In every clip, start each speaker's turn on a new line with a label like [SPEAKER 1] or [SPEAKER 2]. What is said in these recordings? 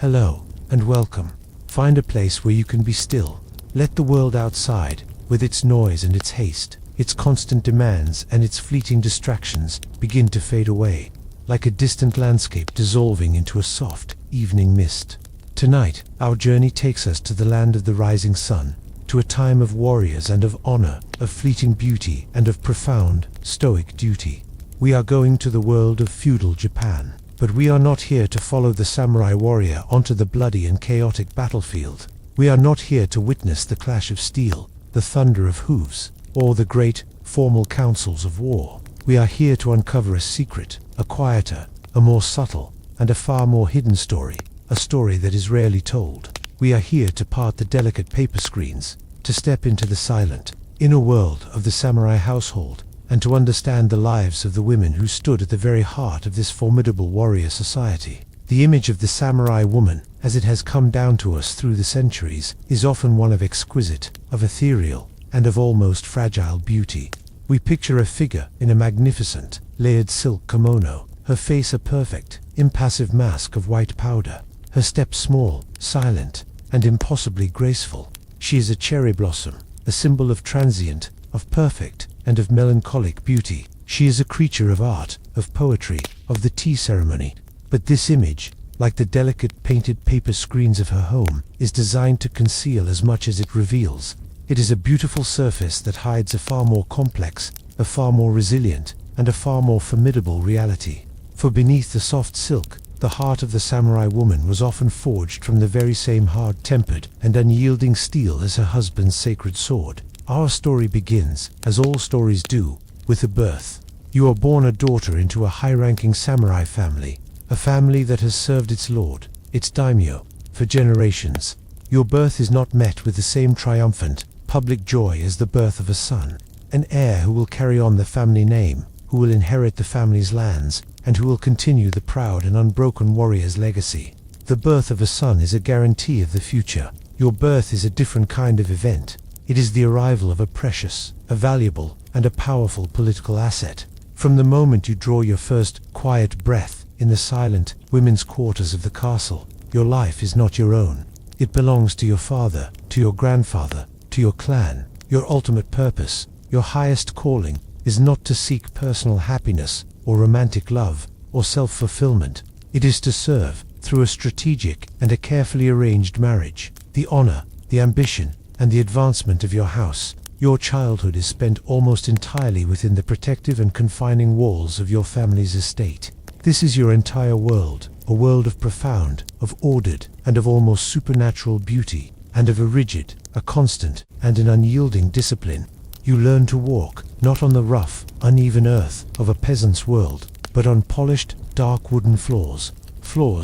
[SPEAKER 1] Hello, and welcome. Find a place where you can be still. Let the world outside, with its noise and its haste, its constant demands and its fleeting distractions, begin to fade away, like a distant landscape dissolving into a soft, evening mist. Tonight, our journey takes us to the land of the rising sun, to a time of warriors and of honor, of fleeting beauty and of profound, stoic duty. We are going to the world of feudal Japan. But we are not here to follow the samurai warrior onto the bloody and chaotic battlefield. We are not here to witness the clash of steel, the thunder of hooves, or the great, formal councils of war. We are here to uncover a secret, a quieter, a more subtle, and a far more hidden story, a story that is rarely told. We are here to part the delicate paper screens, to step into the silent, inner world of the samurai household, and to understand the lives of the women who stood at the very heart of this formidable warrior society. The image of the samurai woman, as it has come down to us through the centuries, is often one of exquisite, of ethereal, and of almost fragile beauty. We picture a figure in a magnificent, layered silk kimono, her face a perfect, impassive mask of white powder, her step small, silent, and impossibly graceful. She is a cherry blossom, a symbol of transient, of perfect, and of melancholic beauty. She is a creature of art, of poetry, of the tea ceremony. But this image, like the delicate painted paper screens of her home, is designed to conceal as much as it reveals. It is a beautiful surface that hides a far more complex, a far more resilient, and a far more formidable reality. For beneath the soft silk, the heart of the samurai woman was often forged from the very same hard-tempered and unyielding steel as her husband's sacred sword. Our story begins, as all stories do, with a birth. You are born a daughter into a high-ranking samurai family, a family that has served its lord, its daimyo, for generations. Your birth is not met with the same triumphant, public joy as the birth of a son, an heir who will carry on the family name, who will inherit the family's lands, and who will continue the proud and unbroken warrior's legacy. The birth of a son is a guarantee of the future. Your birth is a different kind of event. It is the arrival of a precious, a valuable, and a powerful political asset. From the moment you draw your first quiet breath in the silent women's quarters of the castle, your life is not your own. It belongs to your father, to your grandfather, to your clan. Your ultimate purpose, your highest calling, is not to seek personal happiness, or romantic love, or self-fulfillment. It is to serve, through a strategic and a carefully arranged marriage, the honor, the ambition, and the advancement of your house. Your childhood is spent almost entirely within the protective and confining walls of your family's estate. This is your entire world, a world of profound, of ordered, and of almost supernatural beauty, and of a rigid, a constant, and an unyielding discipline. You learn to walk, not on the rough, uneven earth of a peasant's world, but on polished, dark wooden floors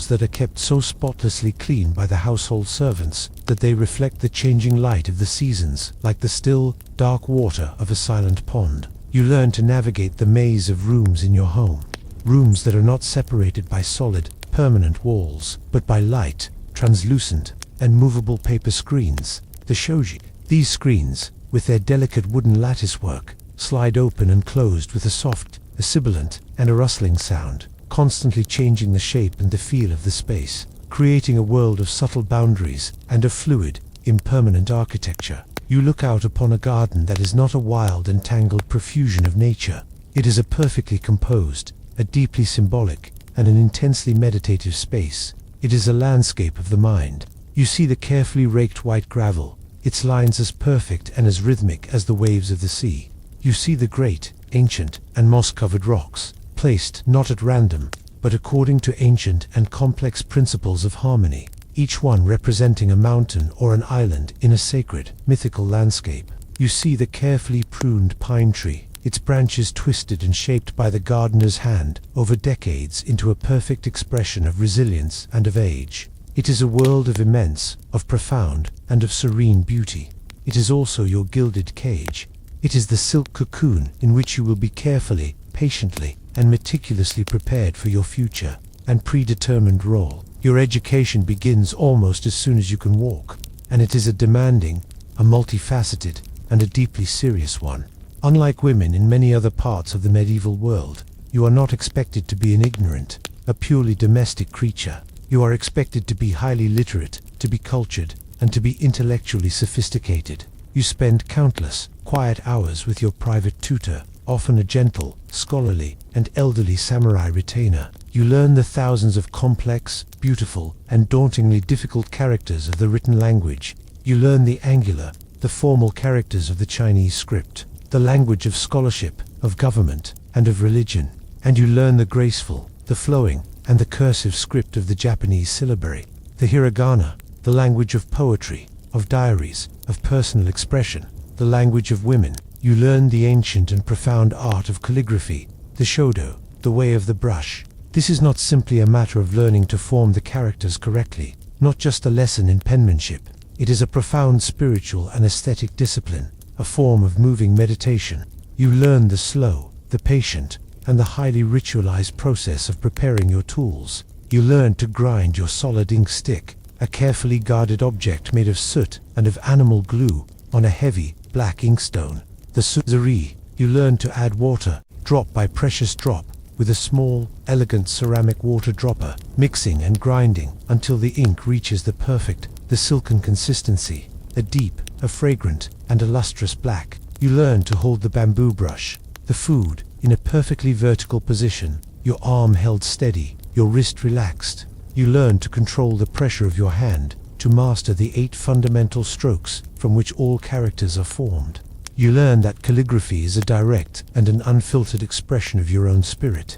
[SPEAKER 1] that are kept so spotlessly clean by the household servants that they reflect the changing light of the seasons like the still, dark water of a silent pond. You learn to navigate the maze of rooms in your home, rooms that are not separated by solid, permanent walls, but by light, translucent, and movable paper screens, the shoji. These screens, with their delicate wooden lattice work, slide open and closed with a soft, a sibilant, and a rustling sound, constantly changing the shape and the feel of the space, creating a world of subtle boundaries and of fluid, impermanent architecture. You look out upon a garden that is not a wild and tangled profusion of nature. It is a perfectly composed, a deeply symbolic, and an intensely meditative space. It is a landscape of the mind. You see the carefully raked white gravel, its lines as perfect and as rhythmic as the waves of the sea. You see the great, ancient, and moss-covered rocks, placed not at random, but according to ancient and complex principles of harmony, each one representing a mountain or an island in a sacred, mythical landscape. You see the carefully pruned pine tree, its branches twisted and shaped by the gardener's hand over decades into a perfect expression of resilience and of age. It is a world of immense, of profound, and of serene beauty. It is also your gilded cage. It is the silk cocoon in which you will be carefully, patiently, and meticulously prepared for your future and predetermined role. Your education begins almost as soon as you can walk, and it is a demanding, a multifaceted, and a deeply serious one. Unlike women in many other parts of the medieval world, you are not expected to be an ignorant, a purely domestic creature. You are expected to be highly literate, to be cultured, and to be intellectually sophisticated. You spend countless, quiet hours with your private tutor, often a gentle, scholarly, and elderly samurai retainer. You learn the thousands of complex, beautiful, and dauntingly difficult characters of the written language. You learn the angular, the formal characters of the Chinese script, the language of scholarship, of government, and of religion. And you learn the graceful, the flowing, and the cursive script of the Japanese syllabary, the hiragana, the language of poetry, of diaries, of personal expression, the language of women. You learn the ancient and profound art of calligraphy, the shodo, the way of the brush. This is not simply a matter of learning to form the characters correctly, not just a lesson in penmanship. It is a profound spiritual and aesthetic discipline, a form of moving meditation. You learn the slow, the patient, and the highly ritualized process of preparing your tools. You learn to grind your solid ink stick, a carefully guarded object made of soot and of animal glue, on a heavy, black inkstone, the suzuri. You learn to add water, drop by precious drop, with a small, elegant ceramic water dropper, mixing and grinding until the ink reaches the perfect, the silken consistency, a deep, a fragrant, and a lustrous black. You learn to hold the bamboo brush, the food, in a perfectly vertical position, your arm held steady, your wrist relaxed. You learn to control the pressure of your hand, to master the 8 fundamental strokes from which all characters are formed. You learn that calligraphy is a direct and an unfiltered expression of your own spirit.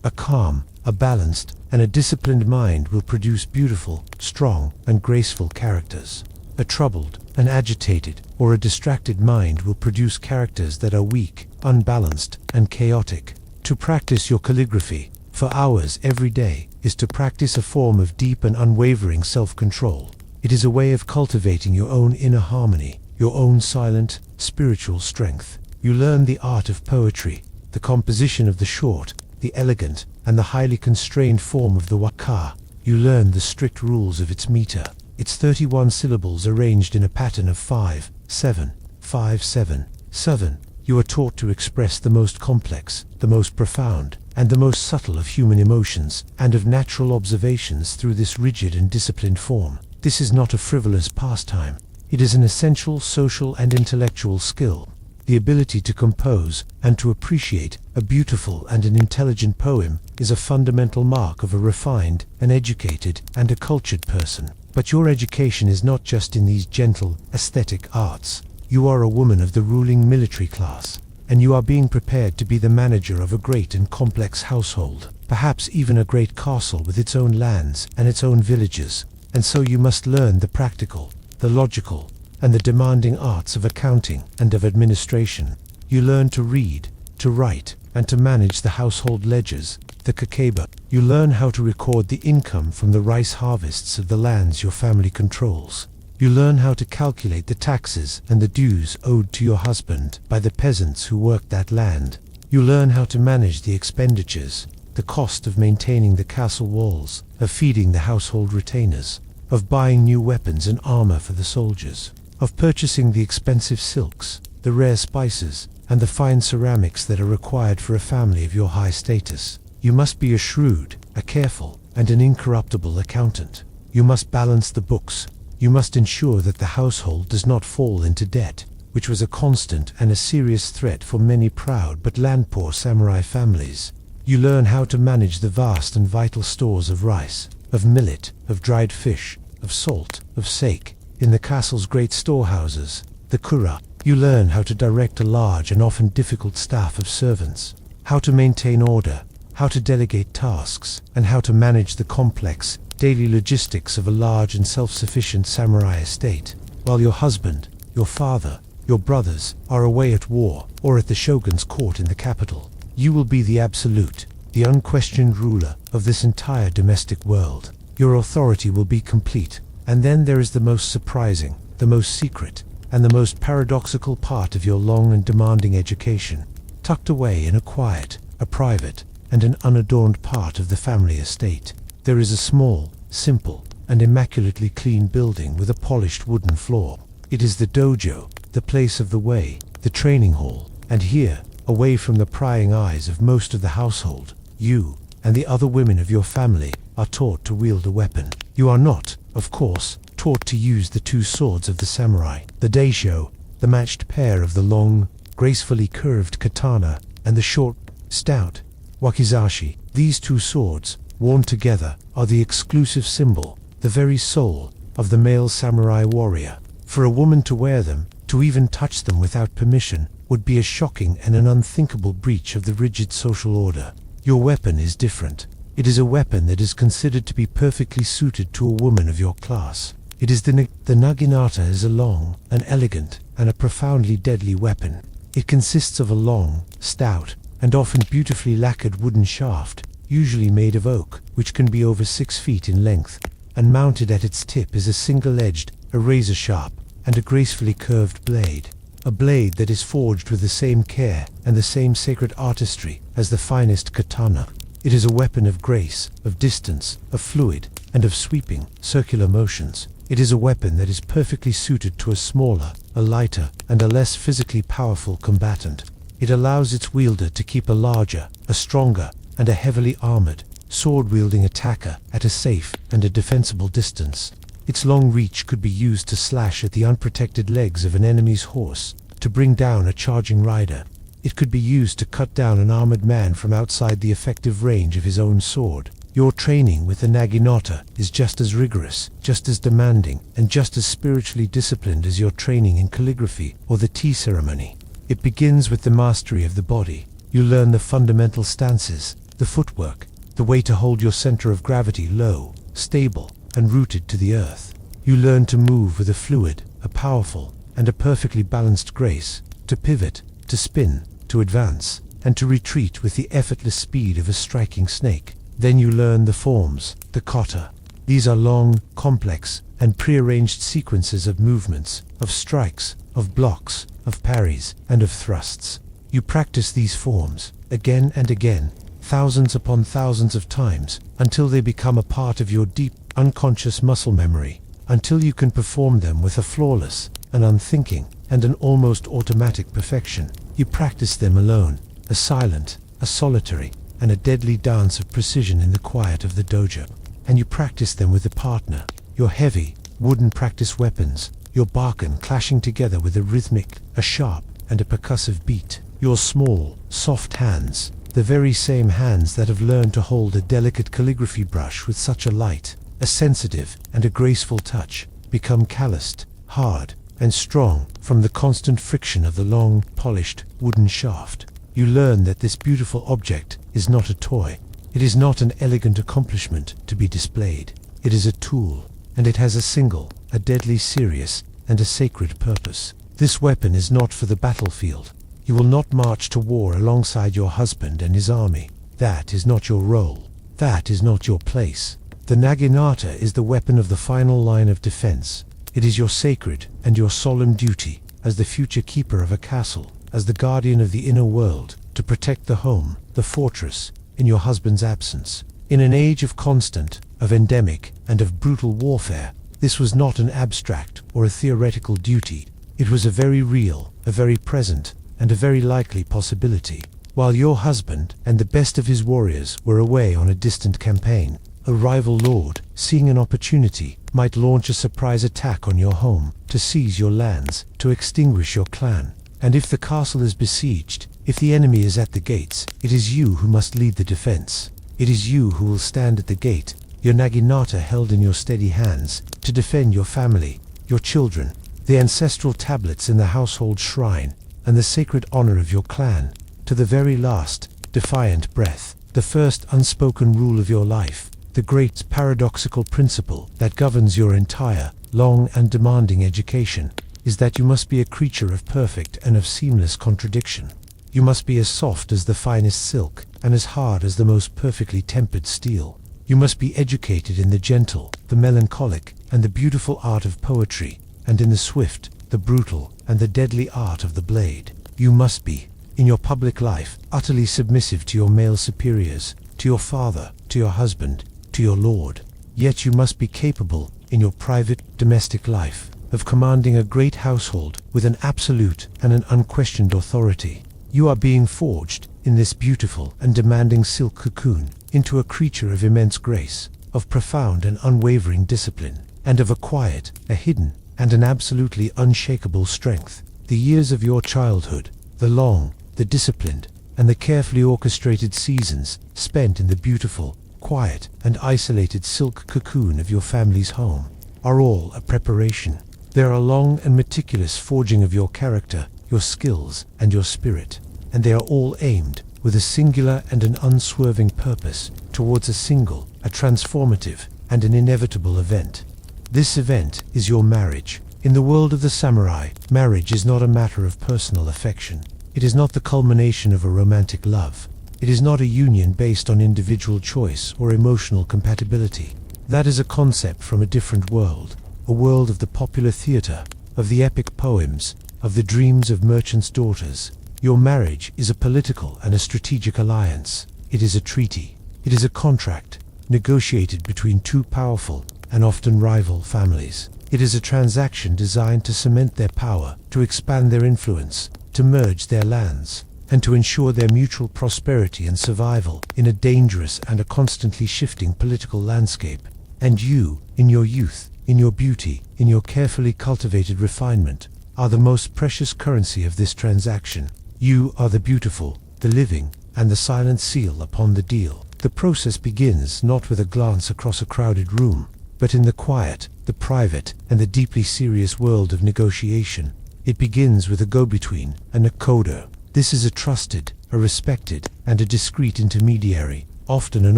[SPEAKER 1] A calm, a balanced, and a disciplined mind will produce beautiful, strong, and graceful characters. A troubled, an agitated, or a distracted mind will produce characters that are weak, unbalanced, and chaotic. To practice your calligraphy, for hours every day, is to practice a form of deep and unwavering self-control. It is a way of cultivating your own inner harmony, your own silent, spiritual strength. You learn the art of poetry, the composition of the short, the elegant, and the highly constrained form of the waka. You learn the strict rules of its meter, its 31 syllables arranged in a pattern of 5, 7, 5, 7, 7. You are taught to express the most complex, the most profound, and the most subtle of human emotions and of natural observations through this rigid and disciplined form. This is not a frivolous pastime. It is an essential social and intellectual skill. The ability to compose and to appreciate a beautiful and an intelligent poem is a fundamental mark of a refined, an educated, and a cultured person. But your education is not just in these gentle, aesthetic arts. You are a woman of the ruling military class, and you are being prepared to be the manager of a great and complex household, perhaps even a great castle with its own lands and its own villages. And so you must learn the practical, the logical, and the demanding arts of accounting and of administration. You learn to read, to write, and to manage the household ledgers, the kakeba. You learn how to record the income from the rice harvests of the lands your family controls. You learn how to calculate the taxes and the dues owed to your husband by the peasants who worked that land. You learn how to manage the expenditures, the cost of maintaining the castle walls, of feeding the household retainers, of buying new weapons and armor for the soldiers, of purchasing the expensive silks, the rare spices, and the fine ceramics that are required for a family of your high status. You must be a shrewd, a careful, and an incorruptible accountant. You must balance the books. You must ensure that the household does not fall into debt, which was a constant and a serious threat for many proud but land-poor samurai families. You learn how to manage the vast and vital stores of rice, of millet, of dried fish, of salt, of sake, in the castle's great storehouses, the kura. You learn how to direct a large and often difficult staff of servants, how to maintain order, how to delegate tasks, and how to manage the complex, daily logistics of a large and self-sufficient samurai estate, while your husband, your father, your brothers are away at war or at the shogun's court in the capital. You will be the absolute, the unquestioned ruler of this entire domestic world. Your authority will be complete. And then there is the most surprising, the most secret, and the most paradoxical part of your long and demanding education. Tucked away in a quiet, a private, and an unadorned part of the family estate, there is a small, simple, and immaculately clean building with a polished wooden floor. It is the dojo, the place of the way, the training hall, and here, away from the prying eyes of most of the household, you and the other women of your family are taught to wield a weapon. You are not, of course, taught to use the two swords of the samurai, the daisho, the matched pair of the long, gracefully curved katana, and the short, stout wakizashi. These two swords, worn together, are the exclusive symbol, the very soul, of the male samurai warrior. For a woman to wear them, to even touch them without permission, would be a shocking and an unthinkable breach of the rigid social order. Your weapon is different. It is a weapon that is considered to be perfectly suited to a woman of your class. It is the Naginata is a long, an elegant, and a profoundly deadly weapon. It consists of a long, stout, and often beautifully lacquered wooden shaft, usually made of oak, which can be over 6 feet in length, and mounted at its tip is a single-edged, a razor-sharp, and a gracefully curved blade. A blade that is forged with the same care and the same sacred artistry as the finest katana. It is a weapon of grace, of distance, of fluid, and of sweeping, circular motions. It is a weapon that is perfectly suited to a smaller, a lighter, and a less physically powerful combatant. It allows its wielder to keep a larger, a stronger, and a heavily armored, sword-wielding attacker at a safe and a defensible distance. Its long reach could be used to slash at the unprotected legs of an enemy's horse, to bring down a charging rider. It could be used to cut down an armored man from outside the effective range of his own sword. Your training with the Naginata is just as rigorous, just as demanding, and just as spiritually disciplined as your training in calligraphy or the tea ceremony. It begins with the mastery of the body. You learn the fundamental stances, the footwork, the way to hold your center of gravity low, stable, and rooted to the earth. You learn to move with a fluid, a powerful, and a perfectly balanced grace, to pivot, to spin, to advance, and to retreat with the effortless speed of a striking snake. Then you learn the forms, the kata. These are long, complex, and prearranged sequences of movements, of strikes, of blocks, of parries, and of thrusts. You practice these forms, again and again, thousands upon thousands of times, until they become a part of your deep, unconscious muscle memory, until you can perform them with a flawless, an unthinking, and an almost automatic perfection. You practice them alone, a silent, a solitary, and a deadly dance of precision in the quiet of the dojo. And you practice them with a partner, your heavy, wooden practice weapons, your baken clashing together with a rhythmic, a sharp, and a percussive beat. Your small, soft hands, the very same hands that have learned to hold a delicate calligraphy brush with such a light, a sensitive, and a graceful touch, become calloused, hard, and strong from the constant friction of the long, polished, wooden shaft. You learn that this beautiful object is not a toy. It is not an elegant accomplishment to be displayed. It is a tool, and it has a single, a deadly serious, and a sacred purpose. This weapon is not for the battlefield. You will not march to war alongside your husband and his army. That is not your role. That is not your place. The Naginata is the weapon of the final line of defense. It is your sacred and your solemn duty, as the future keeper of a castle, as the guardian of the inner world, to protect the home, the fortress, in your husband's absence. In an age of constant, of endemic, and of brutal warfare, this was not an abstract or a theoretical duty. It was a very real, a very present, and a very likely possibility. While your husband and the best of his warriors were away on a distant campaign, a rival lord, seeing an opportunity, might launch a surprise attack on your home, to seize your lands, to extinguish your clan. And if the castle is besieged, if the enemy is at the gates, it is you who must lead the defense. It is you who will stand at the gate, your Naginata held in your steady hands, to defend your family, your children, the ancestral tablets in the household shrine, and the sacred honor of your clan, to the very last, defiant breath. The first unspoken rule of your life, the great paradoxical principle that governs your entire, long and demanding education, is that you must be a creature of perfect and of seamless contradiction. You must be as soft as the finest silk, and as hard as the most perfectly tempered steel. You must be educated in the gentle, the melancholic, and the beautiful art of poetry, and in the swift, the brutal, and the deadly art of the blade. You must be, in your public life, utterly submissive to your male superiors, to your father, to your husband, to your lord. Yet you must be capable, in your private, domestic life, of commanding a great household with an absolute and an unquestioned authority. You are being forged, in this beautiful and demanding silk cocoon, into a creature of immense grace, of profound and unwavering discipline, and of a quiet, a hidden, and an absolutely unshakable strength. The years of your childhood, the long, the disciplined, and the carefully orchestrated seasons spent in the beautiful, quiet, and isolated silk cocoon of your family's home, are all a preparation. They are a long and meticulous forging of your character, your skills, and your spirit, and they are all aimed, with a singular and an unswerving purpose, towards a single, a transformative, and an inevitable event. This event is your marriage. In the world of the samurai, marriage is not a matter of personal affection. It is not the culmination of a romantic love. It is not a union based on individual choice or emotional compatibility. That is a concept from a different world, a world of the popular theater, of the epic poems, of the dreams of merchants' daughters. Your marriage is a political and a strategic alliance. It is a treaty. It is a contract, negotiated between two powerful and often rival families. It is a transaction designed to cement their power, to expand their influence, to merge their lands, and to ensure their mutual prosperity and survival in a dangerous and a constantly shifting political landscape. And you, in your youth, in your beauty, in your carefully cultivated refinement, are the most precious currency of this transaction. You are the beautiful, the living, and the silent seal upon the deal. The process begins not with a glance across a crowded room, but in the quiet, the private, and the deeply serious world of negotiation. It begins with a go-between, a nakodo. This is a trusted, a respected, and a discreet intermediary, often an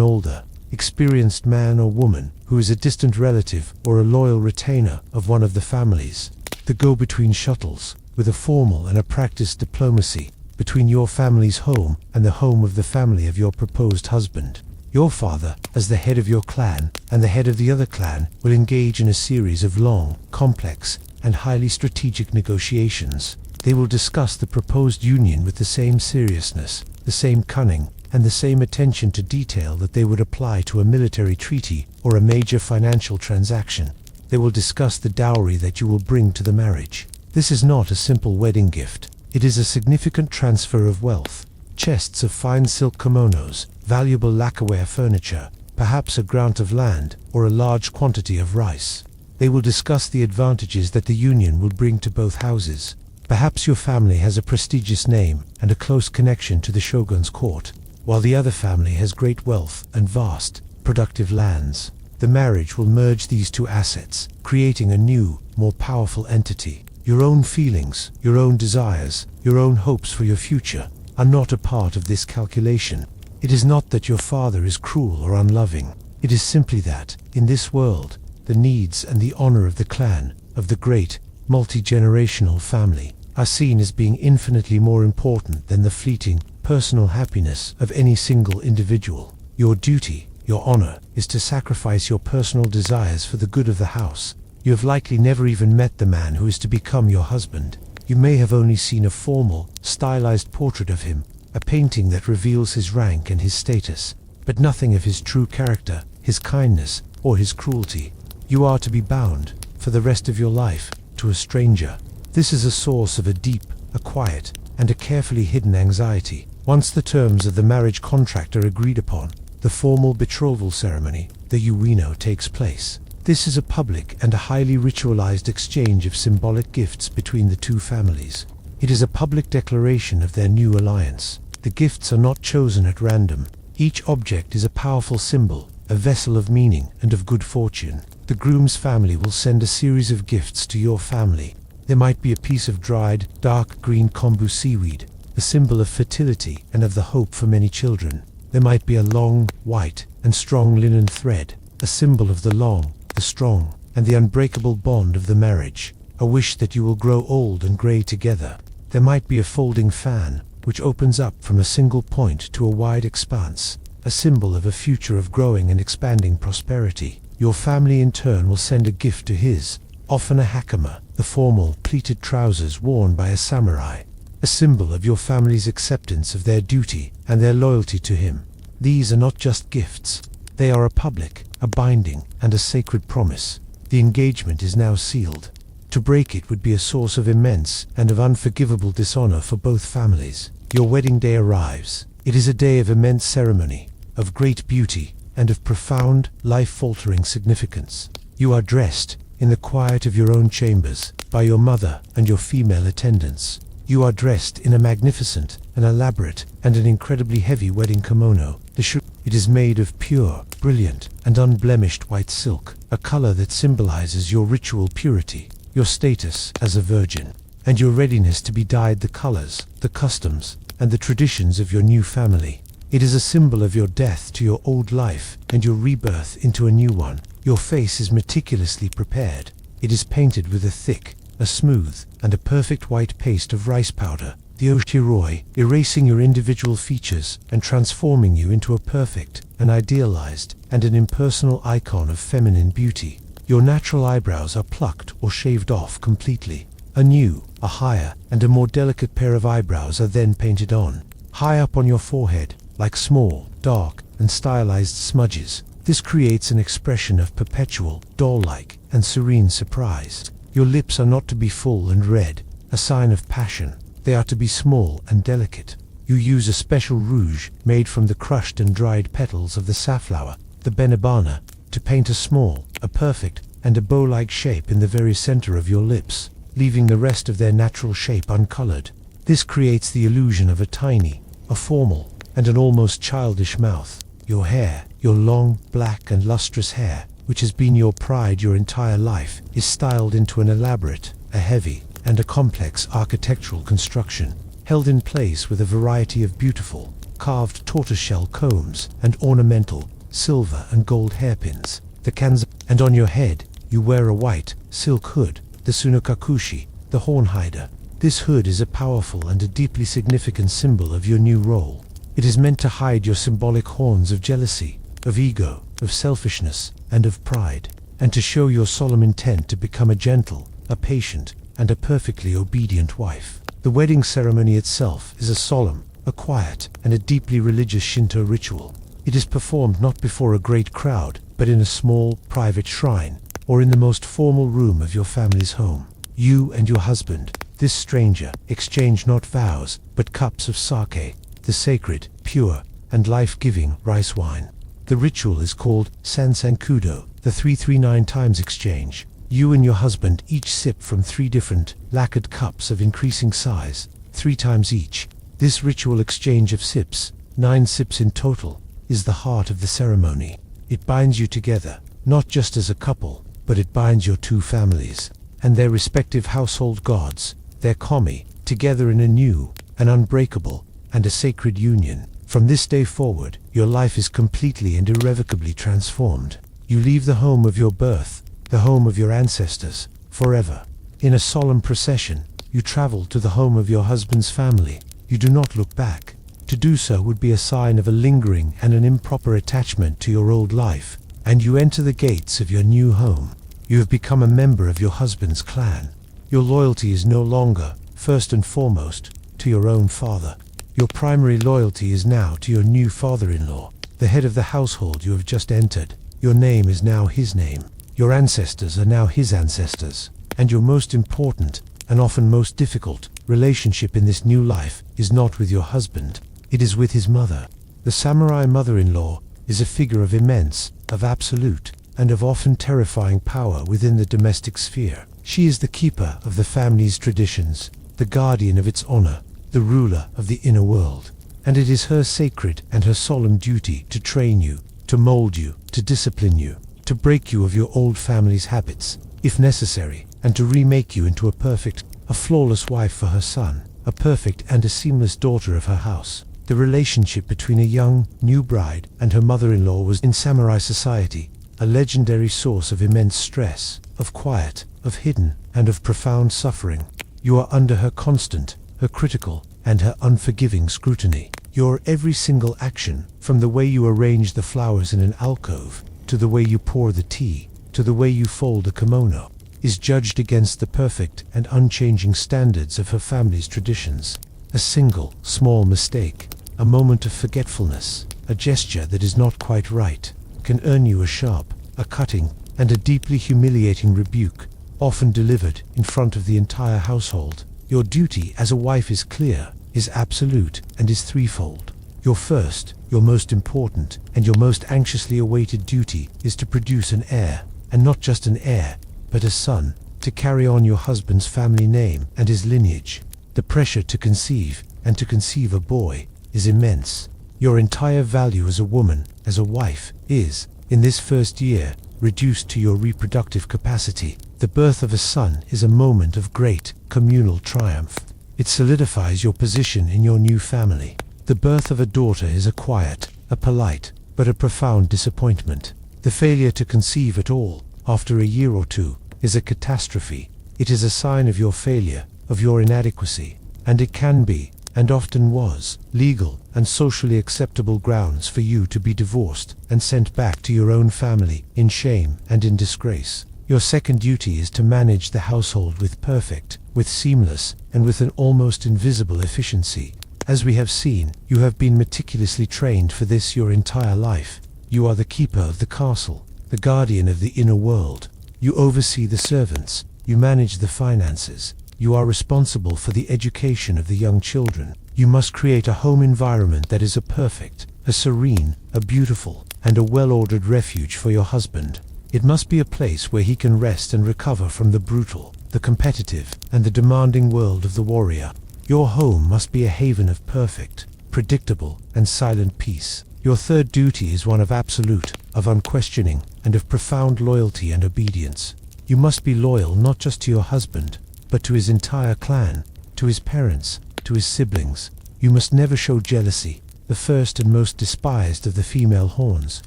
[SPEAKER 1] older, experienced man or woman who is a distant relative or a loyal retainer of one of the families. The go-between shuttles, with a formal and a practiced diplomacy, between your family's home and the home of the family of your proposed husband. Your father, as the head of your clan, and the head of the other clan, will engage in a series of long, complex, and highly strategic negotiations. They will discuss the proposed union with the same seriousness, the same cunning, and the same attention to detail that they would apply to a military treaty or a major financial transaction. They will discuss the dowry that you will bring to the marriage. This is not a simple wedding gift. It is a significant transfer of wealth. Chests of fine silk kimonos, valuable lacquerware furniture, perhaps a grant of land, or a large quantity of rice. They will discuss the advantages that the union will bring to both houses. Perhaps your family has a prestigious name and a close connection to the shogun's court, while the other family has great wealth and vast, productive lands. The marriage will merge these two assets, creating a new, more powerful entity. Your own feelings, your own desires, your own hopes for your future are not a part of this calculation. It is not that your father is cruel or unloving. It is simply that, in this world, the needs and the honor of the clan, of the great, multi-generational family, are seen as being infinitely more important than the fleeting, personal happiness of any single individual. Your duty, your honor, is to sacrifice your personal desires for the good of the house. You have likely never even met the man who is to become your husband. You may have only seen a formal, stylized portrait of him, a painting that reveals his rank and his status, but nothing of his true character, his kindness, or his cruelty. You are to be bound, for the rest of your life, to a stranger. This is a source of a deep, a quiet, and a carefully hidden anxiety. Once the terms of the marriage contract are agreed upon, the formal betrothal ceremony, the yuino, takes place. This is a public and a highly ritualized exchange of symbolic gifts between the two families. It is a public declaration of their new alliance. The gifts are not chosen at random. Each object is a powerful symbol, a vessel of meaning and of good fortune. The groom's family will send a series of gifts to your family. There might be a piece of dried, dark green kombu seaweed, a symbol of fertility and of the hope for many children. There might be a long, white, and strong linen thread, a symbol of the long, the strong, and the unbreakable bond of the marriage, a wish that you will grow old and gray together. There might be a folding fan, which opens up from a single point to a wide expanse, a symbol of a future of growing and expanding prosperity. Your family in turn will send a gift to his, often a hakama, the formal, pleated trousers worn by a samurai, a symbol of your family's acceptance of their duty and their loyalty to him. These are not just gifts. They are a public, a binding, and a sacred promise. The engagement is now sealed. To break it would be a source of immense and of unforgivable dishonor for both families. Your wedding day arrives. It is a day of immense ceremony, of great beauty, and of profound, life-altering significance. You are dressed, in the quiet of your own chambers, by your mother and your female attendants. You are dressed in a magnificent, an elaborate, and an incredibly heavy wedding kimono. It is made of pure, brilliant, and unblemished white silk, a color that symbolizes your ritual purity, your status as a virgin, and your readiness to be dyed the colors, the customs, and the traditions of your new family. It is a symbol of your death to your old life and your rebirth into a new one. Your face is meticulously prepared. It is painted with a thick, a smooth, and a perfect white paste of rice powder, the oshiroi, erasing your individual features and transforming you into a perfect, an idealized, and an impersonal icon of feminine beauty. Your natural eyebrows are plucked or shaved off completely. A new, a higher, and a more delicate pair of eyebrows are then painted on, high up on your forehead, like small, dark, and stylized smudges. This creates an expression of perpetual, doll-like, and serene surprise. Your lips are not to be full and red, a sign of passion. They are to be small and delicate. You use a special rouge made from the crushed and dried petals of the safflower, the benebana, to paint a small, a perfect, and a bow-like shape in the very center of your lips, leaving the rest of their natural shape uncolored. This creates the illusion of a tiny, a formal, and an almost childish mouth. Your hair, your long, black and lustrous hair, which has been your pride your entire life, is styled into an elaborate, a heavy, and a complex architectural construction, held in place with a variety of beautiful, carved tortoiseshell combs and ornamental, silver and gold hairpins. The kanza, and on your head, you wear a white, silk hood, the sunokakushi, the horn hider. This hood is a powerful and a deeply significant symbol of your new role. It is meant to hide your symbolic horns of jealousy, of ego, of selfishness, and of pride, and to show your solemn intent to become a gentle, a patient, and a perfectly obedient wife. The wedding ceremony itself is a solemn, a quiet, and a deeply religious Shinto ritual. It is performed not before a great crowd, but in a small, private shrine, or in the most formal room of your family's home. You and your husband, this stranger, exchange not vows, but cups of sake, the sacred, pure, and life-giving rice wine. The ritual is called Sansankudo, the 339 times exchange. You and your husband each sip from 3 different, lacquered cups of increasing size, 3 times each. This ritual exchange of sips, 9 sips in total, is the heart of the ceremony. It binds you together, not just as a couple, but it binds your 2 families, and their respective household gods, their kami, together in a new, an unbreakable, and a sacred union. From this day forward, your life is completely and irrevocably transformed. You leave the home of your birth, the home of your ancestors, forever. In a solemn procession, you travel to the home of your husband's family. You do not look back. To do so would be a sign of a lingering and an improper attachment to your old life, and you enter the gates of your new home. You have become a member of your husband's clan. Your loyalty is no longer, first and foremost, to your own father. Your primary loyalty is now to your new father-in-law, the head of the household you have just entered. Your name is now his name. Your ancestors are now his ancestors. And your most important, and often most difficult, relationship in this new life is not with your husband, it is with his mother. The samurai mother-in-law is a figure of immense, of absolute, and of often terrifying power within the domestic sphere. She is the keeper of the family's traditions, the guardian of its honor, the ruler of the inner world. And it is her sacred and her solemn duty to train you, to mold you, to discipline you, to break you of your old family's habits, if necessary, and to remake you into a perfect, a flawless wife for her son, a perfect and a seamless daughter of her house. The relationship between a young, new bride and her mother-in-law was, in samurai society, a legendary source of immense stress, of quiet, of hidden, and of profound suffering. You are under her constant, her critical, and her unforgiving scrutiny. Your every single action, from the way you arrange the flowers in an alcove, to the way you pour the tea, to the way you fold a kimono, is judged against the perfect and unchanging standards of her family's traditions. A single, small mistake, a moment of forgetfulness, a gesture that is not quite right, can earn you a sharp, a cutting, and a deeply humiliating rebuke, often delivered in front of the entire household. Your duty as a wife is clear, is absolute, and is threefold. Your first, your most important, and your most anxiously awaited duty is to produce an heir, and not just an heir, but a son, to carry on your husband's family name and his lineage. The pressure to conceive, and to conceive a boy, is immense. Your entire value as a woman, as a wife, is, in this first year, reduced to your reproductive capacity. The birth of a son is a moment of great, communal triumph. It solidifies your position in your new family. The birth of a daughter is a quiet, a polite, but a profound disappointment. The failure to conceive at all, after a year or two, is a catastrophe. It is a sign of your failure, of your inadequacy, and it can be, and often was, legal and socially acceptable grounds for you to be divorced and sent back to your own family in shame and in disgrace. Your second duty is to manage the household with perfect, with seamless, and with an almost invisible efficiency. As we have seen, you have been meticulously trained for this your entire life. You are the keeper of the castle, the guardian of the inner world. You oversee the servants, you manage the finances, you are responsible for the education of the young children. You must create a home environment that is a perfect, a serene, a beautiful, and a well-ordered refuge for your husband. It must be a place where he can rest and recover from the brutal, the competitive, and the demanding world of the warrior. Your home must be a haven of perfect, predictable, and silent peace. Your third duty is one of absolute, of unquestioning, and of profound loyalty and obedience. You must be loyal not just to your husband, but to his entire clan, to his parents, to his siblings. You must never show jealousy, the first and most despised of the female horns.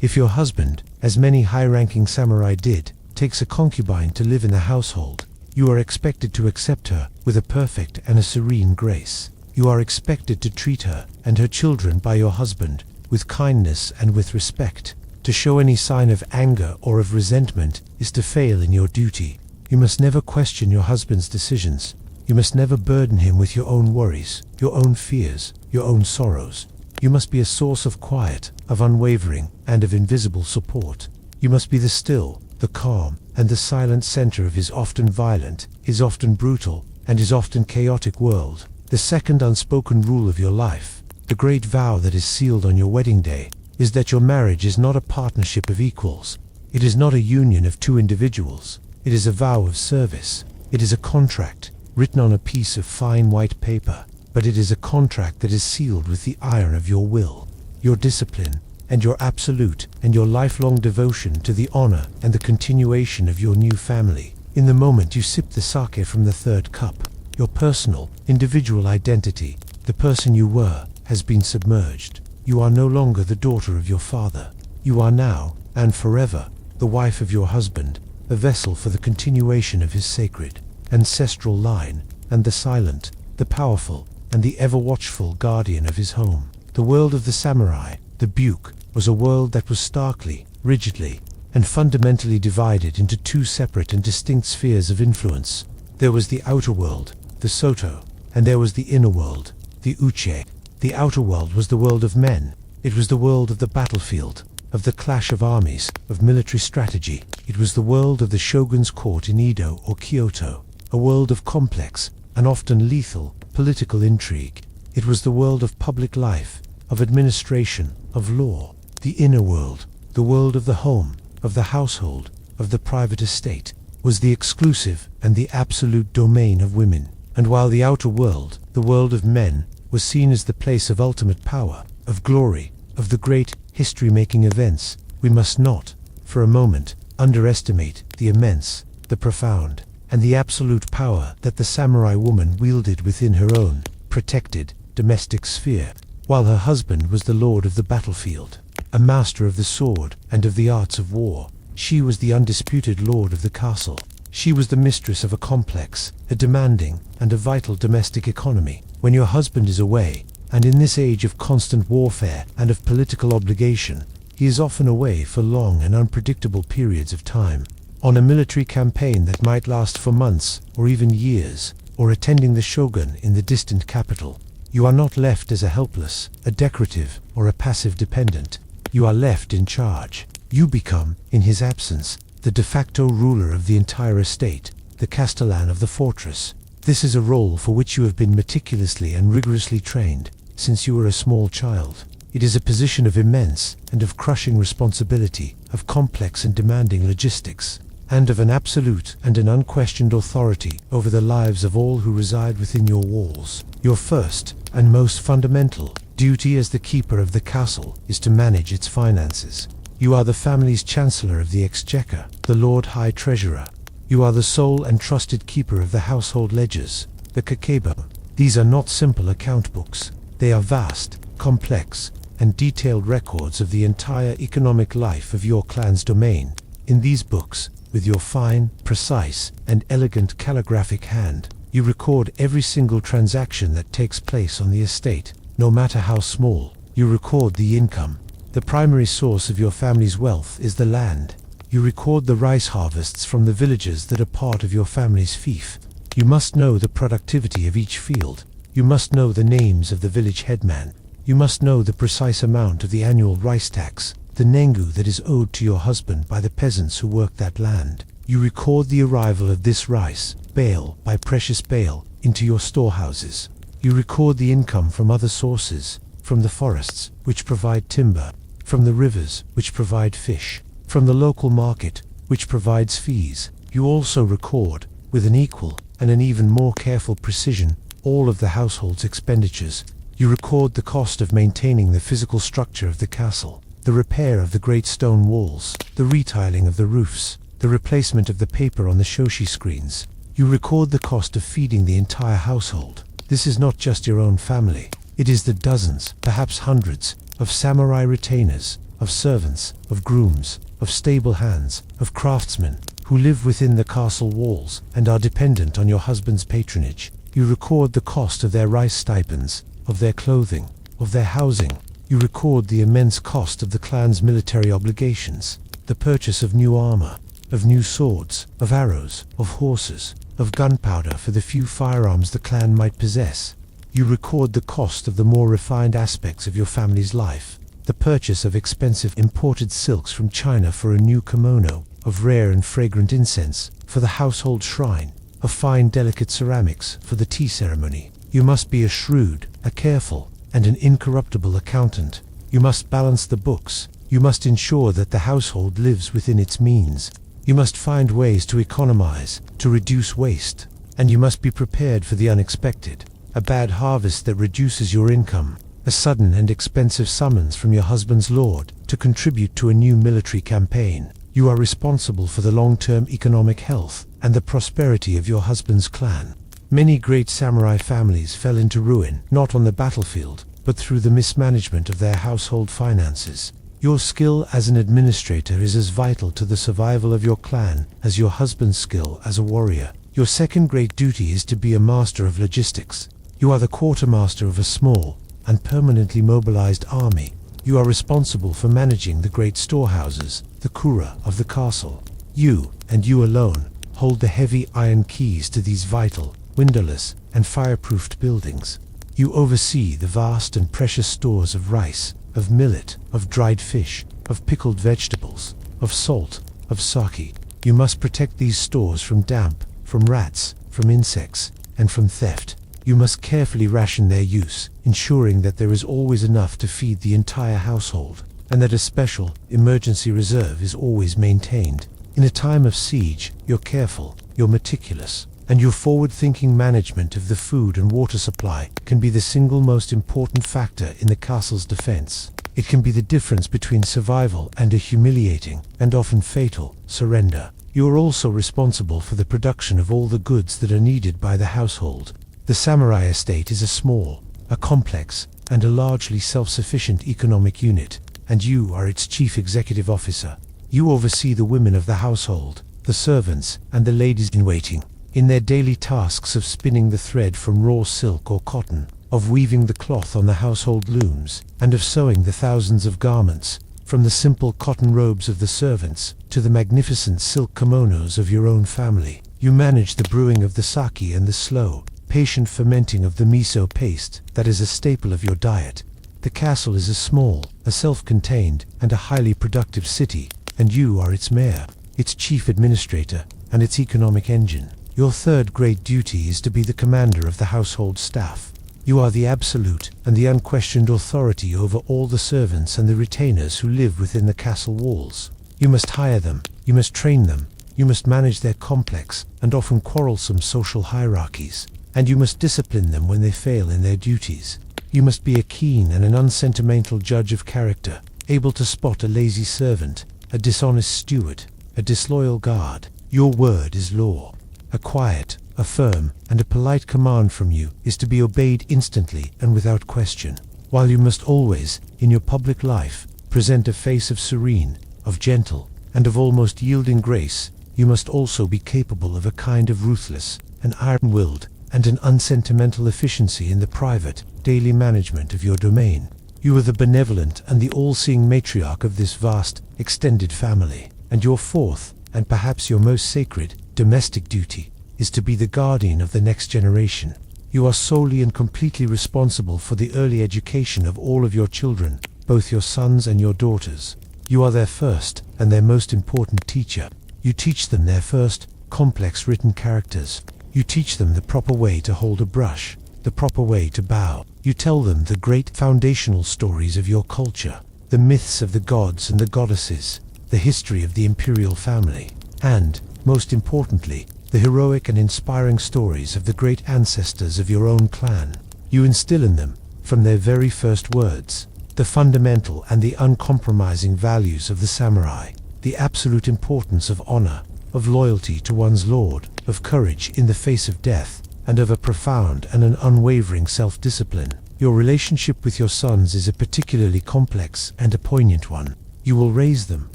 [SPEAKER 1] If your husband, as many high-ranking samurai did, takes a concubine to live in the household, you are expected to accept her with a perfect and a serene grace. You are expected to treat her and her children by your husband with kindness and with respect. To show any sign of anger or of resentment is to fail in your duty. You must never question your husband's decisions. You must never burden him with your own worries, your own fears, your own sorrows. You must be a source of quiet, of unwavering, and of invisible support. You must be the still, the calm, and the silent center of his often violent, his often brutal, and his often chaotic world. The second unspoken rule of your life, the great vow that is sealed on your wedding day, is that your marriage is not a partnership of equals. It is not a union of two individuals. It is a vow of service. It is a contract, written on a piece of fine white paper, but it is a contract that is sealed with the iron of your will, your discipline, and your absolute and your lifelong devotion to the honor and the continuation of your new family. In the moment you sip the sake from the third cup, your personal, individual identity, the person you were, has been submerged. You are no longer the daughter of your father. You are now, and forever, the wife of your husband, a vessel for the continuation of his sacred, ancestral line, and the silent, the powerful, and the ever-watchful guardian of his home. The world of the samurai, the Buke, was a world that was starkly, rigidly, and fundamentally divided into two separate and distinct spheres of influence. There was the outer world, the Soto, and there was the inner world, the Uche. The outer world was the world of men. It was the world of the battlefield, of the clash of armies, of military strategy. It was the world of the shogun's court in Edo or Kyoto, a world of complex, and often lethal, political intrigue. It was the world of public life, of administration, of law. The inner world, the world of the home, of the household, of the private estate, was the exclusive and the absolute domain of women. And while the outer world, the world of men, was seen as the place of ultimate power, of glory, of the great history-making events, we must not, for a moment, underestimate the immense, the profound, and the absolute power that the samurai woman wielded within her own, protected, domestic sphere. While her husband was the lord of the battlefield, a master of the sword and of the arts of war, she was the undisputed lord of the castle. She was the mistress of a complex, a demanding, and a vital domestic economy. When your husband is away, and in this age of constant warfare and of political obligation, he is often away for long and unpredictable periods of time, on a military campaign that might last for months or even years, or attending the shogun in the distant capital. You are not left as a helpless, a decorative, or a passive dependent. You are left in charge. You become, in his absence, the de facto ruler of the entire estate, the castellan of the fortress. This is a role for which you have been meticulously and rigorously trained. since you were a small child. It is a position of immense and of crushing responsibility, of complex and demanding logistics, and of an absolute and an unquestioned authority over the lives of all who reside within your walls. Your first and most fundamental duty as the keeper of the castle is to manage its finances. You are the family's Chancellor of the Exchequer, the Lord High Treasurer. You are the sole and trusted keeper of the household ledgers, the kakebo. These are not simple account books. They are vast, complex, and detailed records of the entire economic life of your clan's domain. In these books, with your fine, precise, and elegant calligraphic hand, you record every single transaction that takes place on the estate, no matter how small. You record the income. The primary source of your family's wealth is the land. You record the rice harvests from the villages that are part of your family's fief. You must know the productivity of each field. You must know the names of the village headman. You must know the precise amount of the annual rice tax, the nengu that is owed to your husband by the peasants who work that land. You record the arrival of this rice, bale by precious bale, into your storehouses. You record the income from other sources, from the forests, which provide timber, from the rivers, which provide fish, from the local market, which provides fees. You also record, with an equal and an even more careful precision, all of the household's expenditures. You record the cost of maintaining the physical structure of the castle, the repair of the great stone walls, the retiling of the roofs, the replacement of the paper on the shoshi screens. You record the cost of feeding the entire household. This is not just your own family. It is the dozens, perhaps hundreds, of samurai retainers, of servants, of grooms, of stable hands, of craftsmen, who live within the castle walls and are dependent on your husband's patronage. You record the cost of their rice stipends, of their clothing, of their housing. You record the immense cost of the clan's military obligations, the purchase of new armor, of new swords, of arrows, of horses, of gunpowder for the few firearms the clan might possess. You record the cost of the more refined aspects of your family's life, the purchase of expensive imported silks from China for a new kimono, of rare and fragrant incense for the household shrine, of fine delicate ceramics for the tea ceremony. You must be a shrewd, a careful, and an incorruptible accountant. You must balance the books. You must ensure that the household lives within its means. You must find ways to economize, to reduce waste, and you must be prepared for the unexpected. A bad harvest that reduces your income, a sudden and expensive summons from your husband's lord to contribute to a new military campaign. You are responsible for the long-term economic health and the prosperity of your husband's clan. Many great samurai families fell into ruin, not on the battlefield, but through the mismanagement of their household finances. Your skill as an administrator is as vital to the survival of your clan as your husband's skill as a warrior. Your second great duty is to be a master of logistics. You are the quartermaster of a small and permanently mobilized army. You are responsible for managing the great storehouses, the kura of the castle. You, and you alone, hold the heavy iron keys to these vital, windowless, and fireproofed buildings. You oversee the vast and precious stores of rice, of millet, of dried fish, of pickled vegetables, of salt, of sake. You must protect these stores from damp, from rats, from insects, and from theft. You must carefully ration their use, ensuring that there is always enough to feed the entire household, and that a special, emergency reserve is always maintained. In a time of siege, you're careful, you're meticulous, and your forward-thinking management of the food and water supply can be the single most important factor in the castle's defense. It can be the difference between survival and a humiliating, and often fatal, surrender. You are also responsible for the production of all the goods that are needed by the household. The samurai estate is a small, a complex, and a largely self-sufficient economic unit, and you are its chief executive officer. You oversee the women of the household, the servants, and the ladies-in-waiting, in their daily tasks of spinning the thread from raw silk or cotton, of weaving the cloth on the household looms, and of sewing the thousands of garments, from the simple cotton robes of the servants to the magnificent silk kimonos of your own family. You manage the brewing of the sake and the slow, patient fermenting of the miso paste that is a staple of your diet. The castle is a small, a self-contained, and a highly productive city, and you are its mayor, its chief administrator, and its economic engine. Your third great duty is to be the commander of the household staff. You are the absolute and the unquestioned authority over all the servants and the retainers who live within the castle walls. You must hire them, you must train them, you must manage their complex and often quarrelsome social hierarchies, and you must discipline them when they fail in their duties. You must be a keen and an unsentimental judge of character, able to spot a lazy servant, a dishonest steward, a disloyal guard. Your word is law. A quiet, a firm, and a polite command from you is to be obeyed instantly and without question, while you must always, in your public life, present a face of serene, of gentle, and of almost yielding grace. You must also be capable of a kind of ruthless, an iron-willed, and an unsentimental efficiency in the private, daily management of your domain. You are the benevolent and the all-seeing matriarch of this vast, extended family, and your fourth, and perhaps your most sacred, domestic duty is to be the guardian of the next generation. You are solely and completely responsible for the early education of all of your children, both your sons and your daughters. You are their first and their most important teacher. You teach them their first, complex written characters. You teach them the proper way to hold a brush, the proper way to bow. You tell them the great foundational stories of your culture, the myths of the gods and the goddesses, the history of the imperial family, and, most importantly, the heroic and inspiring stories of the great ancestors of your own clan. You instill in them, from their very first words, the fundamental and the uncompromising values of the samurai, the absolute importance of honor, of loyalty to one's lord, of courage in the face of death, and of a profound and an unwavering self-discipline. Your relationship with your sons is a particularly complex and a poignant one. You will raise them,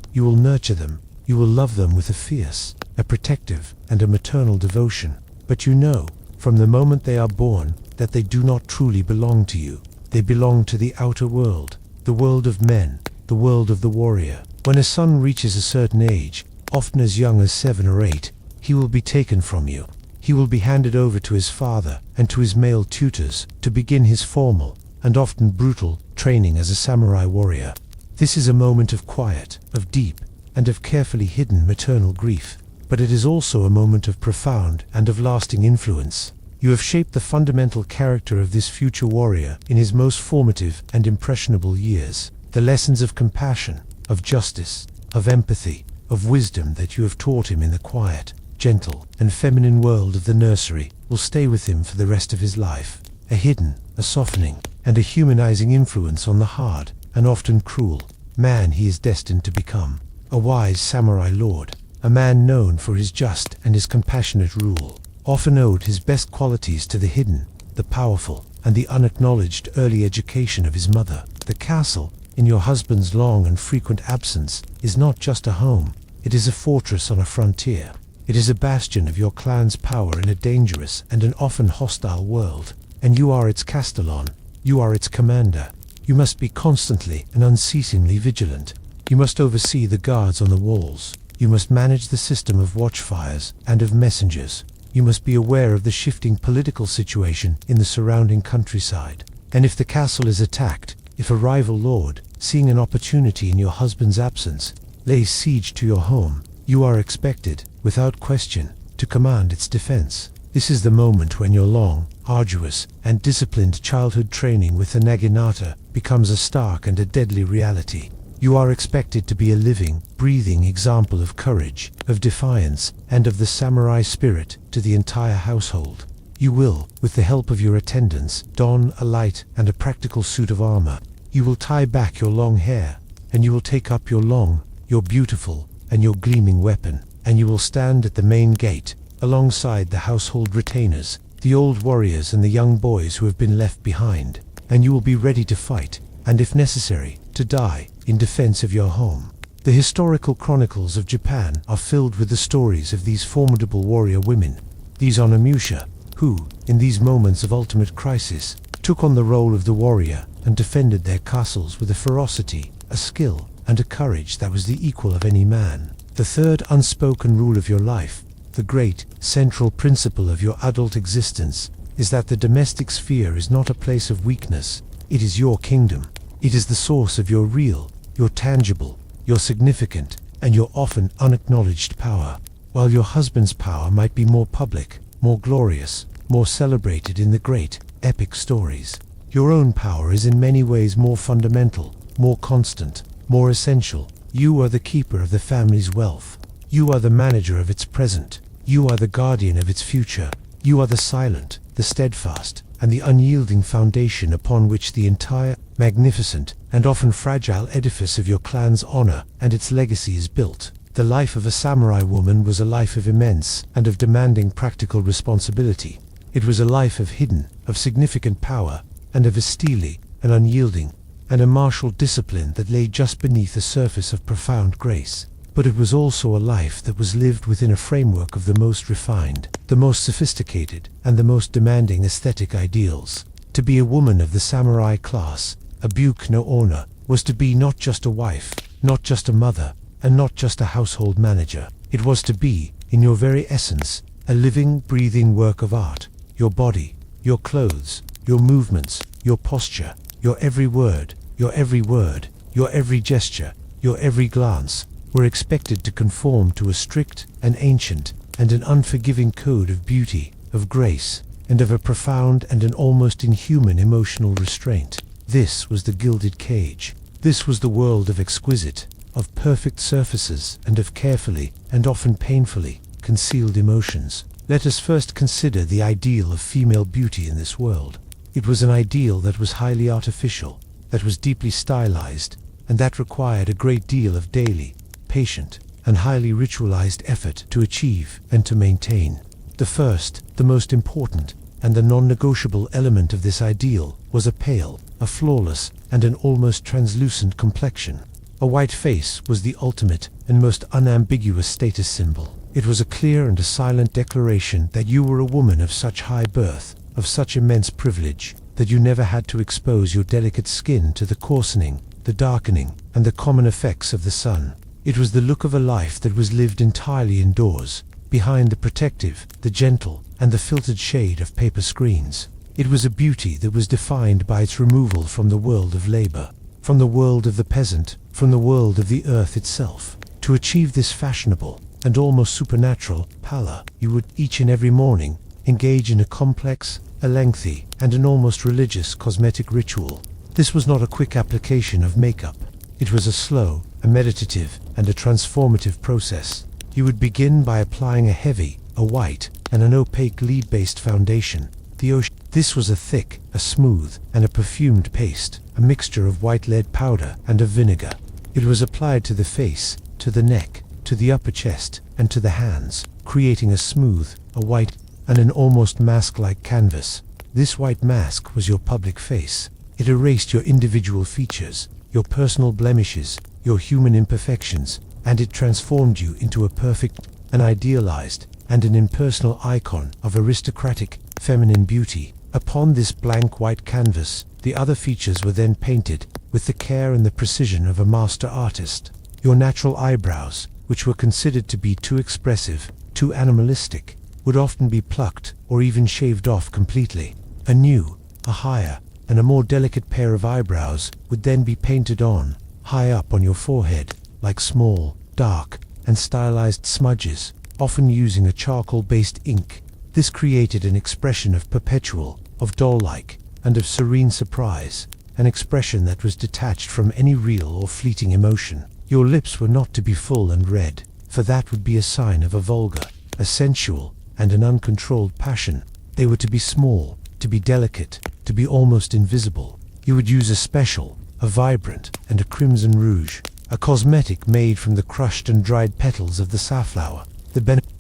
[SPEAKER 1] you will nurture them, you will love them with a fierce, a protective, and a maternal devotion. But you know, from the moment they are born, that they do not truly belong to you. They belong to the outer world, the world of men, the world of the warrior. When a son reaches a certain age, often as young as 7 or 8, he will be taken from you. He will be handed over to his father and to his male tutors to begin his formal, and often brutal, training as a samurai warrior. This is a moment of quiet, of deep, and of carefully hidden maternal grief, but it is also a moment of profound and of lasting influence. You have shaped the fundamental character of this future warrior in his most formative and impressionable years. The lessons of compassion, of justice, of empathy, of wisdom that you have taught him in the quiet, gentle, and feminine world of the nursery will stay with him for the rest of his life. A hidden, a softening, and a humanizing influence on the hard, and often cruel, man he is destined to become. A wise samurai lord, a man known for his just and his compassionate rule, often owed his best qualities to the hidden, the powerful, and the unacknowledged early education of his mother. The castle, in your husband's long and frequent absence, is not just a home, it is a fortress on a frontier. It is a bastion of your clan's power in a dangerous and an often hostile world, and you are its castellan, you are its commander. You must be constantly and unceasingly vigilant. You must oversee the guards on the walls. You must manage the system of watchfires and of messengers. You must be aware of the shifting political situation in the surrounding countryside. And if the castle is attacked, if a rival lord, seeing an opportunity in your husband's absence, lays siege to your home, you are expected, without question, to command its defense. This is the moment when your long, arduous, and disciplined childhood training with the Naginata becomes a stark and a deadly reality. You are expected to be a living, breathing example of courage, of defiance, and of the samurai spirit to the entire household. You will, with the help of your attendants, don a light and a practical suit of armor. You will tie back your long hair, and you will take up your long, your beautiful, and your gleaming weapon, and you will stand at the main gate, alongside the household retainers, the old warriors and the young boys who have been left behind, and you will be ready to fight, and if necessary, to die, in defense of your home. The historical chronicles of Japan are filled with the stories of these formidable warrior women, these Onimusha, who, in these moments of ultimate crisis, took on the role of the warrior and defended their castles with a ferocity, a skill, and a courage that was the equal of any man. The third unspoken rule of your life, the great, central principle of your adult existence, is that the domestic sphere is not a place of weakness, it is your kingdom. It is the source of your real, your tangible, your significant, and your often unacknowledged power. While your husband's power might be more public, more glorious, more celebrated in the great, epic stories. Your own power is in many ways more fundamental, more constant, more essential. You are the keeper of the family's wealth. You are the manager of its present. You are the guardian of its future. You are the silent, the steadfast, and the unyielding foundation upon which the entire, magnificent, and often fragile edifice of your clan's honor and its legacy is built. The life of a samurai woman was a life of immense and of demanding practical responsibility. It was a life of hidden, of significant power, and of a steely, and unyielding, and a martial discipline that lay just beneath a surface of profound grace. But it was also a life that was lived within a framework of the most refined, the most sophisticated, and the most demanding aesthetic ideals. To be a woman of the samurai class, a Buke no Onna, was to be not just a wife, not just a mother, and not just a household manager. It was to be, in your very essence, a living, breathing work of art. Your body, your clothes, your movements, your posture, your every word, your every gesture, your every glance, were expected to conform to a strict, an ancient, and an unforgiving code of beauty, of grace, and of a profound and an almost inhuman emotional restraint. This was the gilded cage. This was the world of exquisite, of perfect surfaces, and of carefully, and often painfully, concealed emotions. Let us first consider the ideal of female beauty in this world. It was an ideal that was highly artificial, that was deeply stylized, and that required a great deal of daily, patient, and highly ritualized effort to achieve and to maintain. The first, the most important, and the non-negotiable element of this ideal was a pale, a flawless, and an almost translucent complexion. A white face was the ultimate and most unambiguous status symbol. It was a clear and a silent declaration that you were a woman of such high birth, of such immense privilege, that you never had to expose your delicate skin to the coarsening, the darkening, and the common effects of the sun. It was the look of a life that was lived entirely indoors, behind the protective, the gentle, and the filtered shade of paper screens. It was a beauty that was defined by its removal from the world of labor, from the world of the peasant, from the world of the earth itself. To achieve this fashionable and almost supernatural pallor, you would each and every morning engage in a complex, a lengthy, and an almost religious cosmetic ritual. This was not a quick application of makeup. It was a slow, a meditative, and a transformative process. You would begin by applying a heavy, a white, and an opaque lead-based foundation. This was a thick, a smooth, and a perfumed paste, a mixture of white lead powder and of vinegar. It was applied to the face, to the neck, to the upper chest, and to the hands, creating a smooth, a white, and an almost mask-like canvas. This white mask was your public face. It erased your individual features, your personal blemishes, your human imperfections, and it transformed you into a perfect, an idealized, and an impersonal icon of aristocratic, feminine beauty. Upon this blank white canvas, the other features were then painted with the care and the precision of a master artist. Your natural eyebrows, which were considered to be too expressive, too animalistic, would often be plucked or even shaved off completely. A new, a higher, and a more delicate pair of eyebrows would then be painted on, high up on your forehead, like small, dark, and stylized smudges, often using a charcoal-based ink. This created an expression of perpetual, of doll-like, and of serene surprise, an expression that was detached from any real or fleeting emotion. Your lips were not to be full and red, for that would be a sign of a vulgar, a sensual, and an uncontrolled passion. They were to be small, to be delicate, to be almost invisible. You would use a special, a vibrant, and a crimson rouge, a cosmetic made from the crushed and dried petals of the safflower.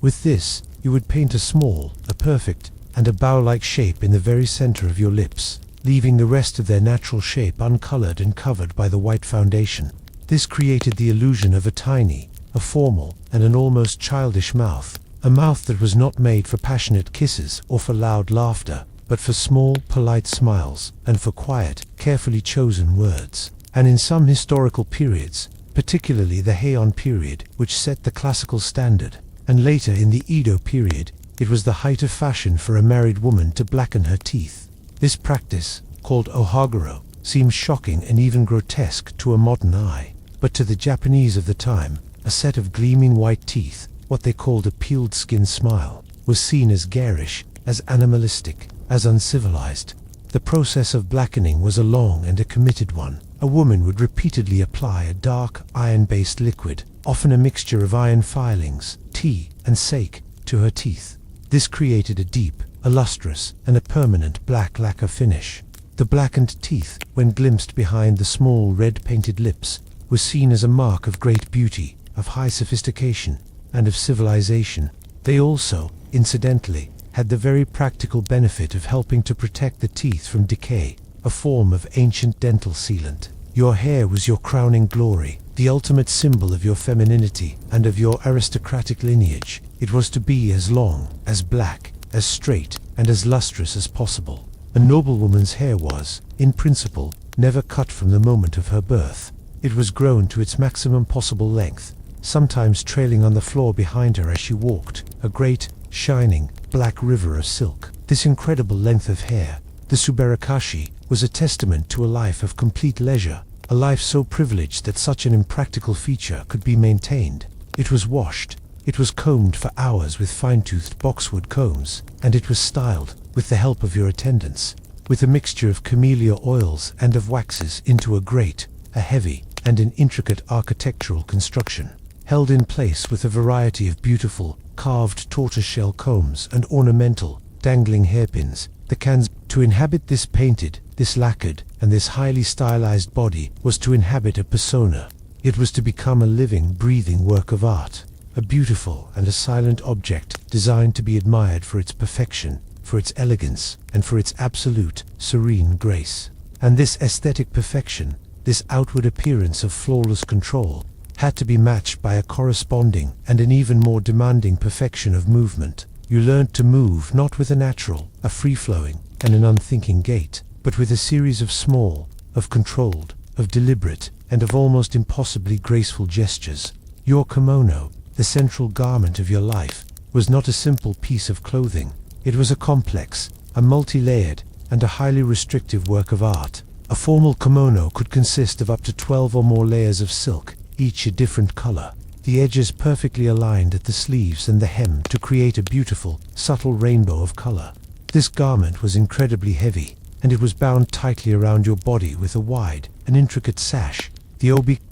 [SPEAKER 1] With this, you would paint a small, a perfect, and a bow-like shape in the very center of your lips, leaving the rest of their natural shape uncolored and covered by the white foundation. This created the illusion of a tiny, a formal, and an almost childish mouth, a mouth that was not made for passionate kisses or for loud laughter, but for small, polite smiles, and for quiet, carefully chosen words. And in some historical periods, particularly the Heian period, which set the classical standard, and later in the Edo period, it was the height of fashion for a married woman to blacken her teeth. This practice, called ohaguro, seems shocking and even grotesque to a modern eye, but to the Japanese of the time, a set of gleaming white teeth, what they called a peeled skin smile, was seen as garish, as animalistic, as uncivilized. The process of blackening was a long and a committed one. A woman would repeatedly apply a dark, iron-based liquid, often a mixture of iron filings, tea, and sake, to her teeth. This created a deep, a lustrous, and a permanent black lacquer finish. The blackened teeth, when glimpsed behind the small red-painted lips, were seen as a mark of great beauty, of high sophistication, and of civilization. They also, incidentally, had the very practical benefit of helping to protect the teeth from decay, a form of ancient dental sealant. Your hair was your crowning glory, the ultimate symbol of your femininity and of your aristocratic lineage. It was to be as long, as black, as straight, and as lustrous as possible. A noblewoman's hair was, in principle, never cut from the moment of her birth. It was grown to its maximum possible length, sometimes trailing on the floor behind her as she walked, a great, shining, black river of silk. This incredible length of hair, the Subarakashi, was a testament to a life of complete leisure, a life so privileged that such an impractical feature could be maintained. It was washed, it was combed for hours with fine-toothed boxwood combs, and it was styled, with the help of your attendants, with a mixture of camellia oils and of waxes into a great, a heavy, and an intricate architectural construction, held in place with a variety of beautiful, carved tortoiseshell combs and ornamental, dangling hairpins. The cans. To inhabit this painted, this lacquered, and this highly stylized body was to inhabit a persona. It was to become a living, breathing work of art, a beautiful and a silent object designed to be admired for its perfection, for its elegance, and for its absolute, serene grace. And this aesthetic perfection, this outward appearance of flawless control, had to be matched by a corresponding and an even more demanding perfection of movement. You learned to move not with a natural, a free-flowing, and an unthinking gait, but with a series of small, of controlled, of deliberate, and of almost impossibly graceful gestures. Your kimono, the central garment of your life, was not a simple piece of clothing. It was a complex, a multi-layered, and a highly restrictive work of art. A formal kimono could consist of up to 12 or more layers of silk, each a different color, the edges perfectly aligned at the sleeves and the hem to create a beautiful, subtle rainbow of color. This garment was incredibly heavy, and it was bound tightly around your body with a wide and intricate sash.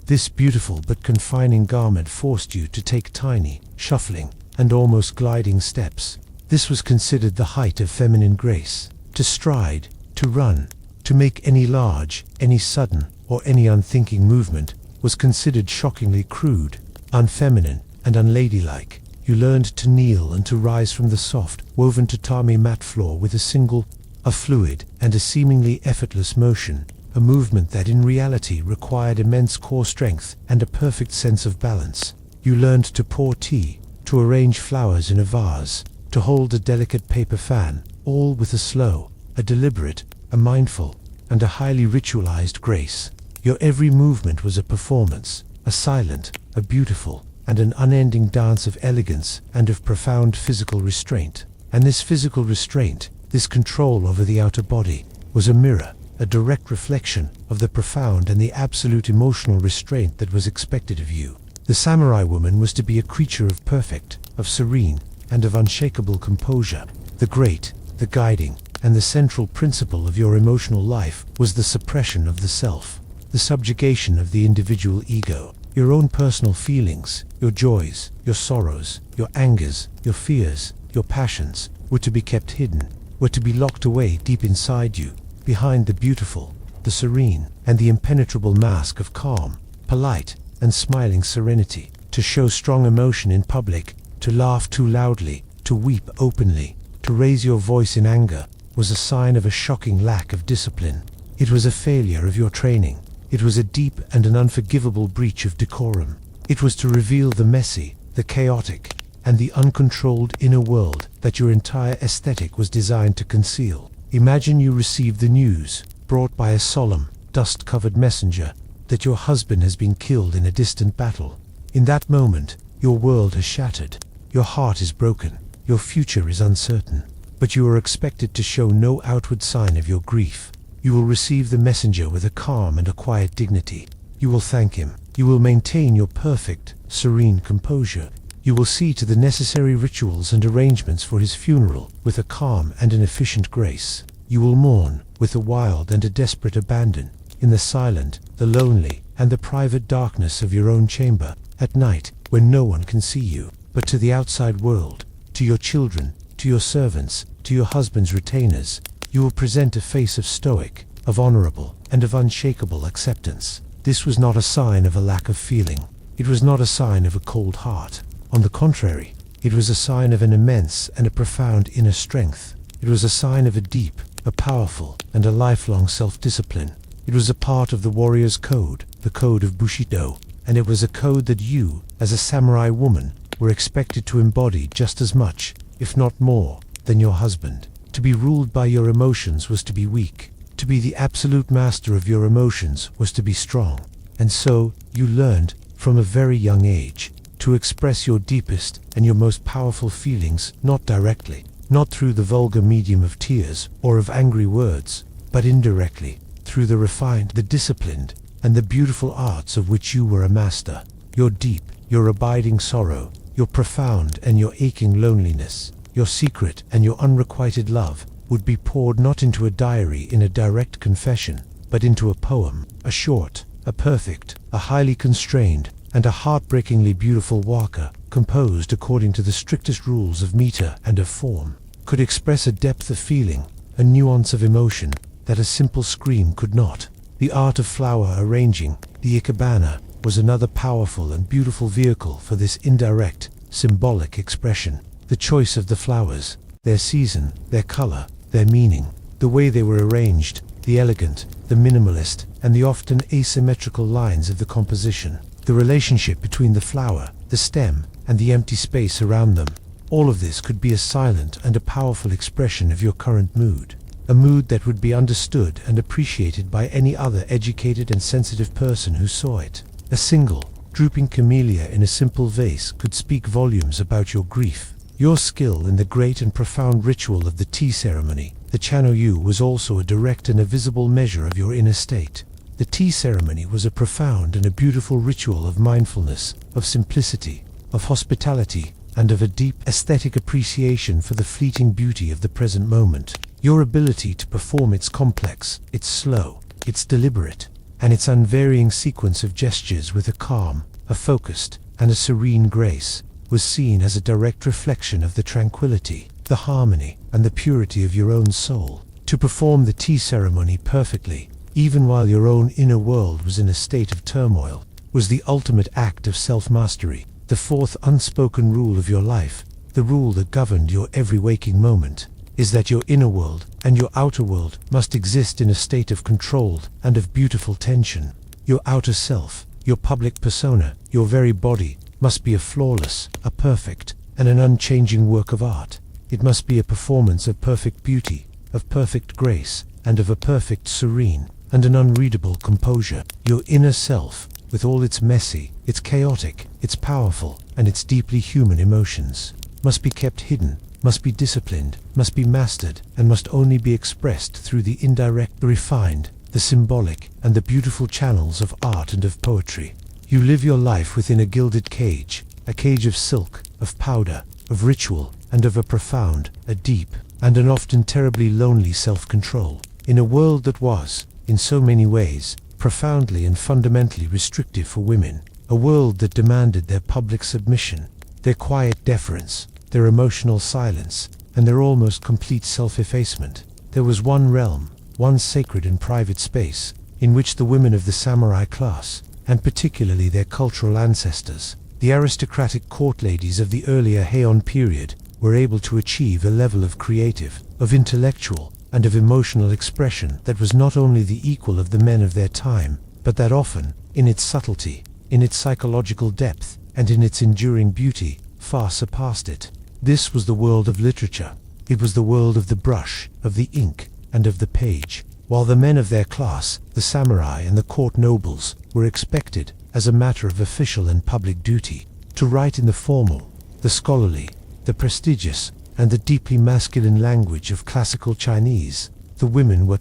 [SPEAKER 1] This beautiful but confining garment forced you to take tiny, shuffling, and almost gliding steps. This was considered the height of feminine grace. To stride, to run, to make any large, any sudden, or any unthinking movement was considered shockingly crude, unfeminine, and unladylike. You learned to kneel and to rise from the soft, woven tatami mat floor with a fluid and a seemingly effortless motion, a movement that in reality required immense core strength and a perfect sense of balance. You learned to pour tea, to arrange flowers in a vase, to hold a delicate paper fan, all with a slow, a deliberate, a mindful, and a highly ritualized grace. Your every movement was a performance, a silent, a beautiful, and an unending dance of elegance and of profound physical restraint. And this physical restraint, this control over the outer body, was a mirror, a direct reflection of the profound and the absolute emotional restraint that was expected of you. The samurai woman was to be a creature of perfect, of serene, and of unshakable composure. The great, the guiding, and the central principle of your emotional life was the suppression of the self, the subjugation of the individual ego. Your own personal feelings, your joys, your sorrows, your angers, your fears, your passions, were to be kept hidden, were to be locked away deep inside you, behind the beautiful, the serene, and the impenetrable mask of calm, polite, and smiling serenity. To show strong emotion in public, to laugh too loudly, to weep openly, to raise your voice in anger, was a sign of a shocking lack of discipline. It was a failure of your training. It was a deep and an unforgivable breach of decorum. It was to reveal the messy, the chaotic, and the uncontrolled inner world that your entire aesthetic was designed to conceal. Imagine you received the news, brought by a solemn, dust-covered messenger, that your husband has been killed in a distant battle. In that moment, your world has shattered, your heart is broken, your future is uncertain, but you are expected to show no outward sign of your grief. You will receive the messenger with a calm and a quiet dignity. You will thank him. You will maintain your perfect, serene composure. You will see to the necessary rituals and arrangements for his funeral with a calm and an efficient grace. You will mourn, with a wild and a desperate abandon, in the silent, the lonely, and the private darkness of your own chamber, at night, when no one can see you. But to the outside world, to your children, to your servants, to your husband's retainers, you will present a face of stoic, of honorable, and of unshakable acceptance. This was not a sign of a lack of feeling. It was not a sign of a cold heart. On the contrary, it was a sign of an immense and a profound inner strength. It was a sign of a deep, a powerful, and a lifelong self-discipline. It was a part of the warrior's code, the code of Bushido, and it was a code that you, as a samurai woman, were expected to embody just as much, if not more, than your husband. To be ruled by your emotions was to be weak. To be the absolute master of your emotions was to be strong. And so, you learned, from a very young age, to express your deepest and your most powerful feelings not directly, not through the vulgar medium of tears or of angry words, but indirectly, through the refined, the disciplined, and the beautiful arts of which you were a master. Your deep, your abiding sorrow, your profound and your aching loneliness, your secret and your unrequited love would be poured not into a diary in a direct confession, but into a poem, a short, a perfect, a highly constrained, and a heartbreakingly beautiful waka, composed according to the strictest rules of meter and of form, could express a depth of feeling, a nuance of emotion, that a simple scream could not. The art of flower arranging, the ikebana, was another powerful and beautiful vehicle for this indirect, symbolic expression. The choice of the flowers, their season, their color, their meaning, the way they were arranged, the elegant, the minimalist, and the often asymmetrical lines of the composition, the relationship between the flower, the stem, and the empty space around them. All of this could be a silent and a powerful expression of your current mood, a mood that would be understood and appreciated by any other educated and sensitive person who saw it. A single, drooping camellia in a simple vase could speak volumes about your grief. Your skill in the great and profound ritual of the tea ceremony, the Chanoyu, was also a direct and a visible measure of your inner state. The tea ceremony was a profound and a beautiful ritual of mindfulness, of simplicity, of hospitality, and of a deep aesthetic appreciation for the fleeting beauty of the present moment. Your ability to perform its complex, its slow, its deliberate, and its unvarying sequence of gestures with a calm, a focused, and a serene grace, was seen as a direct reflection of the tranquility, the harmony, and the purity of your own soul. To perform the tea ceremony perfectly, even while your own inner world was in a state of turmoil, was the ultimate act of self-mastery, the fourth unspoken rule of your life, the rule that governed your every waking moment, is that your inner world and your outer world must exist in a state of controlled and of beautiful tension. Your outer self, your public persona, your very body, must be a flawless, a perfect, and an unchanging work of art. It must be a performance of perfect beauty, of perfect grace, and of a perfect serene, and an unreadable composure. Your inner self, with all its messy, its chaotic, its powerful, and its deeply human emotions, must be kept hidden, must be disciplined, must be mastered, and must only be expressed through the indirect, the refined, the symbolic, and the beautiful channels of art and of poetry. You live your life within a gilded cage, a cage of silk, of powder, of ritual, and of a profound, a deep, and an often terribly lonely self-control, in a world that was, in so many ways, profoundly and fundamentally restrictive for women, a world that demanded their public submission, their quiet deference, their emotional silence, and their almost complete self-effacement. There was one realm, one sacred and private space, in which the women of the samurai class, and particularly their cultural ancestors, the aristocratic court ladies of the earlier Heian period, were able to achieve a level of creative, of intellectual, and of emotional expression that was not only the equal of the men of their time, but that often, in its subtlety, in its psychological depth, and in its enduring beauty, far surpassed it. This was the world of literature. It was the world of the brush, of the ink, and of the page. While the men of their class, the samurai and the court nobles, were expected, as a matter of official and public duty, to write in the formal, the scholarly, the prestigious, and the deeply masculine language of classical Chinese, the women were,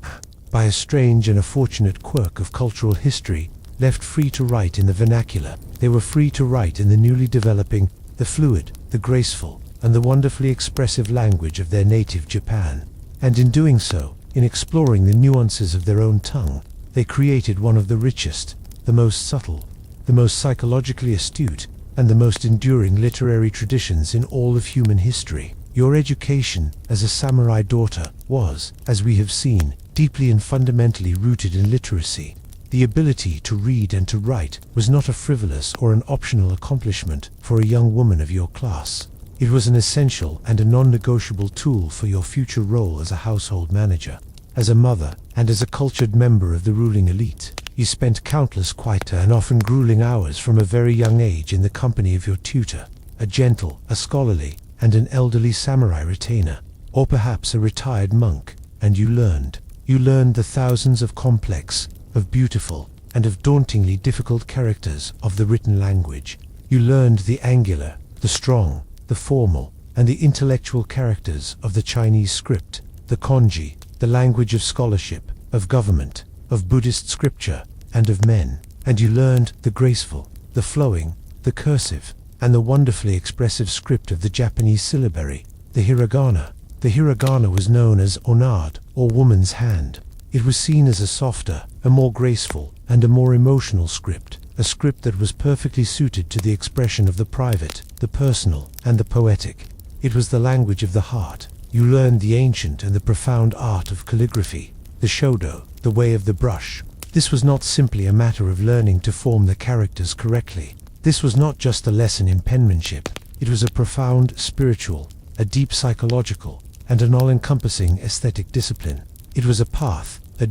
[SPEAKER 1] by a strange and a fortunate quirk of cultural history, left free to write in the vernacular. They were free to write in the newly developing, the fluid, the graceful, and the wonderfully expressive language of their native Japan. And in doing so, in exploring the nuances of their own tongue. They created one of the richest, the most subtle, the most psychologically astute, and the most enduring literary traditions in all of human history. Your education as a samurai daughter was, as we have seen, deeply and fundamentally rooted in literacy. The ability to read and to write was not a frivolous or an optional accomplishment for a young woman of your class. It was an essential and a non-negotiable tool for your future role as a household manager. As a mother, and as a cultured member of the ruling elite, you spent countless quiet and often grueling hours from a very young age in the company of your tutor, a gentle, a scholarly, and an elderly samurai retainer, or perhaps a retired monk, and you learned. You learned the thousands of complex, of beautiful, and of dauntingly difficult characters of the written language. You learned the angular, the strong, the formal, and the intellectual characters of the Chinese script, the kanji, the language of scholarship, of government, of Buddhist scripture, and of men. And you learned the graceful, the flowing, the cursive, and the wonderfully expressive script of the Japanese syllabary, the hiragana. The hiragana was known as onad, or woman's hand. It was seen as a softer, a more graceful, and a more emotional script, a script that was perfectly suited to the expression of the private, the personal, and the poetic. It was the language of the heart. You learned the ancient and the profound art of calligraphy, the shodo, the way of the brush. This was not simply a matter of learning to form the characters correctly. This was not just a lesson in penmanship. It was a profound spiritual, a deep psychological, and an all-encompassing aesthetic discipline. It was a path, a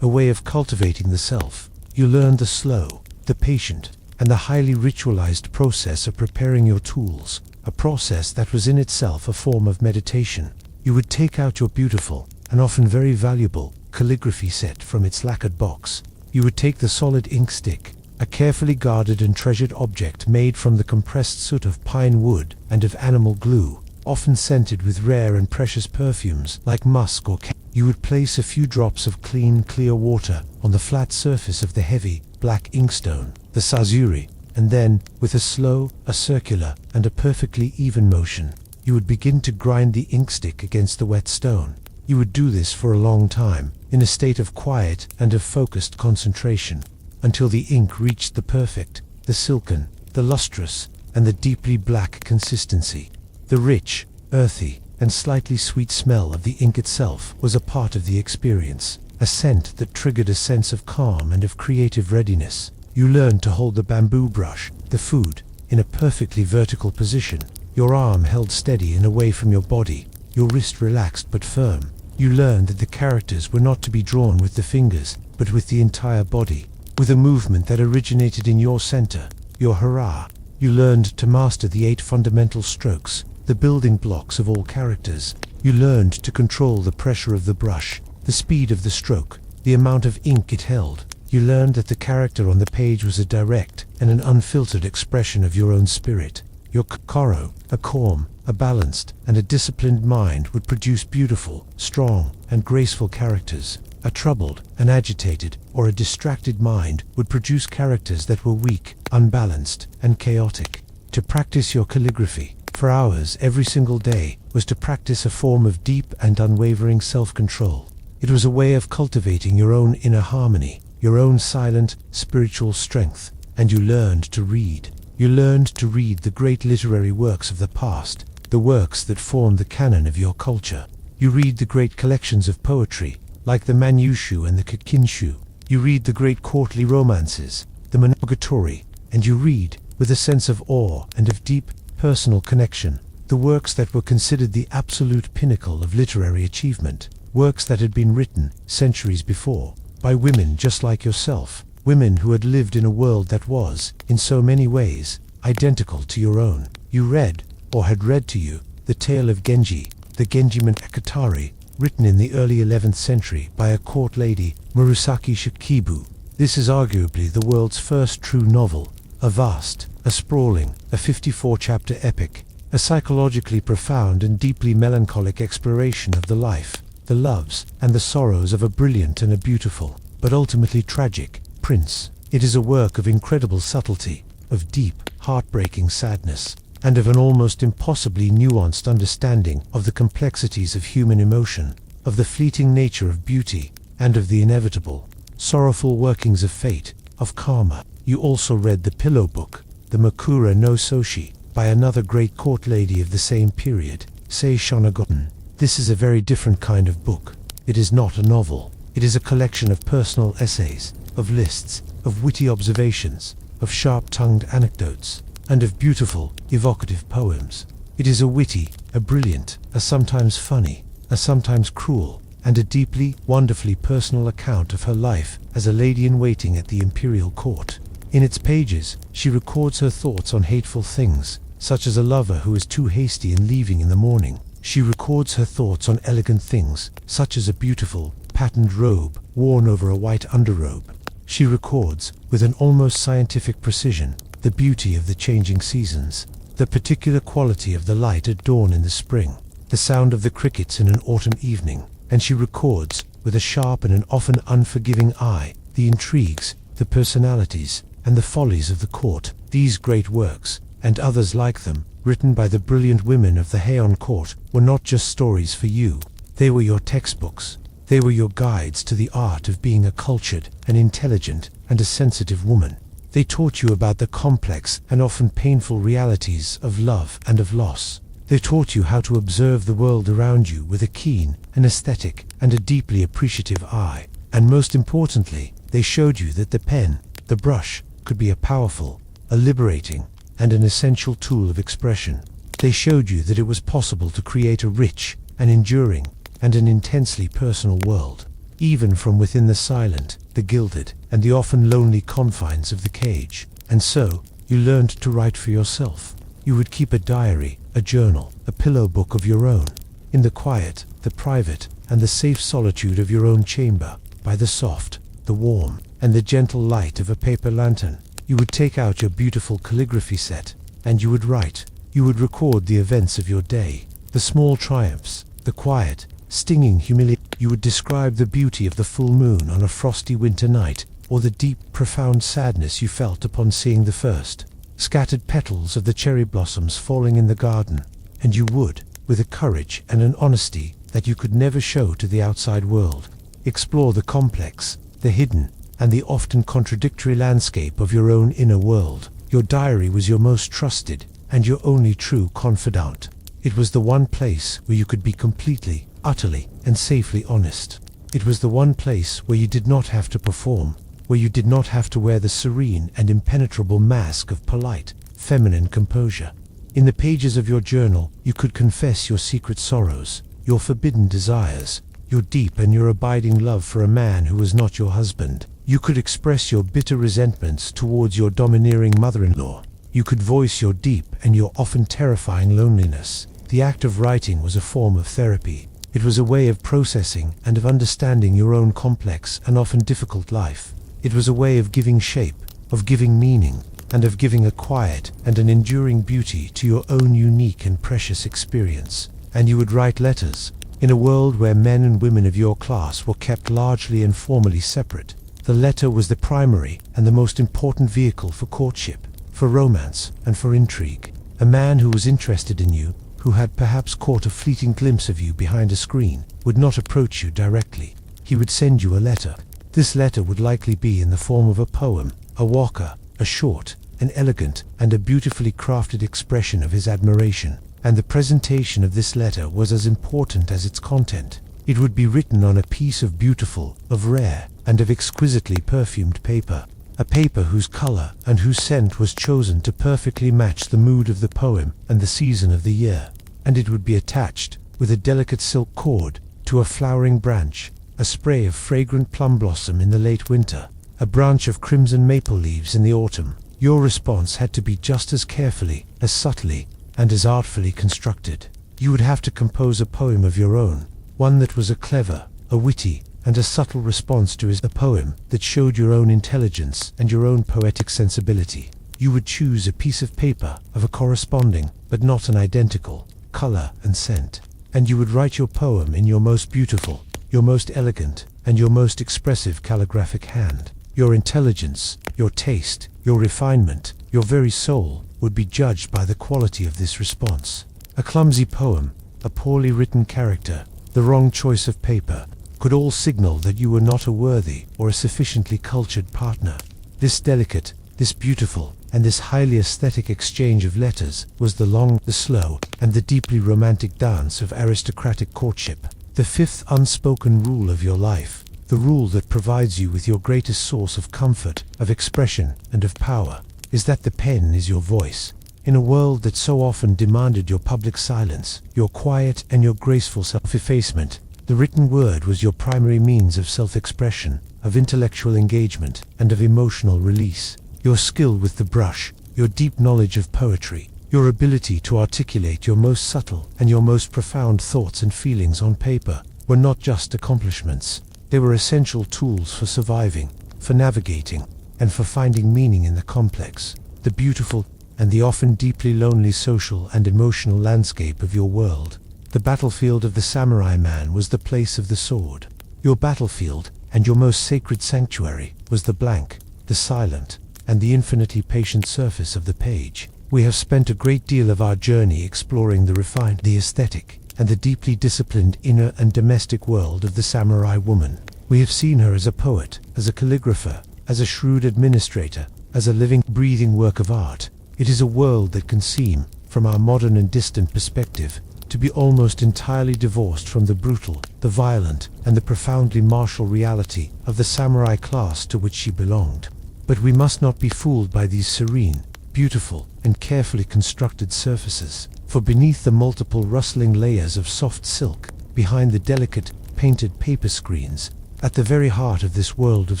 [SPEAKER 1] a way of cultivating the self. You learned the slow, the patient, and the highly ritualized process of preparing your tools, a process that was in itself a form of meditation. You would take out your beautiful, and often very valuable, calligraphy set from its lacquered box. You would take the solid ink stick, a carefully guarded and treasured object made from the compressed soot of pine wood and of animal glue, often scented with rare and precious perfumes like musk or You would place a few drops of clean, clear water on the flat surface of the heavy, black inkstone, the sazuri, and then, with a slow, a circular, and a perfectly even motion, you would begin to grind the inkstick against the wet stone. You would do this for a long time, in a state of quiet and of focused concentration, until the ink reached the perfect, the silken, the lustrous, and the deeply black consistency. The rich, earthy, and slightly sweet smell of the ink itself was a part of the experience, a scent that triggered a sense of calm and of creative readiness. You learned to hold the bamboo brush, the food, in a perfectly vertical position, your arm held steady and away from your body, your wrist relaxed but firm. You learned that the characters were not to be drawn with the fingers, but with the entire body, with a movement that originated in your center, your hara. You learned to master the 8 fundamental strokes, the building blocks of all characters. You learned to control the pressure of the brush, the speed of the stroke, the amount of ink it held. You learned that the character on the page was a direct and an unfiltered expression of your own spirit. Your kokoro, a calm, a balanced, and a disciplined mind would produce beautiful, strong, and graceful characters. A troubled, an agitated, or a distracted mind would produce characters that were weak, unbalanced, and chaotic. To practice your calligraphy for hours every single day was to practice a form of deep and unwavering self-control. It was a way of cultivating your own inner harmony, your own silent, spiritual strength. And you learned to read. You learned to read the great literary works of the past, the works that formed the canon of your culture. You read the great collections of poetry, like the Manyushu and the Kikinshu. You read the great courtly romances, the Monogatari, and you read, with a sense of awe and of deep, personal connection, the works that were considered the absolute pinnacle of literary achievement, works that had been written, centuries before, by women just like yourself, women who had lived in a world that was, in so many ways, identical to your own. You read, or had read to you, the tale of Genji, the Genji Monogatari, written in the early 11th century by a court lady, Murasaki Shikibu. This is arguably the world's first true novel, a vast, a sprawling, a 54-chapter epic, a psychologically profound and deeply melancholic exploration of the life, the loves, and the sorrows of a brilliant and a beautiful, but ultimately tragic, prince. It is a work of incredible subtlety, of deep, heartbreaking sadness, and of an almost impossibly nuanced understanding of the complexities of human emotion. of the fleeting nature of beauty, and of the inevitable, sorrowful workings of fate, of karma. You also read The Pillow Book, the Makura no Soshi, by another great court lady of the same period, Sei Shonagoten. This is a very different kind of book. It is not a novel. It is a collection of personal essays, of lists, of witty observations, of sharp-tongued anecdotes, and of beautiful, evocative poems. It is a witty, a brilliant, a sometimes funny, a sometimes cruel, and a deeply, wonderfully personal account of her life as a lady-in-waiting at the imperial court. In its pages, she records her thoughts on hateful things, such as a lover who is too hasty in leaving in the morning. She records her thoughts on elegant things, such as a beautiful, patterned robe worn over a white underrobe. She records, with an almost scientific precision, the beauty of the changing seasons, the particular quality of the light at dawn in the spring, the sound of the crickets in an autumn evening, and she records, with a sharp and an often unforgiving eye, the intrigues, the personalities, and the follies of the court. These great works, and others like them, written by the brilliant women of the Heian court, were not just stories for you. They were your textbooks. They were your guides to the art of being a cultured, an intelligent, and a sensitive woman. They taught you about the complex and often painful realities of love and of loss. They taught you how to observe the world around you with a keen, an aesthetic, and a deeply appreciative eye. And most importantly, they showed you that the pen, the brush, could be a powerful, a liberating, and an essential tool of expression. They showed you that it was possible to create a rich, an enduring, and an intensely personal world, even from within the silent, the gilded, and the often lonely confines of the cage. And so, you learned to write for yourself. You would keep a diary, a journal, a pillow book of your own, in the quiet, the private, and the safe solitude of your own chamber, by the soft, the warm, and the gentle light of a paper lantern. You would take out your beautiful calligraphy set, and you would write. You would record the events of your day, the small triumphs, the quiet, stinging humiliation. You would describe the beauty of the full moon on a frosty winter night, or the deep, profound sadness you felt upon seeing the first scattered petals of the cherry blossoms falling in the garden. And you would, with a courage and an honesty that you could never show to the outside world, explore the complex, the hidden, and the often contradictory landscape of your own inner world. Your diary was your most trusted and your only true confidant. It was the one place where you could be completely, utterly, and safely honest. It was the one place where you did not have to perform, where you did not have to wear the serene and impenetrable mask of polite, feminine composure. In the pages of your journal, you could confess your secret sorrows, your forbidden desires, your deep and your abiding love for a man who was not your husband. You could express your bitter resentments towards your domineering mother-in-law. You could voice your deep and your often terrifying loneliness. The act of writing was a form of therapy. It was a way of processing and of understanding your own complex and often difficult life. It was a way of giving shape, of giving meaning, and of giving a quiet and an enduring beauty to your own unique and precious experience. And you would write letters. In a world where men and women of your class were kept largely and formally separate, the letter was the primary and the most important vehicle for courtship, for romance, and for intrigue. A man who was interested in you, who had perhaps caught a fleeting glimpse of you behind a screen, would not approach you directly. He would send you a letter. This letter would likely be in the form of a poem, a waka, a short, an elegant, and a beautifully crafted expression of his admiration. And the presentation of this letter was as important as its content. It would be written on a piece of beautiful, of rare, and of exquisitely perfumed paper. A paper whose color and whose scent was chosen to perfectly match the mood of the poem and the season of the year. And it would be attached, with a delicate silk cord, to a flowering branch, a spray of fragrant plum blossom in the late winter, a branch of crimson maple leaves in the autumn. Your response had to be just as carefully, as subtly, and as artfully constructed. You would have to compose a poem of your own, one that was a clever, a witty, and a subtle response to a poem that showed your own intelligence and your own poetic sensibility. You would choose a piece of paper of a corresponding, but not an identical, color and scent. And you would write your poem in your most beautiful, your most elegant, and your most expressive calligraphic hand. Your intelligence, your taste, your refinement, your very soul would be judged by the quality of this response. A clumsy poem, a poorly written character, the wrong choice of paper, could all signal that you were not a worthy or a sufficiently cultured partner. This delicate, this beautiful, and this highly aesthetic exchange of letters was the long, the slow, and the deeply romantic dance of aristocratic courtship. The fifth unspoken rule of your life, the rule that provides you with your greatest source of comfort, of expression, and of power, is that the pen is your voice. In a world that so often demanded your public silence, your quiet and your graceful self-effacement, the written word was your primary means of self-expression, of intellectual engagement, and of emotional release. Your skill with the brush, your deep knowledge of poetry, your ability to articulate your most subtle and your most profound thoughts and feelings on paper were not just accomplishments. They were essential tools for surviving, for navigating, and for finding meaning in the complex, the beautiful, and the often deeply lonely social and emotional landscape of your world. The battlefield of the samurai man was the place of the sword. Your battlefield, and your most sacred sanctuary, was the blank, the silent, and the infinitely patient surface of the page. We have spent a great deal of our journey exploring the refined, the aesthetic, and the deeply disciplined inner and domestic world of the samurai woman. We have seen her as a poet, as a calligrapher, as a shrewd administrator, as a living, breathing work of art. It is a world that can seem, from our modern and distant perspective, to be almost entirely divorced from the brutal, the violent, and the profoundly martial reality of the samurai class to which she belonged. But we must not be fooled by these serene, beautiful, and carefully constructed surfaces, for beneath the multiple rustling layers of soft silk, behind the delicate, painted paper screens, at the very heart of this world of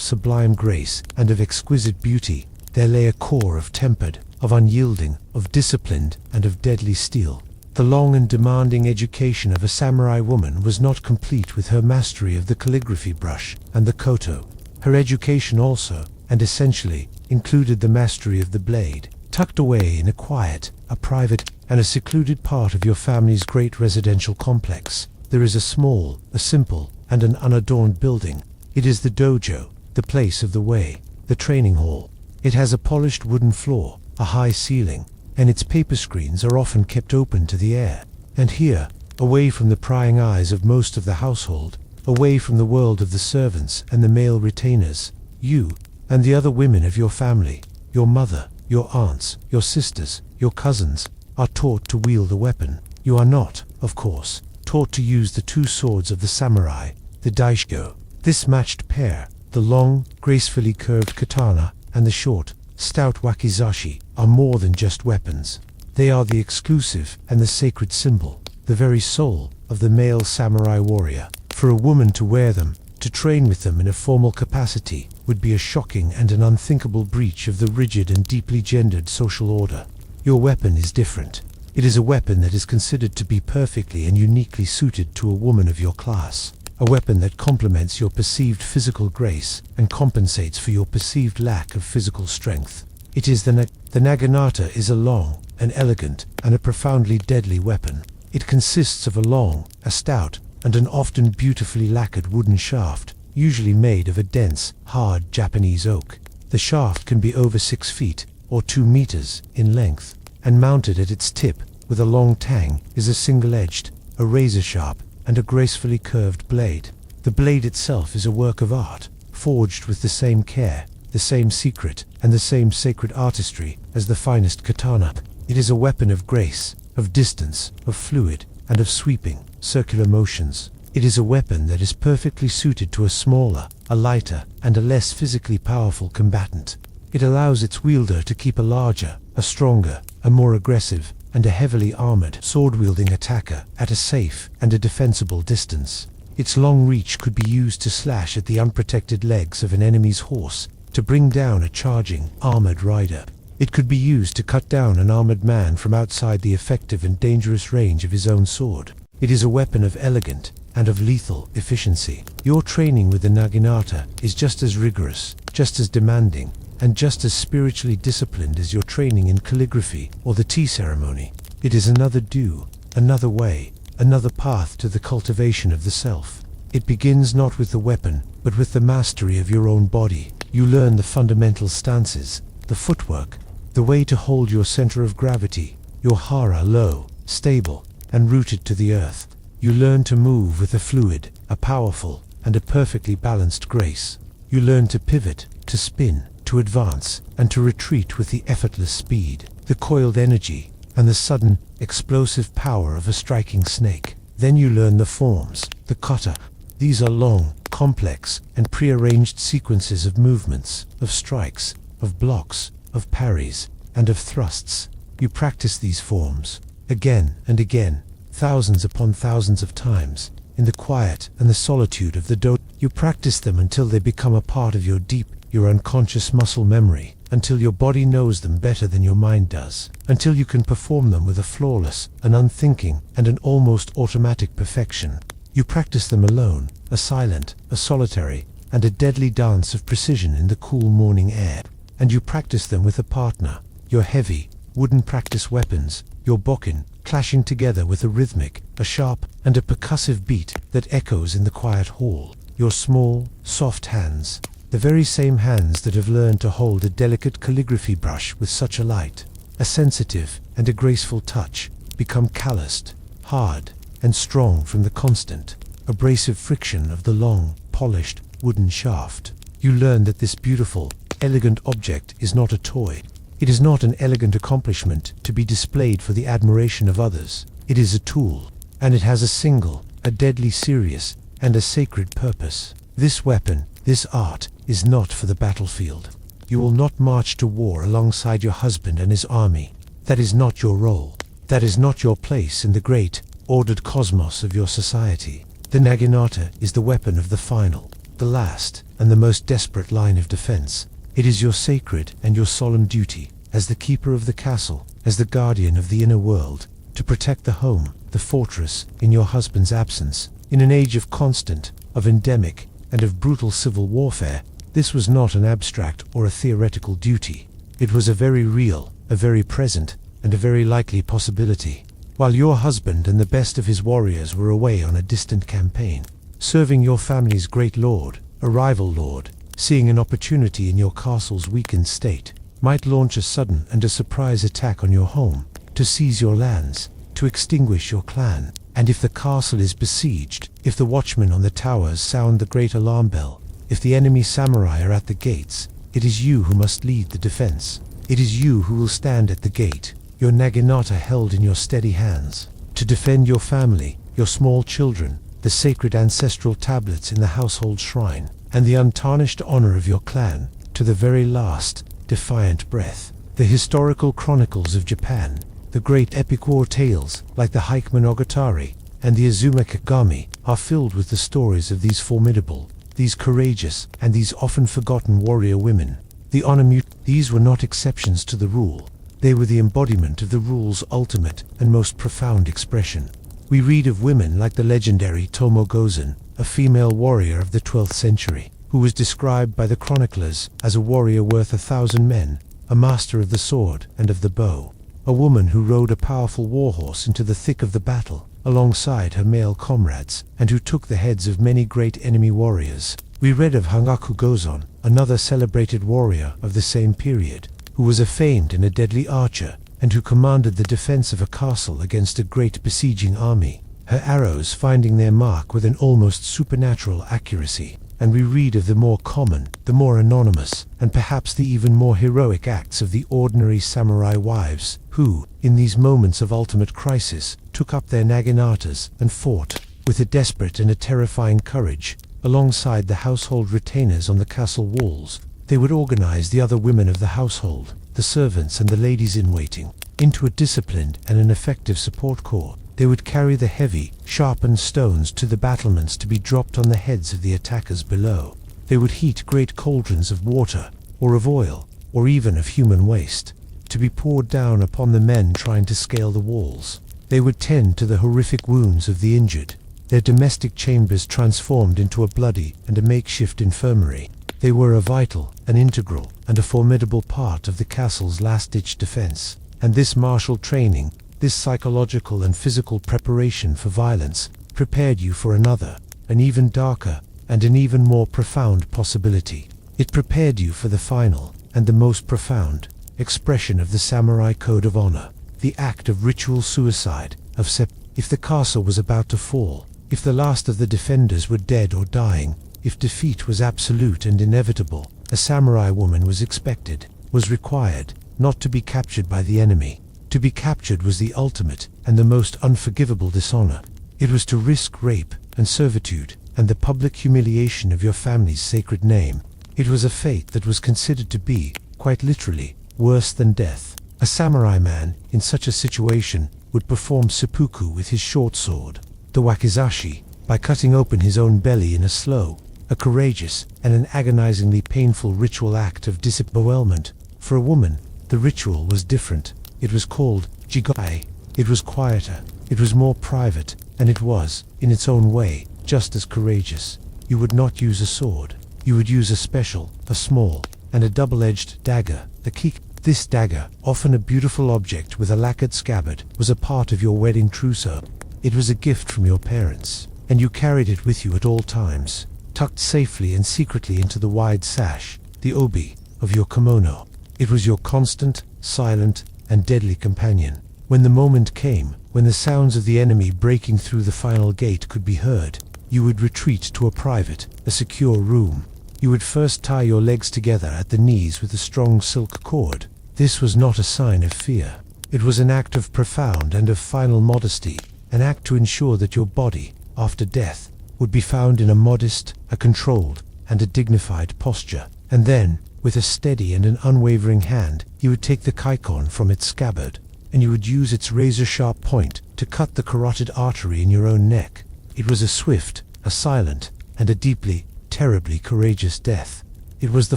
[SPEAKER 1] sublime grace and of exquisite beauty, there lay a core of tempered, of unyielding, of disciplined, and of deadly steel. The long and demanding education of a samurai woman was not complete with her mastery of the calligraphy brush and the koto. Her education also, and essentially, included the mastery of the blade, tucked away in a quiet, a private, and a secluded part of your family's great residential complex. There is a small, a simple, and an unadorned building. It is the dojo, the place of the way, the training hall. It has a polished wooden floor, a high ceiling, and its paper screens are often kept open to the air. And here, away from the prying eyes of most of the household, away from the world of the servants and the male retainers, you, and the other women of your family, your mother, your aunts, your sisters, your cousins, are taught to wield a weapon. You are not, of course, taught to use the two swords of the samurai, the daisho. This matched pair, the long, gracefully curved katana, and the short, stout wakizashi, are more than just weapons. They are the exclusive and the sacred symbol, the very soul of the male samurai warrior. For a woman to wear them, to train with them in a formal capacity, would be a shocking and an unthinkable breach of the rigid and deeply gendered social order. Your weapon is different. It is a weapon that is considered to be perfectly and uniquely suited to a woman of your class. A weapon that complements your perceived physical grace and compensates for your perceived lack of physical strength. It is the Naginata is a long, an elegant, and a profoundly deadly weapon. It consists of a long, a stout, and an often beautifully lacquered wooden shaft, usually made of a dense, hard Japanese oak. The shaft can be over 6 feet, or 2 meters, in length, and mounted at its tip, with a long tang, is a single-edged, a razor-sharp, and a gracefully curved blade. The blade itself is a work of art, forged with the same care, the same secret, and the same sacred artistry as the finest katana. It is a weapon of grace, of distance, of fluid, and of sweeping, circular motions. It is a weapon that is perfectly suited to a smaller, a lighter, and a less physically powerful combatant. It allows its wielder to keep a larger, a stronger, a more aggressive, and a heavily armored, sword-wielding attacker at a safe and a defensible distance. Its long reach could be used to slash at the unprotected legs of an enemy's horse, to bring down a charging, armored rider. It could be used to cut down an armored man from outside the effective and dangerous range of his own sword. It is a weapon of elegant and of lethal efficiency. Your training with the Naginata is just as rigorous, just as demanding, and just as spiritually disciplined as your training in calligraphy or the tea ceremony. It is another due, another way, another path to the cultivation of the self. It begins not with the weapon, but with the mastery of your own body. You learn the fundamental stances, the footwork, the way to hold your center of gravity, your hara low, stable, and rooted to the earth. You learn to move with a fluid, a powerful, and a perfectly balanced grace. You learn to pivot, to spin, to advance, and to retreat with the effortless speed, the coiled energy, and the sudden, explosive power of a striking snake. Then you learn the forms, the kata. These are long, complex, and prearranged sequences of movements, of strikes, of blocks, of parries, and of thrusts. You practice these forms, again and again, thousands upon thousands of times, in the quiet and the solitude of the dojo. You practice them until they become a part of your deep, your unconscious muscle memory, until your body knows them better than your mind does, until you can perform them with a flawless, an unthinking, and an almost automatic perfection. You practice them alone, a silent, a solitary, and a deadly dance of precision in the cool morning air. And you practice them with a partner, your heavy, wooden practice weapons, your bokken, clashing together with a rhythmic, a sharp, and a percussive beat that echoes in the quiet hall. Your small, soft hands, the very same hands that have learned to hold a delicate calligraphy brush with such a light, a sensitive, and a graceful touch, become calloused, hard, and strong from the constant, abrasive friction of the long, polished, wooden shaft. You learn that this beautiful, elegant object is not a toy. It is not an elegant accomplishment to be displayed for the admiration of others. It is a tool, and it has a single, a deadly serious, and a sacred purpose. This weapon, this art, is not for the battlefield. You will not march to war alongside your husband and his army. That is not your role. That is not your place in the great, ordered cosmos of your society. The Naginata is the weapon of the final, the last, and the most desperate line of defense. It is your sacred and your solemn duty, as the keeper of the castle, as the guardian of the inner world, to protect the home, the fortress, in your husband's absence. In an age of constant, of endemic, and of brutal civil warfare, this was not an abstract or a theoretical duty. It was a very real, a very present, and a very likely possibility. While your husband and the best of his warriors were away on a distant campaign, serving your family's great lord, a rival lord, seeing an opportunity in your castle's weakened state, might launch a sudden and a surprise attack on your home, to seize your lands, to extinguish your clan. And if the castle is besieged, if the watchmen on the towers sound the great alarm bell, if the enemy samurai are at the gates, it is you who must lead the defense. It is you who will stand at the gate, your naginata held in your steady hands, to defend your family, your small children, the sacred ancestral tablets in the household shrine, and the untarnished honor of your clan, to the very last, defiant breath. The historical chronicles of Japan, the great epic war tales, like the Heike Monogatari and the Azuma Kagami, are filled with the stories of these formidable, these courageous, and these often forgotten warrior women. The these were not exceptions to the rule. They were the embodiment of the rule's ultimate and most profound expression. We read of women like the legendary Tomo Gozen, a female warrior of the 12th century, who was described by the chroniclers as a warrior worth 1,000 men, a master of the sword and of the bow. A woman who rode a powerful warhorse into the thick of the battle, alongside her male comrades, and who took the heads of many great enemy warriors. We read of Hangaku Gozon, another celebrated warrior of the same period, who was a famed and a deadly archer, and who commanded the defense of a castle against a great besieging army, her arrows finding their mark with an almost supernatural accuracy. And we read of the more common, the more anonymous, and perhaps the even more heroic acts of the ordinary samurai wives, who, in these moments of ultimate crisis, took up their naginatas and fought, with a desperate and a terrifying courage, alongside the household retainers on the castle walls. They would organize the other women of the household, the servants and the ladies-in-waiting, into a disciplined and an effective support corps. They would carry the heavy, sharpened stones to the battlements to be dropped on the heads of the attackers below. They would heat great cauldrons of water, or of oil, or even of human waste, to be poured down upon the men trying to scale the walls. They would tend to the horrific wounds of the injured, their domestic chambers transformed into a bloody and a makeshift infirmary. They were a vital, an integral, and a formidable part of the castle's last-ditch defense. And this martial training, this psychological and physical preparation for violence, prepared you for another, an even darker, and an even more profound possibility. It prepared you for the final, and the most profound, expression of the samurai code of honor, the act of ritual suicide, of if the castle was about to fall, if the last of the defenders were dead or dying, if defeat was absolute and inevitable, a samurai woman was expected, was required, not to be captured by the enemy. To be captured was the ultimate and the most unforgivable dishonor. It was to risk rape and servitude and the public humiliation of your family's sacred name. It was a fate that was considered to be, quite literally, worse than death. A samurai man, in such a situation, would perform seppuku with his short sword, the wakizashi, by cutting open his own belly in a slow, a courageous, and an agonizingly painful ritual act of disembowelment. For a woman, the ritual was different. It was called jigai. It was quieter, it was more private, and it was, in its own way, just as courageous. You would not use a sword. You would use a special, a small, and a double-edged dagger, the kik. This dagger, often a beautiful object with a lacquered scabbard, was a part of your wedding trousseau. It was a gift from your parents, and you carried it with you at all times, tucked safely and secretly into the wide sash, the obi, of your kimono. It was your constant, silent, and deadly companion. When the moment came, when the sounds of the enemy breaking through the final gate could be heard, you would retreat to a private, a secure room. You would first tie your legs together at the knees with a strong silk cord. This was not a sign of fear. It was an act of profound and of final modesty, an act to ensure that your body, after death, would be found in a modest, a controlled, and a dignified posture. And then, with a steady and an unwavering hand, you would take the kaikon from its scabbard, and you would use its razor-sharp point to cut the carotid artery in your own neck. It was a swift, a silent, and a deeply, terribly courageous death. It was the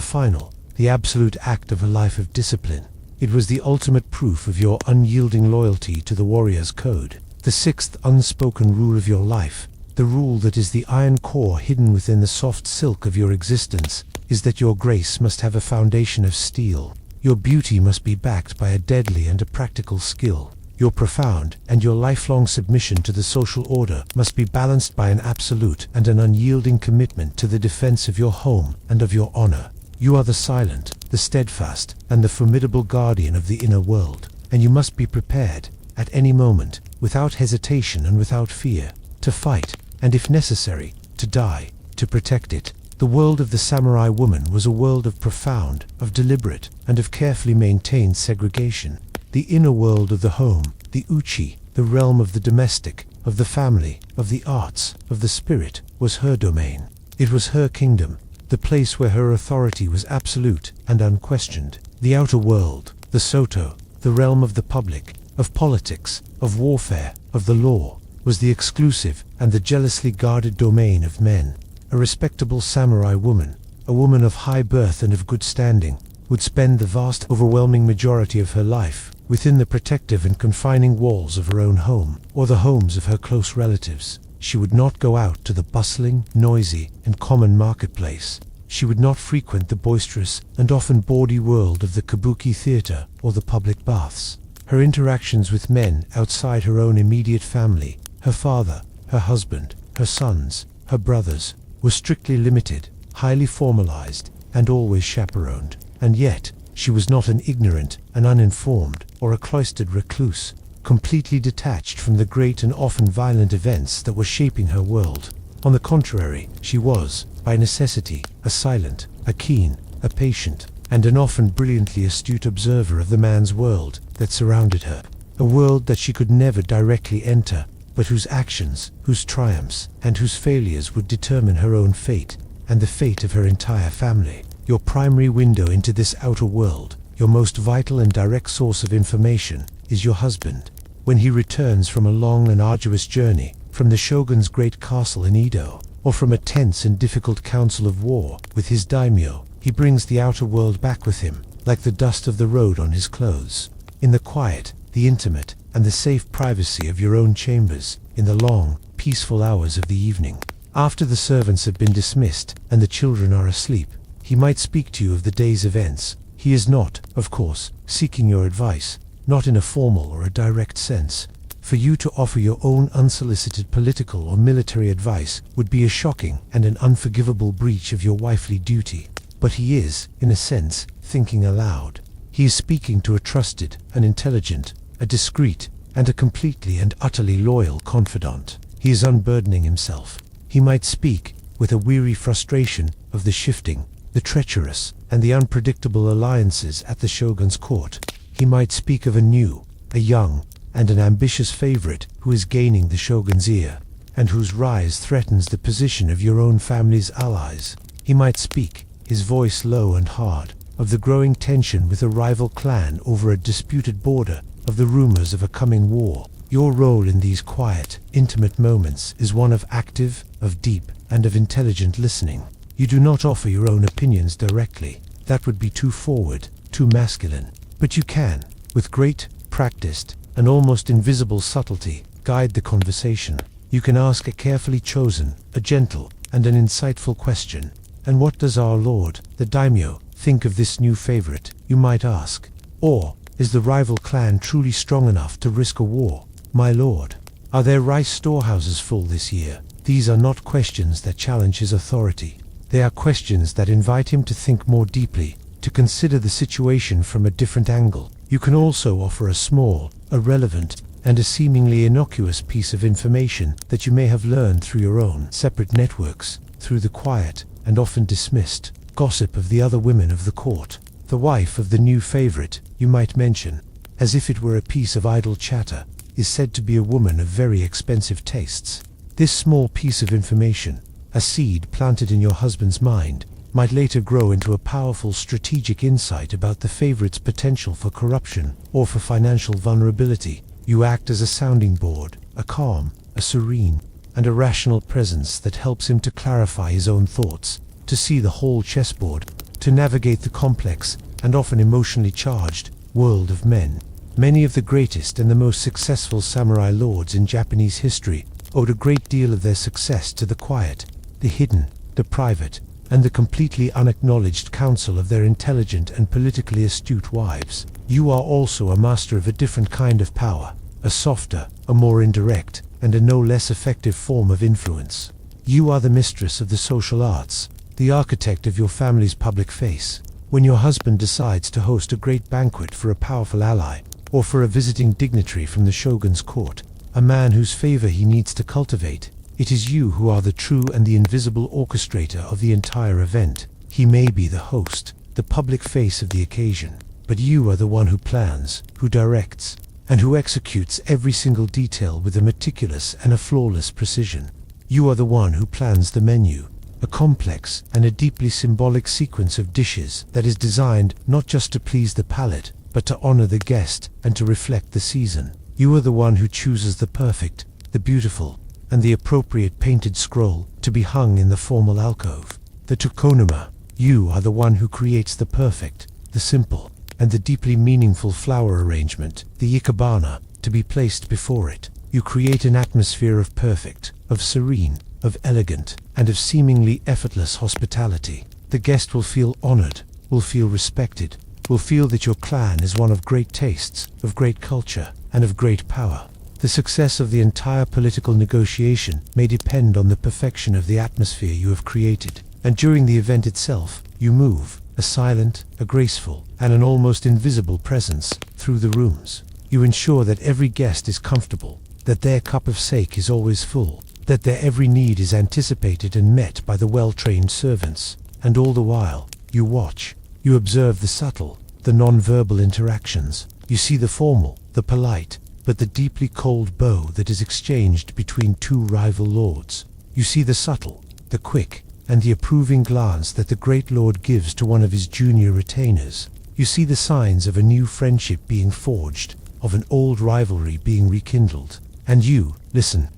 [SPEAKER 1] final, the absolute act of a life of discipline. It was the ultimate proof of your unyielding loyalty to the warrior's code, the sixth unspoken rule of your life, the rule that is the iron core hidden within the soft silk of your existence, is that your grace must have a foundation of steel. Your beauty must be backed by a deadly and a practical skill. Your profound and your lifelong submission to the social order must be balanced by an absolute and an unyielding commitment to the defense of your home and of your honor. You are the silent, the steadfast, and the formidable guardian of the inner world, and you must be prepared, at any moment, without hesitation and without fear, to fight, and if necessary, to die, to protect it. The world of the samurai woman was a world of profound, of deliberate, and of carefully maintained segregation. The inner world of the home, the uchi, the realm of the domestic, of the family, of the arts, of the spirit, was her domain. It was her kingdom, the place where her authority was absolute and unquestioned. The outer world, the soto, the realm of the public, of politics, of warfare, of the law, was the exclusive and the jealously guarded domain of men. A respectable samurai woman, a woman of high birth and of good standing, would spend the vast overwhelming majority of her life within the protective and confining walls of her own home, or the homes of her close relatives. She would not go out to the bustling, noisy, and common marketplace. She would not frequent the boisterous and often bawdy world of the kabuki theater or the public baths. Her interactions with men outside her own immediate family, her father, her husband, her sons, her brothers, were strictly limited, highly formalized, and always chaperoned. And yet, she was not an ignorant, an uninformed, or a cloistered recluse, completely detached from the great and often violent events that were shaping her world. On the contrary, she was, by necessity, a silent, a keen, a patient, and an often brilliantly astute observer of the man's world that surrounded her, a world that she could never directly enter, but whose actions, whose triumphs, and whose failures would determine her own fate, and the fate of her entire family. Your primary window into this outer world, your most vital and direct source of information, is your husband. When he returns from a long and arduous journey, from the shogun's great castle in Edo, or from a tense and difficult council of war with his daimyo, he brings the outer world back with him, like the dust of the road on his clothes. In the quiet, the intimate, and the safe privacy of your own chambers, in the long, peaceful hours of the evening, after the servants have been dismissed and the children are asleep, he might speak to you of the day's events. He is not, of course, seeking your advice, not in a formal or a direct sense. For you to offer your own unsolicited political or military advice would be a shocking and an unforgivable breach of your wifely duty. But he is, in a sense, thinking aloud. He is speaking to a trusted, an intelligent, a discreet, and a completely and utterly loyal confidant. He is unburdening himself. He might speak, with a weary frustration, of the shifting, the treacherous, and the unpredictable alliances at the shogun's court. He might speak of a new, a young, and an ambitious favorite who is gaining the shogun's ear, and whose rise threatens the position of your own family's allies. He might speak, his voice low and hard, of the growing tension with a rival clan over a disputed border, of the rumors of a coming war. Your role in these quiet, intimate moments is one of active, of deep, and of intelligent listening. You do not offer your own opinions directly. That would be too forward, too masculine. But you can, with great, practiced, and almost invisible subtlety, guide the conversation. You can ask a carefully chosen, a gentle, and an insightful question. And what does our lord, the daimyo, think of this new favorite, you might ask? Or, is the rival clan truly strong enough to risk a war? My lord, are their rice storehouses full this year? These are not questions that challenge his authority. They are questions that invite him to think more deeply, to consider the situation from a different angle. You can also offer a small, a relevant, and a seemingly innocuous piece of information that you may have learned through your own separate networks, through the quiet, and often dismissed, gossip of the other women of the court. The wife of the new favorite, you might mention, as if it were a piece of idle chatter, is said to be a woman of very expensive tastes. This small piece of information, a seed planted in your husband's mind, might later grow into a powerful strategic insight about the favorite's potential for corruption or for financial vulnerability. You act as a sounding board, a calm, a serene, and a rational presence that helps him to clarify his own thoughts, to see the whole chessboard, to navigate the complex and often emotionally charged world of men. Many of the greatest and the most successful samurai lords in Japanese history owed a great deal of their success to the quiet, the hidden, the private, and the completely unacknowledged counsel of their intelligent and politically astute wives. You are also a master of a different kind of power, a softer, a more indirect, and a no less effective form of influence. You are the mistress of the social arts, the architect of your family's public face. When your husband decides to host a great banquet for a powerful ally, or for a visiting dignitary from the shogun's court, a man whose favor he needs to cultivate, it is you who are the true and the invisible orchestrator of the entire event. He may be the host, the public face of the occasion, but you are the one who plans, who directs, and who executes every single detail with a meticulous and a flawless precision. You are the one who plans the menu, a complex and a deeply symbolic sequence of dishes that is designed not just to please the palate, but to honor the guest and to reflect the season. You are the one who chooses the perfect, the beautiful, and the appropriate painted scroll to be hung in the formal alcove. The tokonoma. You are the one who creates the perfect, the simple, and the deeply meaningful flower arrangement, the ikebana, to be placed before it. You create an atmosphere of perfect, of serene, of elegant, and of seemingly effortless hospitality. The guest will feel honored, will feel respected, will feel that your clan is one of great tastes, of great culture, and of great power. The success of the entire political negotiation may depend on the perfection of the atmosphere you have created, and during the event itself, you move, a silent, a graceful, and an almost invisible presence, through the rooms. You ensure that every guest is comfortable, that their cup of sake is always full, that their every need is anticipated and met by the well-trained servants, and all the while, you watch, you observe the subtle, the non-verbal interactions. You see the formal, the polite, but the deeply cold bow that is exchanged between two rival lords. You see the subtle, the quick, and the approving glance that the great lord gives to one of his junior retainers. You see the signs of a new friendship being forged, of an old rivalry being rekindled. And you listen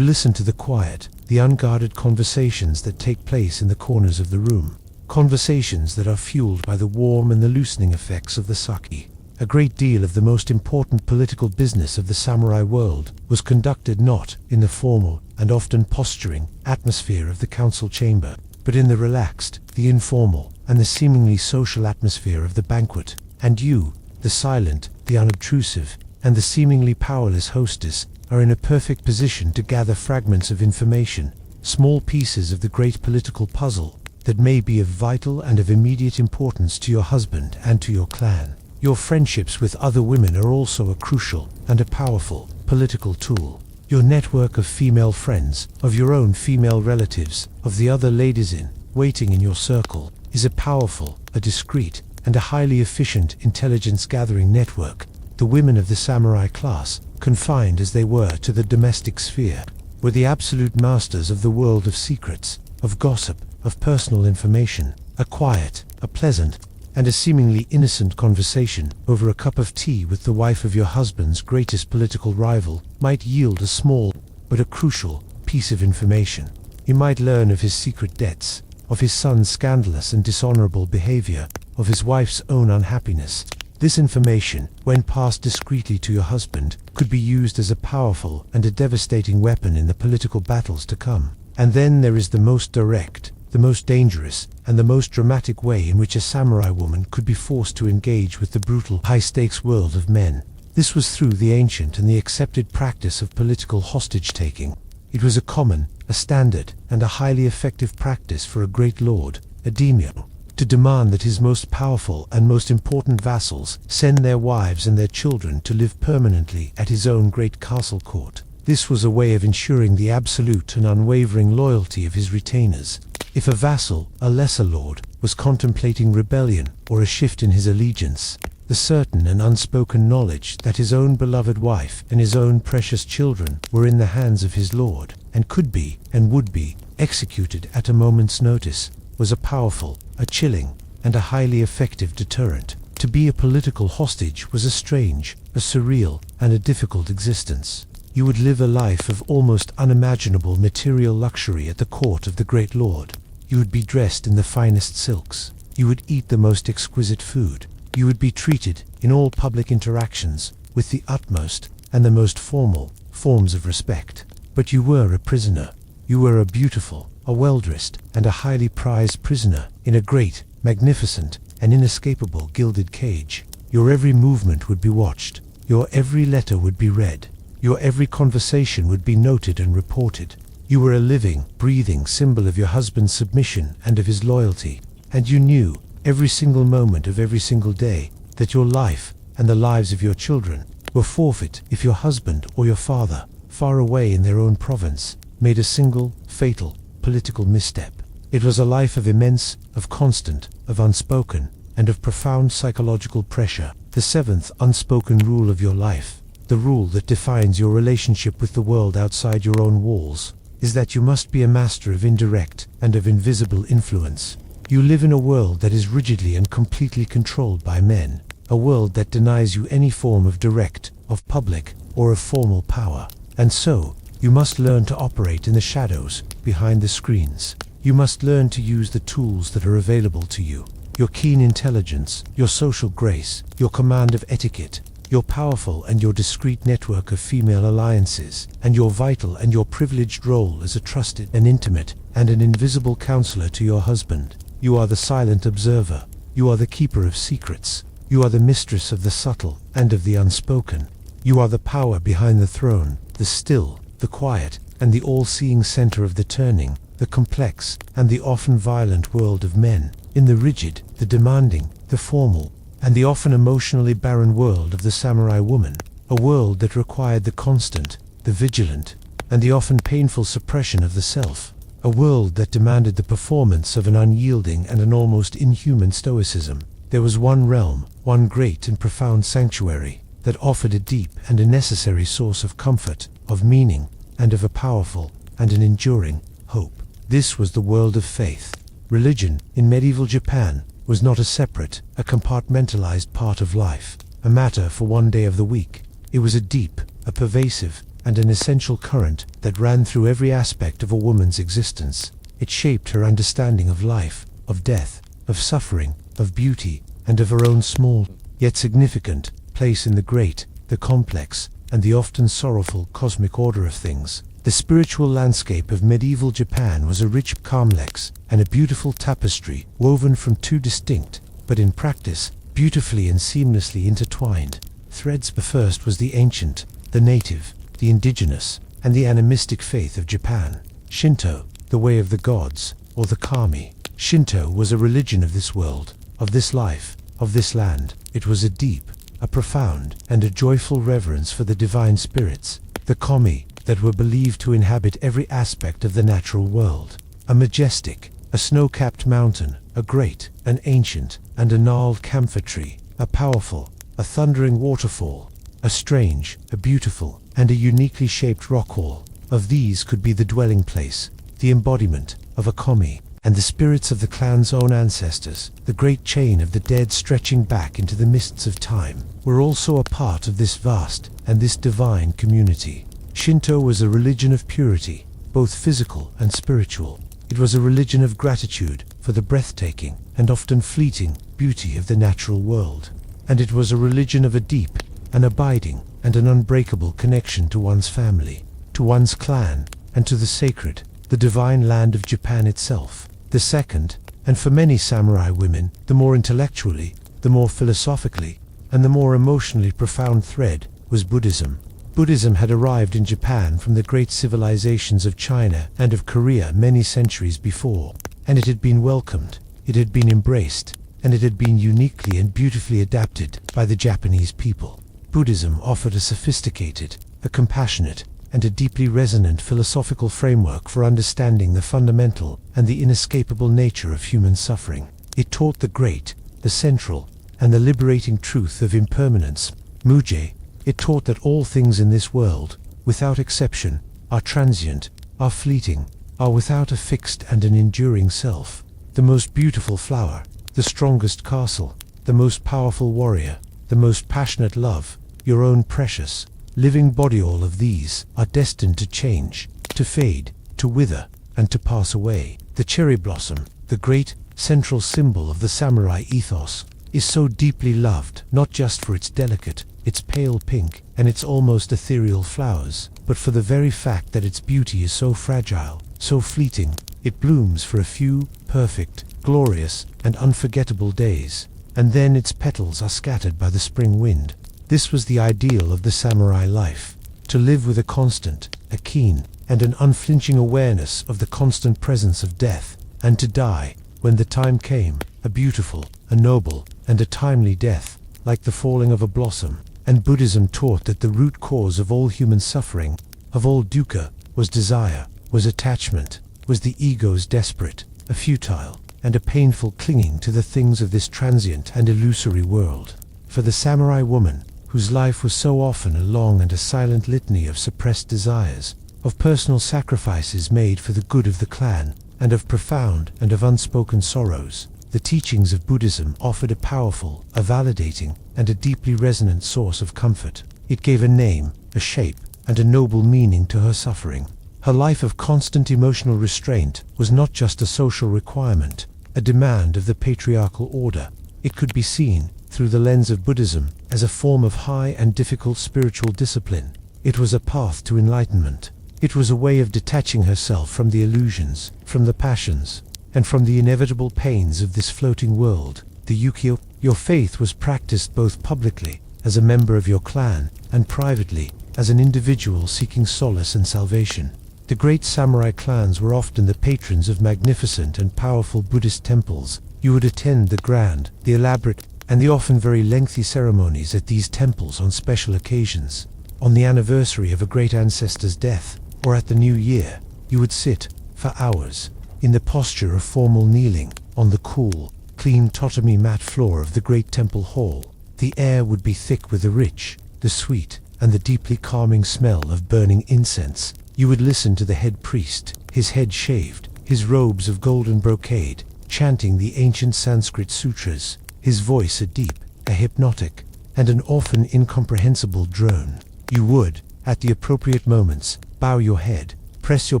[SPEAKER 1] to the quiet, the unguarded conversations that take place in the corners of the room. Conversations that are fueled by the warm and the loosening effects of the sake. A great deal of the most important political business of the samurai world was conducted not in the formal and often posturing atmosphere of the council chamber, but in the relaxed, the informal, and the seemingly social atmosphere of the banquet. And you, the silent, the unobtrusive, and the seemingly powerless hostess, are in a perfect position to gather fragments of information, small pieces of the great political puzzle that may be of vital and of immediate importance to your husband and to your clan. Your friendships with other women are also a crucial and a powerful political tool. Your network of female friends, of your own female relatives, of the other ladies in waiting in your circle, is a powerful, a discreet, and a highly efficient intelligence-gathering network. The women of the samurai class, confined as they were to the domestic sphere, were the absolute masters of the world of secrets, of gossip, of personal information. A quiet, a pleasant, and a seemingly innocent conversation over a cup of tea with the wife of your husband's greatest political rival might yield a small, but a crucial, piece of information. You might learn of his secret debts, of his son's scandalous and dishonorable behavior, of his wife's own unhappiness. This information, when passed discreetly to your husband, could be used as a powerful and a devastating weapon in the political battles to come. And then there is the most direct, the most dangerous, and the most dramatic way in which a samurai woman could be forced to engage with the brutal, high-stakes world of men. This was through the ancient and the accepted practice of political hostage-taking. It was a common, a standard, and a highly effective practice for a great lord, a daimyo, to demand that his most powerful and most important vassals send their wives and their children to live permanently at his own great castle court. This was a way of ensuring the absolute and unwavering loyalty of his retainers. If a vassal, a lesser lord, was contemplating rebellion or a shift in his allegiance, the certain and unspoken knowledge that his own beloved wife and his own precious children were in the hands of his lord, and could be, and would be, executed at a moment's notice, was a powerful, a chilling, and a highly effective deterrent. To be a political hostage was a strange, a surreal, and a difficult existence. You would live a life of almost unimaginable material luxury at the court of the great lord. You would be dressed in the finest silks. You would eat the most exquisite food. You would be treated, in all public interactions, with the utmost and the most formal forms of respect. But you were a prisoner. You were a beautiful, a well-dressed, and a highly prized prisoner in a great, magnificent, and inescapable gilded cage. Your every movement would be watched. Your every letter would be read. Your every conversation would be noted and reported. You were a living, breathing symbol of your husband's submission and of his loyalty. And you knew, every single moment of every single day, that your life, and the lives of your children, were forfeit if your husband or your father, far away in their own province, made a single, fatal, political misstep. It was a life of immense, of constant, of unspoken, and of profound psychological pressure. The seventh unspoken rule of your life, the rule that defines your relationship with the world outside your own walls, is that you must be a master of indirect and of invisible influence. You live in a world that is rigidly and completely controlled by men, a world that denies you any form of direct, of public, or of formal power. And so, you must learn to operate in the shadows, behind the screens. You must learn to use the tools that are available to you. Your keen intelligence, your social grace, your command of etiquette, your powerful and your discreet network of female alliances, and your vital and your privileged role as a trusted, an intimate, and an invisible counselor to your husband. You are the silent observer. You are the keeper of secrets. You are the mistress of the subtle and of the unspoken. You are the power behind the throne, the still, the quiet, and the all-seeing center of the turning, the complex, and the often violent world of men, in the rigid, the demanding, the formal, and the often emotionally barren world of the samurai woman, a world that required the constant, the vigilant, and the often painful suppression of the self, a world that demanded the performance of an unyielding and an almost inhuman stoicism. There was one realm, one great and profound sanctuary, that offered a deep and a necessary source of comfort, of meaning, and of a powerful and an enduring hope. This was the world of faith. Religion, in medieval Japan, was not a separate, a compartmentalized part of life, a matter for one day of the week. It was a deep, a pervasive, and an essential current that ran through every aspect of a woman's existence. It shaped her understanding of life, of death, of suffering, of beauty, and of her own small, yet significant, place in the great, the complex, and the often sorrowful cosmic order of things. The spiritual landscape of medieval Japan was a rich complex and a beautiful tapestry woven from two distinct, but in practice, beautifully and seamlessly intertwined threads. The first was the ancient, the native, the indigenous, and the animistic faith of Japan. Shinto, the way of the gods, or the kami. Shinto was a religion of this world, of this life, of this land, It was a deep, a profound, and a joyful reverence for the divine spirits, the kami, that were believed to inhabit every aspect of the natural world. A majestic, a snow-capped mountain, a great, an ancient, and a gnarled camphor tree, a powerful, a thundering waterfall, a strange, a beautiful, and a uniquely shaped rock hall. Of these could be the dwelling place, the embodiment of a kami, and the spirits of the clan's own ancestors, the great chain of the dead stretching back into the mists of time, were also a part of this vast and this divine community. Shinto was a religion of purity, both physical and spiritual. It was a religion of gratitude for the breathtaking and often fleeting beauty of the natural world. And it was a religion of a deep, an abiding, and an unbreakable connection to one's family, to one's clan, and to the sacred, the divine land of Japan itself. The second, and for many samurai women, the more intellectually, the more philosophically, and the more emotionally profound thread, was Buddhism. Buddhism had arrived in Japan from the great civilizations of China and of Korea many centuries before, and it had been welcomed, it had been embraced, and it had been uniquely and beautifully adapted by the Japanese people. Buddhism offered a sophisticated, a compassionate, and a deeply resonant philosophical framework for understanding the fundamental and the inescapable nature of human suffering. It taught the great, the central, and the liberating truth of impermanence, muje. It taught that all things in this world, without exception, are transient, are fleeting, are without a fixed and an enduring self. The most beautiful flower, the strongest castle, the most powerful warrior, the most passionate love, your own precious, living body, all of these are destined to change, to fade, to wither, and to pass away. The cherry blossom, the great, central symbol of the samurai ethos, is so deeply loved, not just for its delicate, its pale pink, and its almost ethereal flowers, but for the very fact that its beauty is so fragile, so fleeting. It blooms for a few perfect, glorious, and unforgettable days, and then its petals are scattered by the spring wind. This was the ideal of the samurai life, to live with a constant, a keen, and an unflinching awareness of the constant presence of death, and to die, when the time came, a beautiful, a noble, and a timely death, like the falling of a blossom. And Buddhism taught that the root cause of all human suffering, of all dukkha, was desire, was attachment, was the ego's desperate, a futile, and a painful clinging to the things of this transient and illusory world. For the samurai woman, whose life was so often a long and a silent litany of suppressed desires, of personal sacrifices made for the good of the clan, and of profound and of unspoken sorrows, the teachings of Buddhism offered a powerful, a validating, and a deeply resonant source of comfort. It gave a name, a shape, and a noble meaning to her suffering. Her life of constant emotional restraint was not just a social requirement, a demand of the patriarchal order. It could be seen, through the lens of Buddhism, as a form of high and difficult spiritual discipline. It was a path to enlightenment. It was a way of detaching herself from the illusions, from the passions, and from the inevitable pains of this floating world. The Yukio, your faith was practiced both publicly, as a member of your clan, and privately, as an individual seeking solace and salvation. The great samurai clans were often the patrons of magnificent and powerful Buddhist temples. You would attend the grand, the elaborate, and the often very lengthy ceremonies at these temples on special occasions. On the anniversary of a great ancestor's death, or at the new year, you would sit, for hours, in the posture of formal kneeling, on the cool, clean tatami mat floor of the great temple hall. The air would be thick with the rich, the sweet, and the deeply calming smell of burning incense. You would listen to the head priest, his head shaved, his robes of golden brocade, chanting the ancient Sanskrit sutras, his voice a deep, a hypnotic, and an often incomprehensible drone. You would, at the appropriate moments, bow your head, press your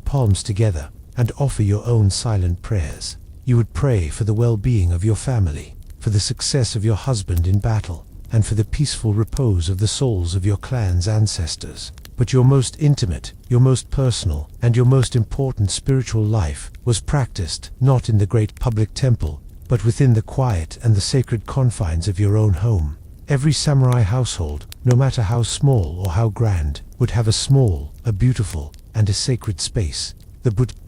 [SPEAKER 1] palms together, and offer your own silent prayers. You would pray for the well-being of your family, for the success of your husband in battle, and for the peaceful repose of the souls of your clan's ancestors. But your most intimate, your most personal, and your most important spiritual life was practiced not in the great public temple, but within the quiet and the sacred confines of your own home. Every samurai household, no matter how small or how grand, would have a small, a beautiful, and a sacred space.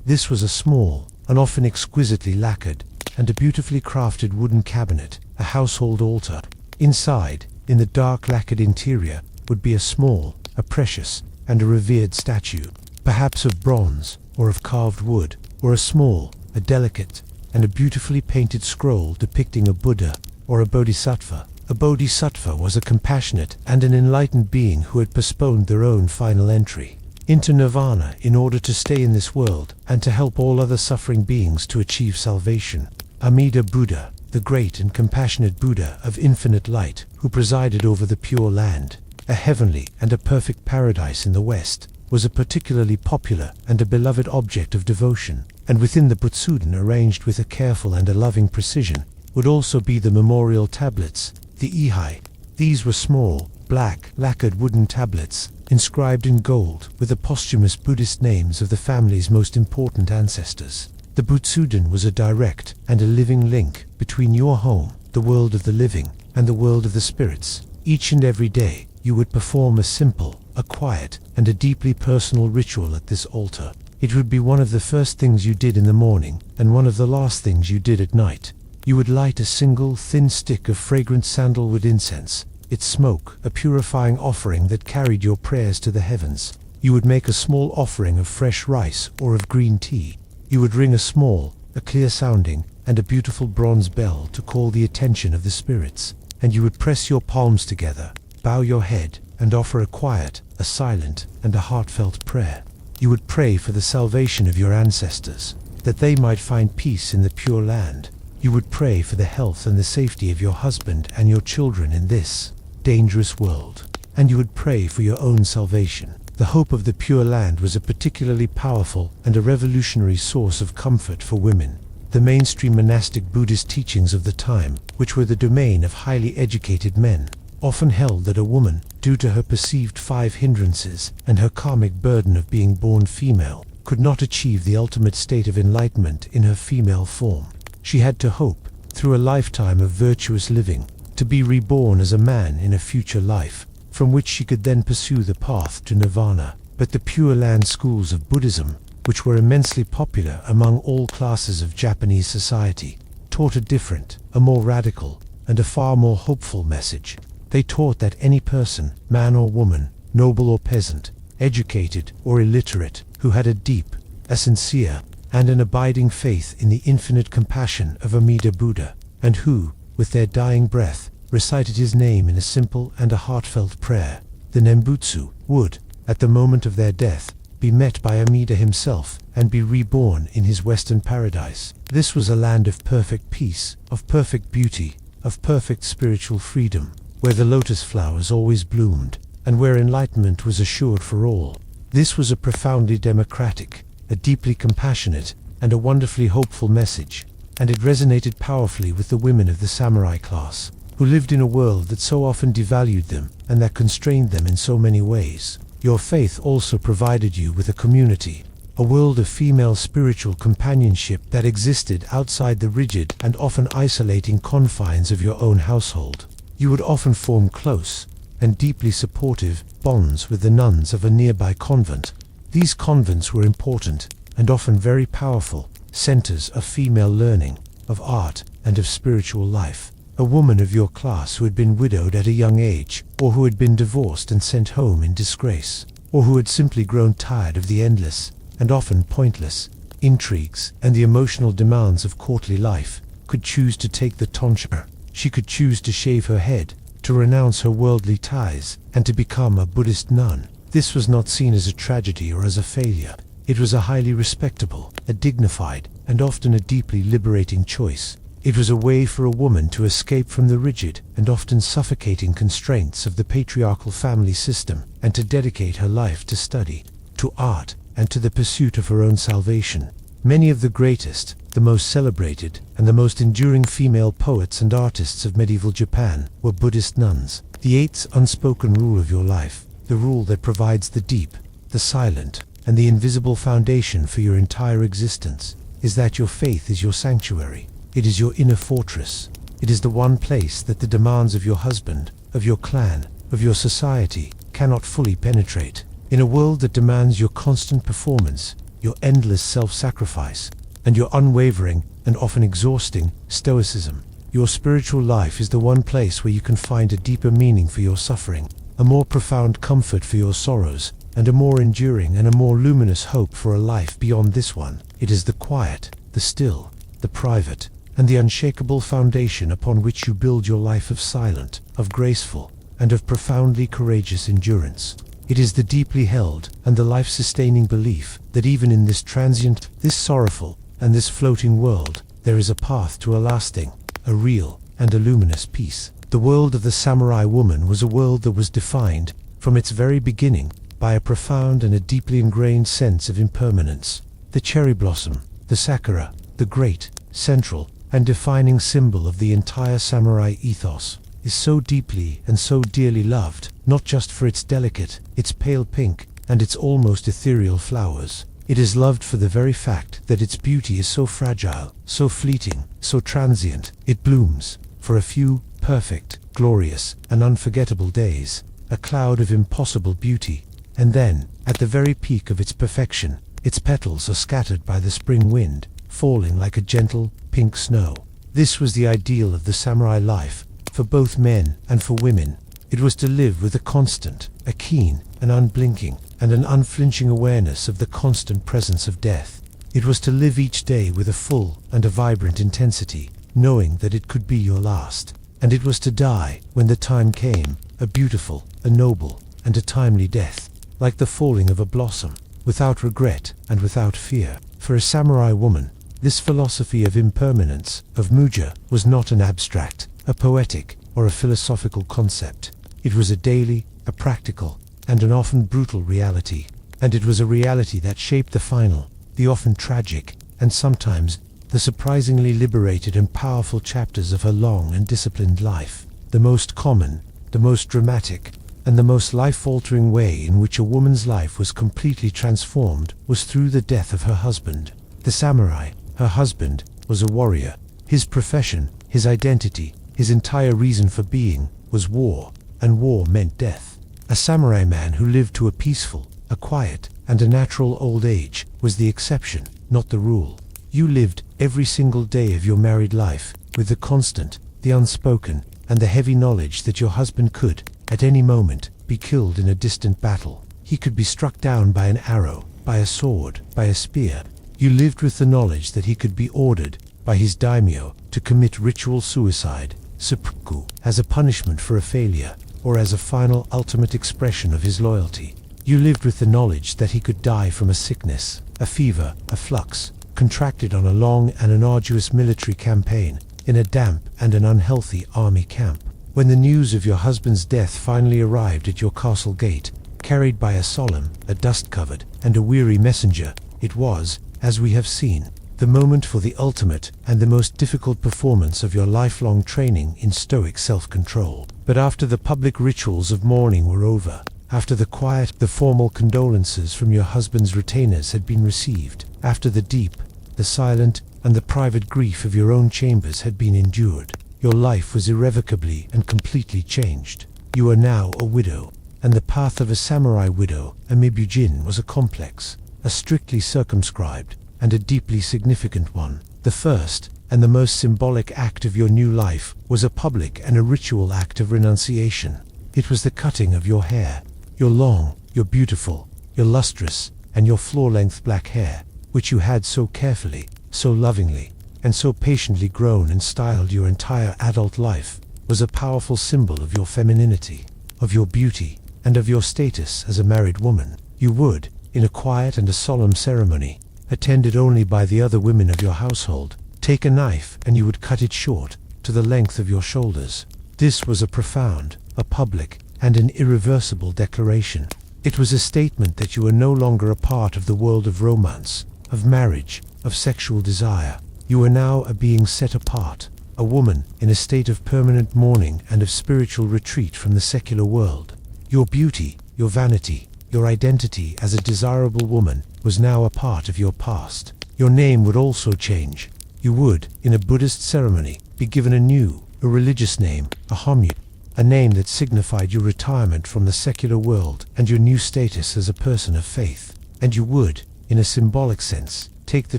[SPEAKER 1] This was a small, and often exquisitely lacquered, and a beautifully crafted wooden cabinet, a household altar. Inside, in the dark lacquered interior, would be a precious, and a revered statue, perhaps of bronze, or of carved wood, or a delicate, and a beautifully painted scroll depicting a Buddha, or a Bodhisattva. A Bodhisattva was a compassionate and an enlightened being who had postponed their own final entry into nirvana in order to stay in this world and to help all other suffering beings to achieve salvation. Amida Buddha, the great and compassionate Buddha of infinite light, who presided over the Pure Land, a heavenly and a perfect paradise in the West, was a particularly popular and a beloved object of devotion, and within the Butsudan, arranged with a careful and a loving precision, would also be the memorial tablets, the ihai. These were small, black, lacquered wooden tablets, inscribed in gold with the posthumous Buddhist names of the family's most important ancestors. The Butsudan was a direct and a living link between your home, the world of the living, and the world of the spirits. Each and every day, you would perform a simple, a quiet, and a deeply personal ritual at this altar. It would be one of the first things you did in the morning, and one of the last things you did at night. You would light a single, thin stick of fragrant sandalwood incense, its smoke a purifying offering that carried your prayers to the heavens. You would make a small offering of fresh rice or of green tea. You would ring a small, a clear-sounding, and a beautiful bronze bell to call the attention of the spirits, and you would press your palms together, bow your head, and offer a quiet, a silent, and a heartfelt prayer. You would pray for the salvation of your ancestors, that they might find peace in the Pure Land. You would pray for the health and the safety of your husband and your children in this dangerous world, and you would pray for your own salvation. The hope of the Pure Land was a particularly powerful and a revolutionary source of comfort for women. The mainstream monastic Buddhist teachings of the time, which were the domain of highly educated men, often held that a woman, due to her perceived 5 hindrances and her karmic burden of being born female, could not achieve the ultimate state of enlightenment in her female form. She had to hope, through a lifetime of virtuous living, to be reborn as a man in a future life, from which she could then pursue the path to nirvana. But the Pure Land schools of Buddhism, which were immensely popular among all classes of Japanese society, taught a different, a more radical, and a far more hopeful message. They taught that any person, man or woman, noble or peasant, educated or illiterate, who had a deep, a sincere, and an abiding faith in the infinite compassion of Amida Buddha, and who, with their dying breath, recited his name in a simple and a heartfelt prayer, the Nembutsu, would, at the moment of their death, be met by Amida himself and be reborn in his Western paradise. This was a land of perfect peace, of perfect beauty, of perfect spiritual freedom, where the lotus flowers always bloomed, and where enlightenment was assured for all. This was a profoundly democratic, a deeply compassionate, and a wonderfully hopeful message, and it resonated powerfully with the women of the samurai class, who lived in a world that so often devalued them and that constrained them in so many ways. Your faith also provided you with a community, a world of female spiritual companionship that existed outside the rigid and often isolating confines of your own household. You would often form close and deeply supportive bonds with the nuns of a nearby convent. These convents were important and often very powerful centers of female learning, of art, and of spiritual life. A woman of your class who had been widowed at a young age, or who had been divorced and sent home in disgrace, or who had simply grown tired of the endless, and often pointless, intrigues and the emotional demands of courtly life, could choose to take the tonsure. She could choose to shave her head, to renounce her worldly ties, and to become a Buddhist nun. This was not seen as a tragedy or as a failure. It was a highly respectable, a dignified, and often a deeply liberating choice. It was a way for a woman to escape from the rigid and often suffocating constraints of the patriarchal family system and to dedicate her life to study, to art, and to the pursuit of her own salvation. Many of the greatest, the most celebrated, and the most enduring female poets and artists of medieval Japan were Buddhist nuns. The 8th unspoken rule of your life, the rule that provides the deep, the silent, and the invisible foundation for your entire existence, is that your faith is your sanctuary. It is your inner fortress. It is the one place that the demands of your husband, of your clan, of your society cannot fully penetrate. In a world that demands your constant performance, your endless self-sacrifice, and your unwavering and often exhausting stoicism, Your spiritual life is the one place where you can find a deeper meaning for your suffering, a more profound comfort for your sorrows, and a more enduring and a more luminous hope for a life beyond this one. It is the quiet, the still, the private, and the unshakable foundation upon which you build your life of silent, of graceful, and of profoundly courageous endurance. It is the deeply held and the life-sustaining belief that even in this transient, this sorrowful, and this floating world, there is a path to a lasting, a real, and a luminous peace. The world of the samurai woman was a world that was defined, from its very beginning, by a profound and a deeply ingrained sense of impermanence. The cherry blossom, the sakura, the great, central, and defining symbol of the entire samurai ethos, is so deeply and so dearly loved, not just for its delicate, its pale pink, and its almost ethereal flowers. It is loved for the very fact that its beauty is so fragile, so fleeting, so transient. It blooms for a few perfect, glorious, and unforgettable days, a cloud of impossible beauty, and then, at the very peak of its perfection, its petals are scattered by the spring wind, falling like a gentle, pink snow. This was the ideal of the samurai life, for both men and for women. It was to live with a constant, a keen, an unblinking, and an unflinching awareness of the constant presence of death. It was to live each day with a full and a vibrant intensity, knowing that it could be your last. And it was to die, when the time came, a beautiful, a noble, and a timely death, like the falling of a blossom, without regret and without fear. For a samurai woman, this philosophy of impermanence, of muja, was not an abstract, a poetic, or a philosophical concept. It was a daily, a practical, and an often brutal reality. And it was a reality that shaped the final, the often tragic, and sometimes the surprisingly liberated and powerful chapters of her long and disciplined life. The most common, the most dramatic, and the most life-altering way in which a woman's life was completely transformed was through the death of her husband. The samurai, her husband, was a warrior. His profession, his identity, his entire reason for being, was war, and war meant death. A samurai man who lived to a peaceful, a quiet, and a natural old age was the exception, not the rule. You lived every single day of your married life with the constant, the unspoken, and the heavy knowledge that your husband could, at any moment, be killed in a distant battle. He could be struck down by an arrow, by a sword, by a spear. You lived with the knowledge that he could be ordered, by his daimyo, to commit ritual suicide, seppuku, as a punishment for a failure, or as a final ultimate expression of his loyalty. You lived with the knowledge that he could die from a sickness, a fever, a flux, contracted on a long and an arduous military campaign, in a damp and an unhealthy army camp. When the news of your husband's death finally arrived at your castle gate, carried by a solemn, a dust-covered, and a weary messenger, it was, as we have seen, the moment for the ultimate and the most difficult performance of your lifelong training in stoic self-control. But after the public rituals of mourning were over, after the quiet, the formal condolences from your husband's retainers had been received, after the deep, the silent, and the private grief of your own chambers had been endured, your life was irrevocably and completely changed. You are now a widow, and the path of a samurai widow, a mibujin, was a complex, a strictly circumscribed, and a deeply significant one. The first, and the most symbolic act of your new life, was a public and a ritual act of renunciation. It was the cutting of your hair, your long, your beautiful, your lustrous, and your floor-length black hair, which you had so carefully, so lovingly, and so patiently grown and styled your entire adult life, was a powerful symbol of your femininity, of your beauty, and of your status as a married woman. You would, in a quiet and a solemn ceremony, attended only by the other women of your household, take a knife and you would cut it short, to the length of your shoulders. This was a profound, a public, and an irreversible declaration. It was a statement that you were no longer a part of the world of romance, of marriage, of sexual desire. You were now a being set apart, a woman in a state of permanent mourning and of spiritual retreat from the secular world. Your beauty, your vanity, your identity as a desirable woman was now a part of your past. Your name would also change. You would, in a Buddhist ceremony, be given a new, a religious name, a homyu, a name that signified your retirement from the secular world and your new status as a person of faith. And you would, in a symbolic sense, take the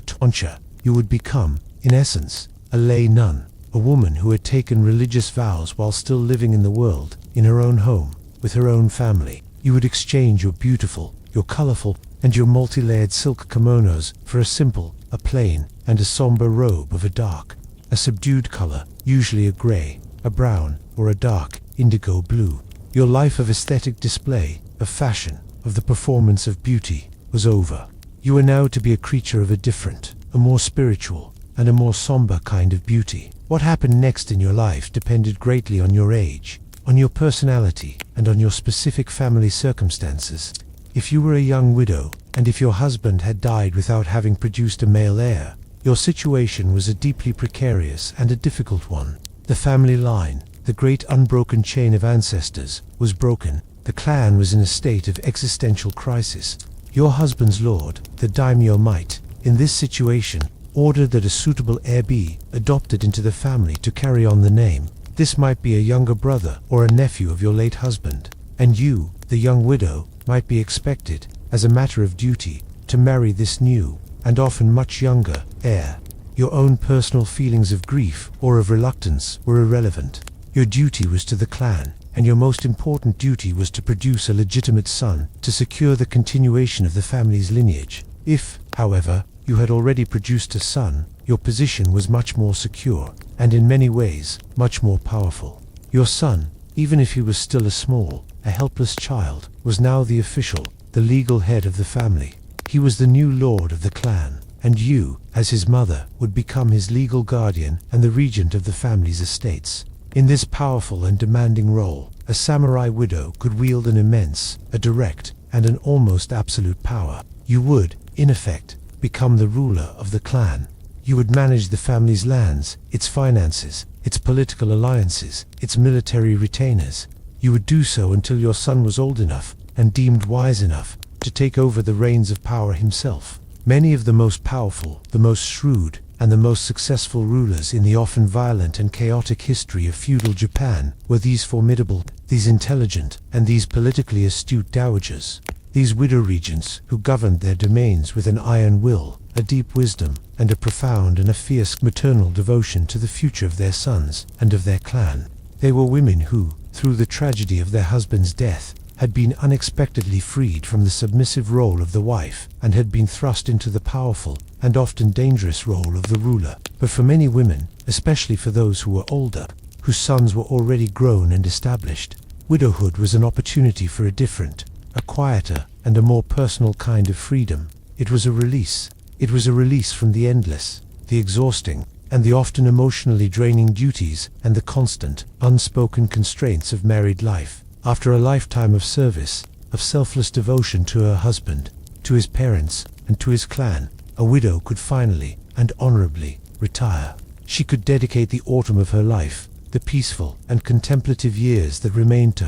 [SPEAKER 1] tonsha. You would become, in essence, a lay nun, a woman who had taken religious vows while still living in the world, in her own home, with her own family. You would exchange your beautiful, your colorful, and your multi-layered silk kimonos for a simple, a plain, and a somber robe of a dark, a subdued color, usually a gray, a brown, or a dark, indigo blue. Your life of aesthetic display, of fashion, of the performance of beauty, was over. You were now to be a creature of a different, a more spiritual, and a more somber kind of beauty. What happened next in your life depended greatly on your age, on your personality, and on your specific family circumstances. If you were a young widow, and if your husband had died without having produced a male heir, your situation was a deeply precarious and a difficult one. The family line, the great unbroken chain of ancestors, was broken. The clan was in a state of existential crisis. Your husband's lord, the daimyo, might, in this situation, order that a suitable heir be adopted into the family to carry on the name. This might be a younger brother or a nephew of your late husband, and you, the young widow, might be expected, as a matter of duty, to marry this new, and often much younger, heir. Your own personal feelings of grief or of reluctance were irrelevant. Your duty was to the clan, and your most important duty was to produce a legitimate son to secure the continuation of the family's lineage. If, however, you had already produced a son, your position was much more secure, and in many ways, much more powerful. Your son, even if he was still a small, a helpless child, was now the official, the legal head of the family. He was the new lord of the clan, and you, as his mother, would become his legal guardian and the regent of the family's estates. In this powerful and demanding role, a samurai widow could wield an immense, a direct, and an almost absolute power. You would, in effect, become the ruler of the clan. You would manage the family's lands, its finances, its political alliances, its military retainers. You would do so until your son was old enough, and deemed wise enough, to take over the reins of power himself. Many of the most powerful, the most shrewd, and the most successful rulers in the often violent and chaotic history of feudal Japan were these formidable, these intelligent, and these politically astute dowagers. These widow regents who governed their domains with an iron will, a deep wisdom, and a profound and a fierce maternal devotion to the future of their sons and of their clan. They were women who, through the tragedy of their husband's death, had been unexpectedly freed from the submissive role of the wife and had been thrust into the powerful and often dangerous role of the ruler. But for many women, especially for those who were older, whose sons were already grown and established, widowhood was an opportunity for a different, a quieter, and a more personal kind of freedom. It was a release. It was a release from the endless, the exhausting, and the often emotionally draining duties and the constant, unspoken constraints of married life. After a lifetime of service, of selfless devotion to her husband, to his parents, and to his clan, a widow could finally, and honorably, retire. She could dedicate the autumn of her life, the peaceful and contemplative years that remained to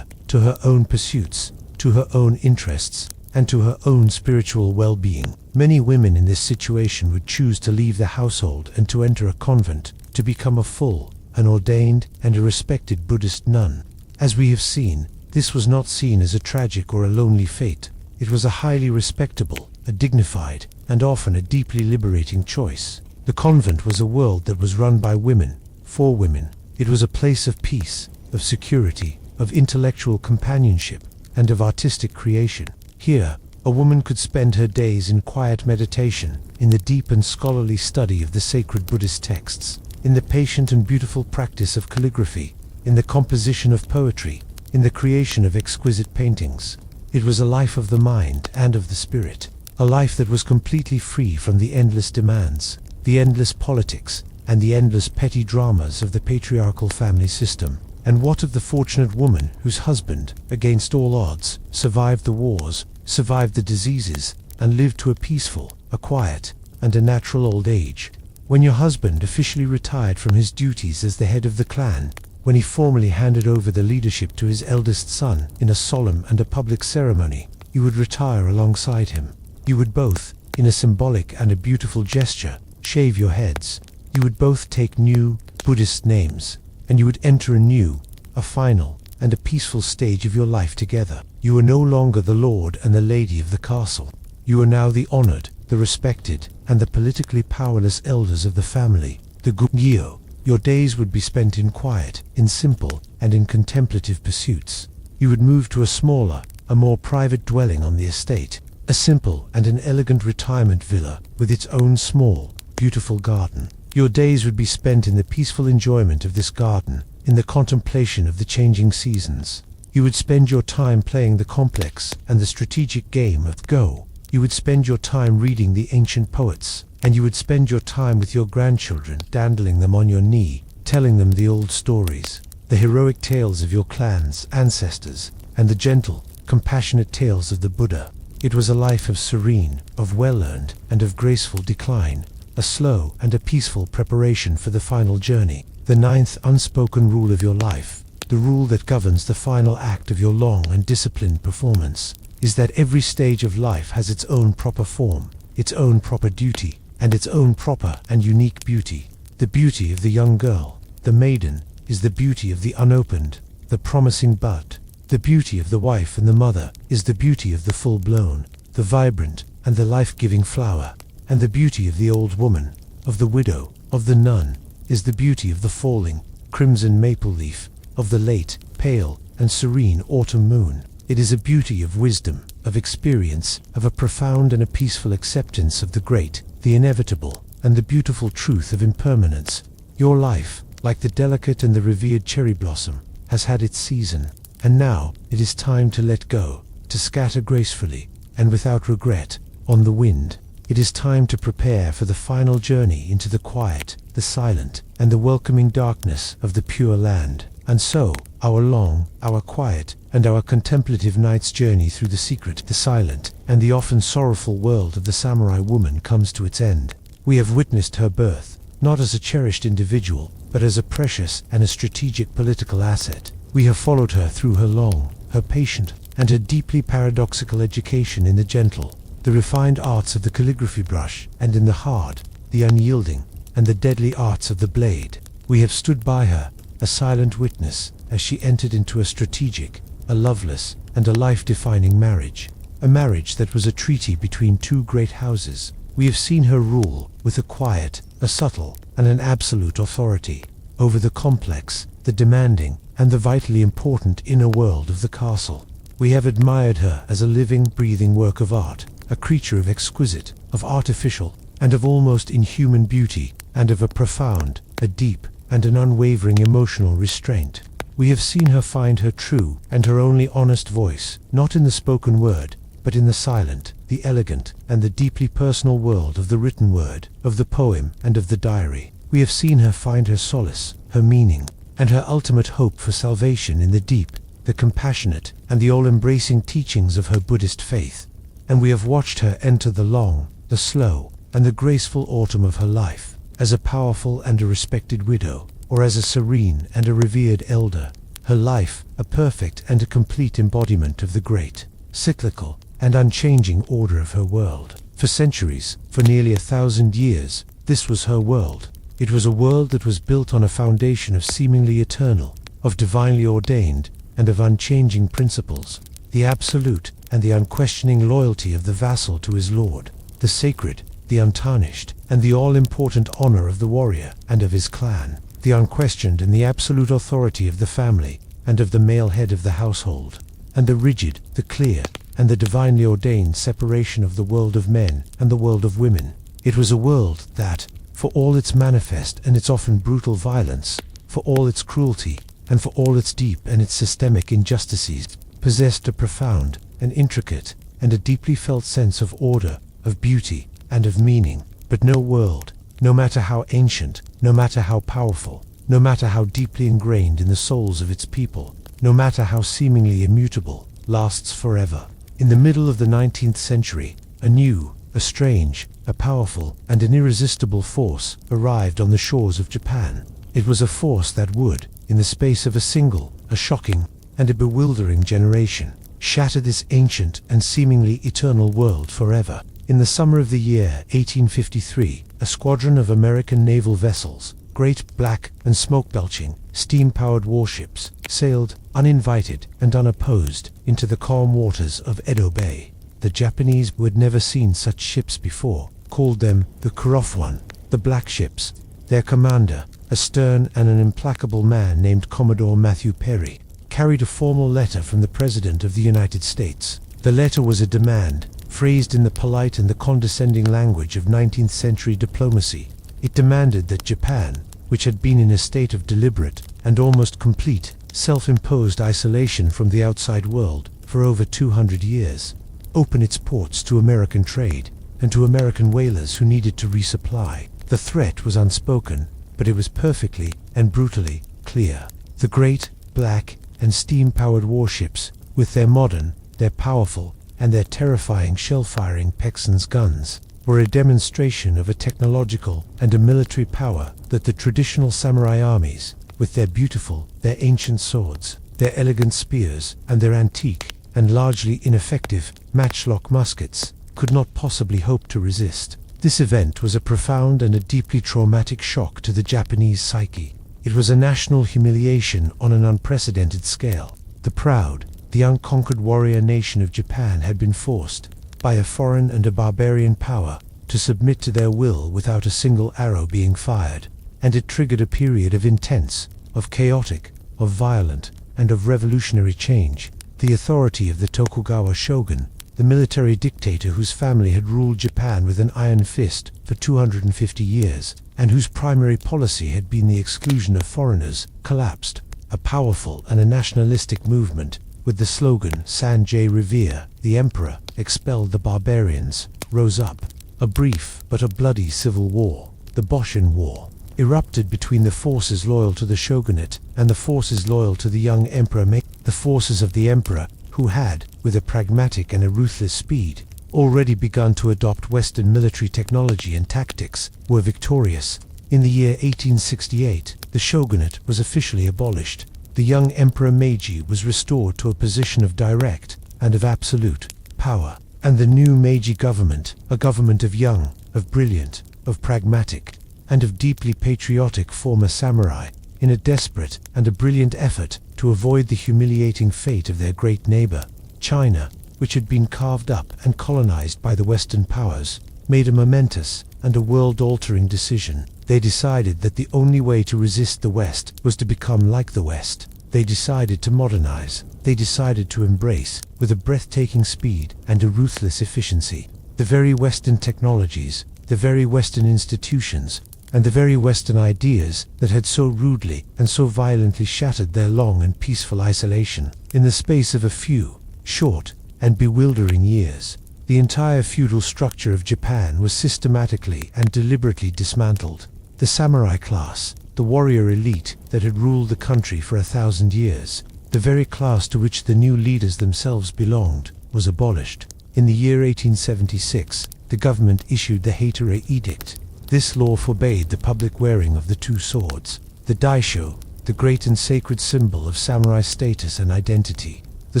[SPEAKER 1] her own pursuits, to her own interests, and to her own spiritual well-being. Many women in this situation would choose to leave the household and to enter a convent, to become a full, an ordained, and a respected Buddhist nun. As we have seen, this was not seen as a tragic or a lonely fate. It was a highly respectable, a dignified, and often a deeply liberating choice. The convent was a world that was run by women, for women. It was a place of peace, of security, of intellectual companionship, and of artistic creation. Here, a woman could spend her days in quiet meditation, in the deep and scholarly study of the sacred Buddhist texts, in the patient and beautiful practice of calligraphy, in the composition of poetry, in the creation of exquisite paintings. It was a life of the mind and of the spirit, a life that was completely free from the endless demands, the endless politics, and the endless petty dramas of the patriarchal family system. And what of the fortunate woman whose husband, against all odds, survived the wars, survived the diseases, and lived to a peaceful, a quiet, and a natural old age? When your husband officially retired from his duties as the head of the clan, when he formally handed over the leadership to his eldest son in a solemn and a public ceremony, you would retire alongside him. You would both, in a symbolic and a beautiful gesture, shave your heads. You would both take new, Buddhist names, and you would enter a new, a final, and a peaceful stage of your life together. You were no longer the lord and the lady of the castle. You were now the honored, the respected, and the politically powerless elders of the family, the Gugyo, Your days would be spent in quiet, in simple, and in contemplative pursuits. You would move to a smaller, a more private dwelling on the estate, a simple and an elegant retirement villa with its own small, beautiful garden. Your days would be spent in the peaceful enjoyment of this garden, in the contemplation of the changing seasons. You would spend your time playing the complex and the strategic game of Go. You would spend your time reading the ancient poets, and you would spend your time with your grandchildren, dandling them on your knee, telling them the old stories, the heroic tales of your clans, ancestors, and the gentle, compassionate tales of the Buddha. It was a life of serene, of well-earned, and of graceful decline, a slow and a peaceful preparation for the final journey. The ninth unspoken rule of your life, the rule that governs the final act of your long and disciplined performance, is that every stage of life has its own proper form, its own proper duty, and its own proper and unique beauty. The beauty of the young girl, the maiden, is the beauty of the unopened, the promising bud. The beauty of the wife and the mother is the beauty of the full-blown, the vibrant, and the life-giving flower. And the beauty of the old woman, of the widow, of the nun, is the beauty of the falling, crimson maple leaf, of the late, pale, and serene autumn moon. It is a beauty of wisdom, of experience, of a profound and a peaceful acceptance of the great, the inevitable, and the beautiful truth of impermanence. Your life, like the delicate and the revered cherry blossom, has had its season, and now it is time to let go, to scatter gracefully, and without regret, on the wind. It is time to prepare for the final journey into the quiet, the silent, and the welcoming darkness of the Pure Land. And so, our long, our quiet, and our contemplative night's journey through the secret, the silent, and the often sorrowful world of the samurai woman comes to its end. We have witnessed her birth, not as a cherished individual, but as a precious and a strategic political asset. We have followed her through her long, her patient, and her deeply paradoxical education in the gentle, the refined arts of the calligraphy brush, and in the hard, the unyielding, and the deadly arts of the blade. We have stood by her, a silent witness, as she entered into a strategic, a loveless, and a life-defining marriage. A marriage that was a treaty between two great houses. We have seen her rule with a quiet, a subtle, and an absolute authority over the complex, the demanding, and the vitally important inner world of the castle. We have admired her as a living, breathing work of art, a creature of exquisite, of artificial, and of almost inhuman beauty, and of a profound, a deep, and an unwavering emotional restraint. We have seen her find her true and her only honest voice, not in the spoken word, but in the silent, the elegant, and the deeply personal world of the written word, of the poem, and of the diary. We have seen her find her solace, her meaning, and her ultimate hope for salvation in the deep, the compassionate, and the all-embracing teachings of her Buddhist faith. And we have watched her enter the long, the slow, and the graceful autumn of her life, as a powerful and a respected widow, or as a serene and a revered elder. Her life, a perfect and a complete embodiment of the great, cyclical, and unchanging order of her world. For centuries, for nearly 1,000 years, this was her world. It was a world that was built on a foundation of seemingly eternal, of divinely ordained, and of unchanging principles. The absolute and the unquestioning loyalty of the vassal to his lord, the sacred, the untarnished, and the all-important honor of the warrior and of his clan, the unquestioned and the absolute authority of the family and of the male head of the household, and the rigid, the clear, and the divinely ordained separation of the world of men and the world of women. It was a world that, for all its manifest and its often brutal violence, for all its cruelty, and for all its deep and its systemic injustices, possessed a profound, an intricate, and a deeply felt sense of order, of beauty, and of meaning. But no world, no matter how ancient, no matter how powerful, no matter how deeply ingrained in the souls of its people, no matter how seemingly immutable, lasts forever. In the middle of the 19th century, a new, a strange, a powerful, and an irresistible force arrived on the shores of Japan. It was a force that would, in the space of a single, a shocking, and a bewildering generation, shatter this ancient and seemingly eternal world forever. In the summer of the year 1853, a squadron of American naval vessels, great, black, and smoke-belching, steam-powered warships, sailed, uninvited and unopposed, into the calm waters of Edo Bay. The Japanese, who had never seen such ships before, called them the Kurofwan, the Black Ships. Their commander, a stern and an implacable man named Commodore Matthew Perry, carried a formal letter from the President of the United States. The letter was a demand, phrased in the polite and the condescending language of 19th century diplomacy. It demanded that Japan, which had been in a state of deliberate and almost complete self-imposed isolation from the outside world for over 200 years, open its ports to American trade and to American whalers who needed to resupply. The threat was unspoken, but it was perfectly and brutally clear. The great, black, and steam-powered warships, with their modern, their powerful, and their terrifying shell-firing Pexon's guns, were a demonstration of a technological and a military power that the traditional samurai armies, with their beautiful, their ancient swords, their elegant spears, and their antique, and largely ineffective, matchlock muskets, could not possibly hope to resist. This event was a profound and a deeply traumatic shock to the Japanese psyche. It was a national humiliation on an unprecedented scale. The proud, the unconquered warrior nation of Japan had been forced, by a foreign and a barbarian power, to submit to their will without a single arrow being fired, and it triggered a period of intense, of chaotic, of violent, and of revolutionary change. The authority of the Tokugawa shogun, the military dictator whose family had ruled Japan with an iron fist for 250 years, and whose primary policy had been the exclusion of foreigners, collapsed. A powerful and a nationalistic movement, with the slogan Sanjay Revere, the emperor, expelled the barbarians, rose up. A brief but a bloody civil war, the Boshin War, erupted between the forces loyal to the shogunate and the forces loyal to the young emperor. The forces of the emperor, who had, with a pragmatic and a ruthless speed, already begun to adopt Western military technology and tactics, were victorious. In the year 1868, the shogunate was officially abolished. The young Emperor Meiji was restored to a position of direct and of absolute power, and the new Meiji government, a government of young, of brilliant, of pragmatic, and of deeply patriotic former samurai, in a desperate and a brilliant effort to avoid the humiliating fate of their great neighbor, China, which had been carved up and colonized by the Western powers, made a momentous and a world-altering decision. They decided that the only way to resist the West was to become like the West. They decided to modernize. They decided to embrace, with a breathtaking speed and a ruthless efficiency, the very Western technologies, the very Western institutions, and the very Western ideas that had so rudely and so violently shattered their long and peaceful isolation. In the space of a few, short, and bewildering years, the entire feudal structure of Japan was systematically and deliberately dismantled. The samurai class, the warrior elite that had ruled the country for 1,000 years, the very class to which the new leaders themselves belonged, was abolished. In the year 1876, the government issued the Heitere Edict. This law forbade the public wearing of the two swords, the daisho, the great and sacred symbol of samurai status and identity. The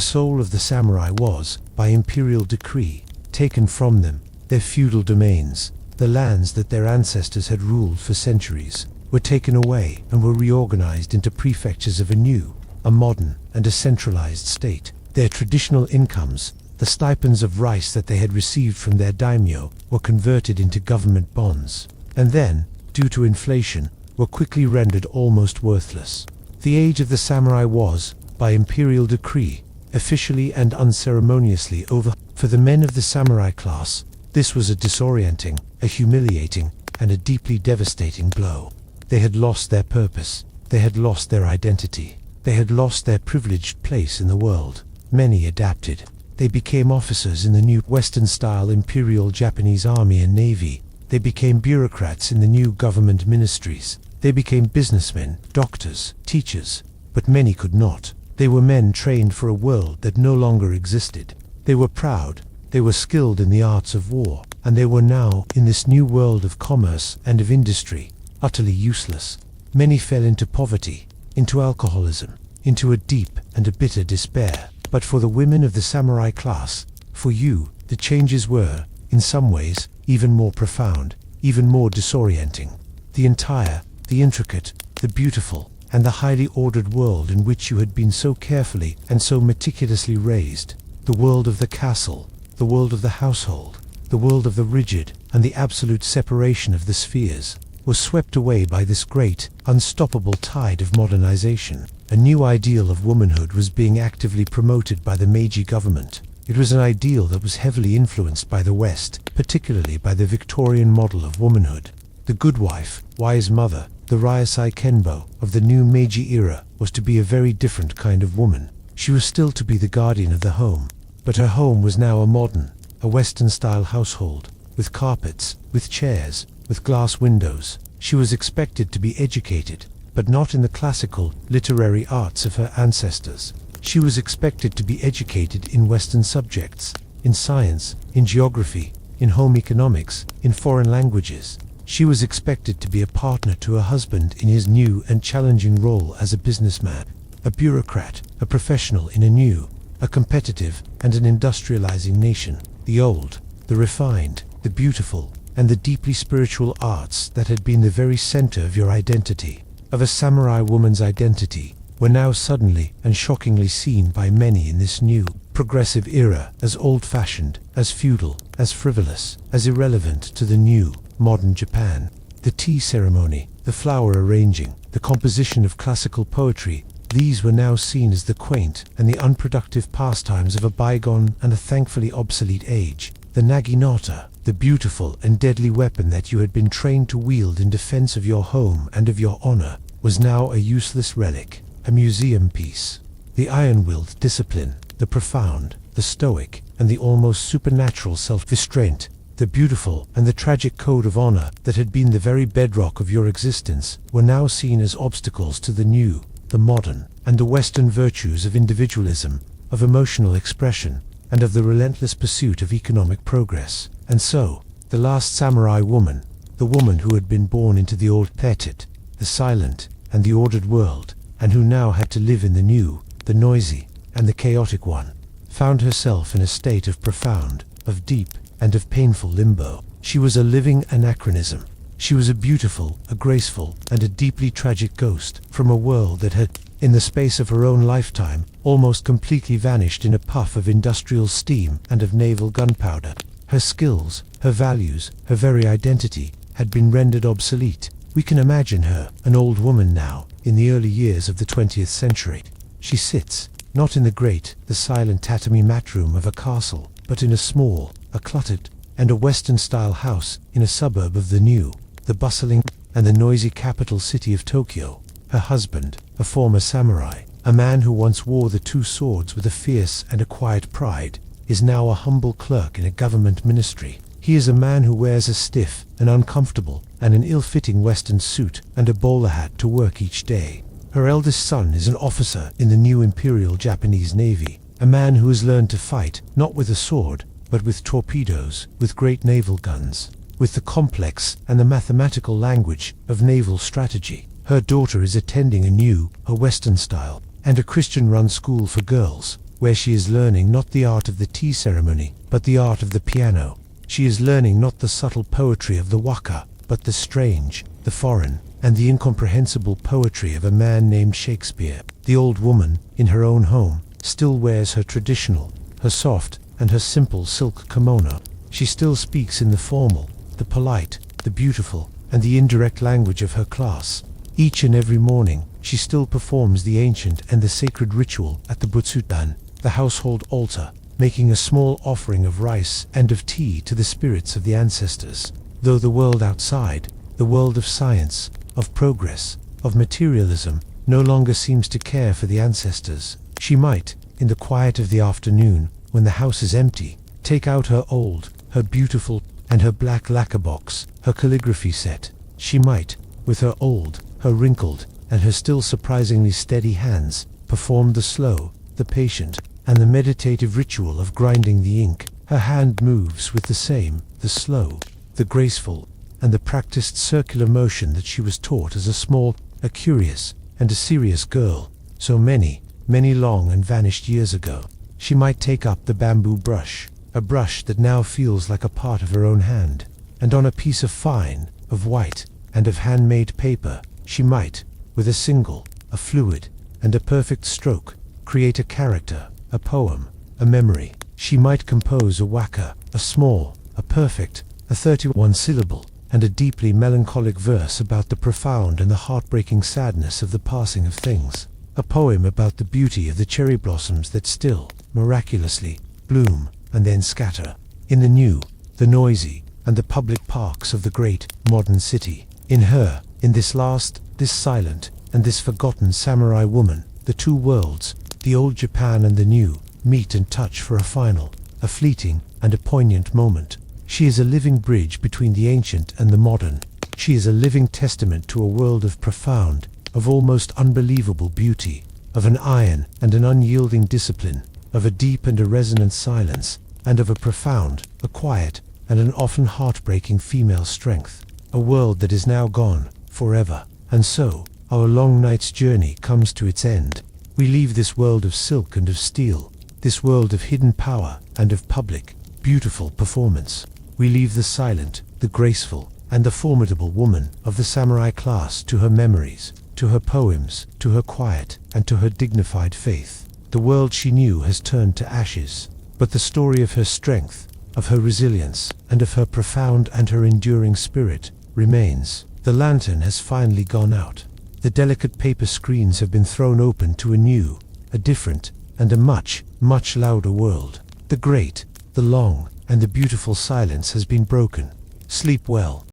[SPEAKER 1] soul of the samurai was, by imperial decree, taken from them. Their feudal domains, the lands that their ancestors had ruled for centuries, were taken away and were reorganized into prefectures of a new, a modern, and a centralized state. Their traditional incomes, the stipends of rice that they had received from their daimyo, were converted into government bonds, and then, due to inflation, were quickly rendered almost worthless. The age of the samurai was, by imperial decree, officially and unceremoniously over. For the men of the samurai class, this was a disorienting, a humiliating, and a deeply devastating blow. They had lost their purpose. They had lost their identity. They had lost their privileged place in the world. Many adapted. They became officers in the new Western-style Imperial Japanese Army and Navy. They became bureaucrats in the new government ministries. They became businessmen, doctors, teachers. But many could not. They were men trained for a world that no longer existed. They were proud, they were skilled in the arts of war, and they were now, in this new world of commerce and of industry, utterly useless. Many fell into poverty, into alcoholism, into a deep and a bitter despair. But for the women of the samurai class, for you, the changes were, in some ways, even more profound, even more disorienting. The entire, the intricate, the beautiful, and the highly ordered world in which you had been so carefully and so meticulously raised, the world of the castle, the world of the household, the world of the rigid and the absolute separation of the spheres, was swept away by this great, unstoppable tide of modernization. A new ideal of womanhood was being actively promoted by the Meiji government. It was an ideal that was heavily influenced by the West, particularly by the Victorian model of womanhood. The good wife, wise mother, the Ryasai Kenbo of the new Meiji era was to be a very different kind of woman. She was still to be the guardian of the home, but her home was now a modern, a Western-style household, with carpets, with chairs, with glass windows. She was expected to be educated, but not in the classical, literary arts of her ancestors. She was expected to be educated in Western subjects, in science, in geography, in home economics, in foreign languages. She was expected to be a partner to her husband in his new and challenging role as a businessman, a bureaucrat, a professional in a new, a competitive, and an industrializing nation. The old, the refined, the beautiful, and the deeply spiritual arts that had been the very center of your identity, of a samurai woman's identity, were now suddenly and shockingly seen by many in this new, progressive era as old-fashioned, as feudal, as frivolous, as irrelevant to the new, modern Japan. The tea ceremony, the flower arranging, the composition of classical poetry, these were now seen as the quaint and the unproductive pastimes of a bygone and a thankfully obsolete age. The Naginata, the beautiful and deadly weapon that you had been trained to wield in defense of your home and of your honor, was now a useless relic, a museum piece. The iron-willed discipline, the profound, the stoic, and the almost supernatural self-restraint, the beautiful and the tragic code of honor that had been the very bedrock of your existence, were now seen as obstacles to the new, the modern, and the Western virtues of individualism, of emotional expression, and of the relentless pursuit of economic progress. And so, the last samurai woman, the woman who had been born into the old petit, the silent, and the ordered world, and who now had to live in the new, the noisy, and the chaotic one, found herself in a state of profound, of deep, and of painful limbo. She was a living anachronism. She was a beautiful, a graceful, and a deeply tragic ghost from a world that had, in the space of her own lifetime, almost completely vanished in a puff of industrial steam and of naval gunpowder. Her skills, her values, her very identity, had been rendered obsolete. We can imagine her, an old woman now, in the early years of the 20th century. She sits, not in the great, the silent tatami mat room of a castle, but in a small, a cluttered, and a Western-style house in a suburb of the new, the bustling, and the noisy capital city of Tokyo. Her husband, a former samurai, a man who once wore the two swords with a fierce and a quiet pride, is now a humble clerk in a government ministry. He is a man who wears a stiff, an uncomfortable, and an ill-fitting Western suit and a bowler hat to work each day. Her eldest son is an officer in the new Imperial Japanese Navy, a man who has learned to fight, not with a sword, but with torpedoes, with great naval guns, with the complex and the mathematical language of naval strategy. Her daughter is attending a Western style, and a Christian-run school for girls, where she is learning not the art of the tea ceremony, but the art of the piano. She is learning not the subtle poetry of the waka, but the strange, the foreign, and the incomprehensible poetry of a man named Shakespeare. The old woman, in her own home, still wears her traditional, her soft, and her simple silk kimono. She still speaks in the formal, the polite, the beautiful, and the indirect language of her class. Each and every morning, she still performs the ancient and the sacred ritual at the butsudan, the household altar, making a small offering of rice and of tea to the spirits of the ancestors. Though the world outside, the world of science, of progress, of materialism, no longer seems to care for the ancestors, she might, in the quiet of the afternoon, when the house is empty, take out her old, her beautiful, and her black lacquer box, her calligraphy set. She might, with her old, her wrinkled, and her still surprisingly steady hands, perform the slow, the patient, and the meditative ritual of grinding the ink. Her hand moves with the same, the slow, the graceful, and the practiced circular motion that she was taught as a small, a curious, and a serious girl, so many, many long and vanished years ago. She might take up the bamboo brush, a brush that now feels like a part of her own hand, and on a piece of fine, of white, and of handmade paper, she might, with a single, a fluid, and a perfect stroke, create a character, a poem, a memory. She might compose a waka, a small, a perfect, a 31-syllable, and a deeply melancholic verse about the profound and the heartbreaking sadness of the passing of things. A poem about the beauty of the cherry blossoms that still, miraculously, bloom and then scatter. In the new, the noisy, and the public parks of the great, modern city. In her, in this last, this silent, and this forgotten samurai woman, the two worlds, the old Japan and the new, meet and touch for a final, a fleeting, and a poignant moment. She is a living bridge between the ancient and the modern. She is a living testament to a world of profound, of almost unbelievable beauty, of an iron and an unyielding discipline, of a deep and a resonant silence, and of a profound, a quiet, and an often heartbreaking female strength. A world that is now gone, forever. And so, our long night's journey comes to its end. We leave this world of silk and of steel, this world of hidden power and of public, beautiful performance. We leave the silent, the graceful, and the formidable woman of the samurai class to her memories, to her poems, to her quiet, and to her dignified faith. The world she knew has turned to ashes, but the story of her strength, of her resilience, and of her profound and her enduring spirit remains. The lantern has finally gone out. The delicate paper screens have been thrown open to a new, a different, and a much, much louder world. The great, the long, and the beautiful silence has been broken. Sleep well.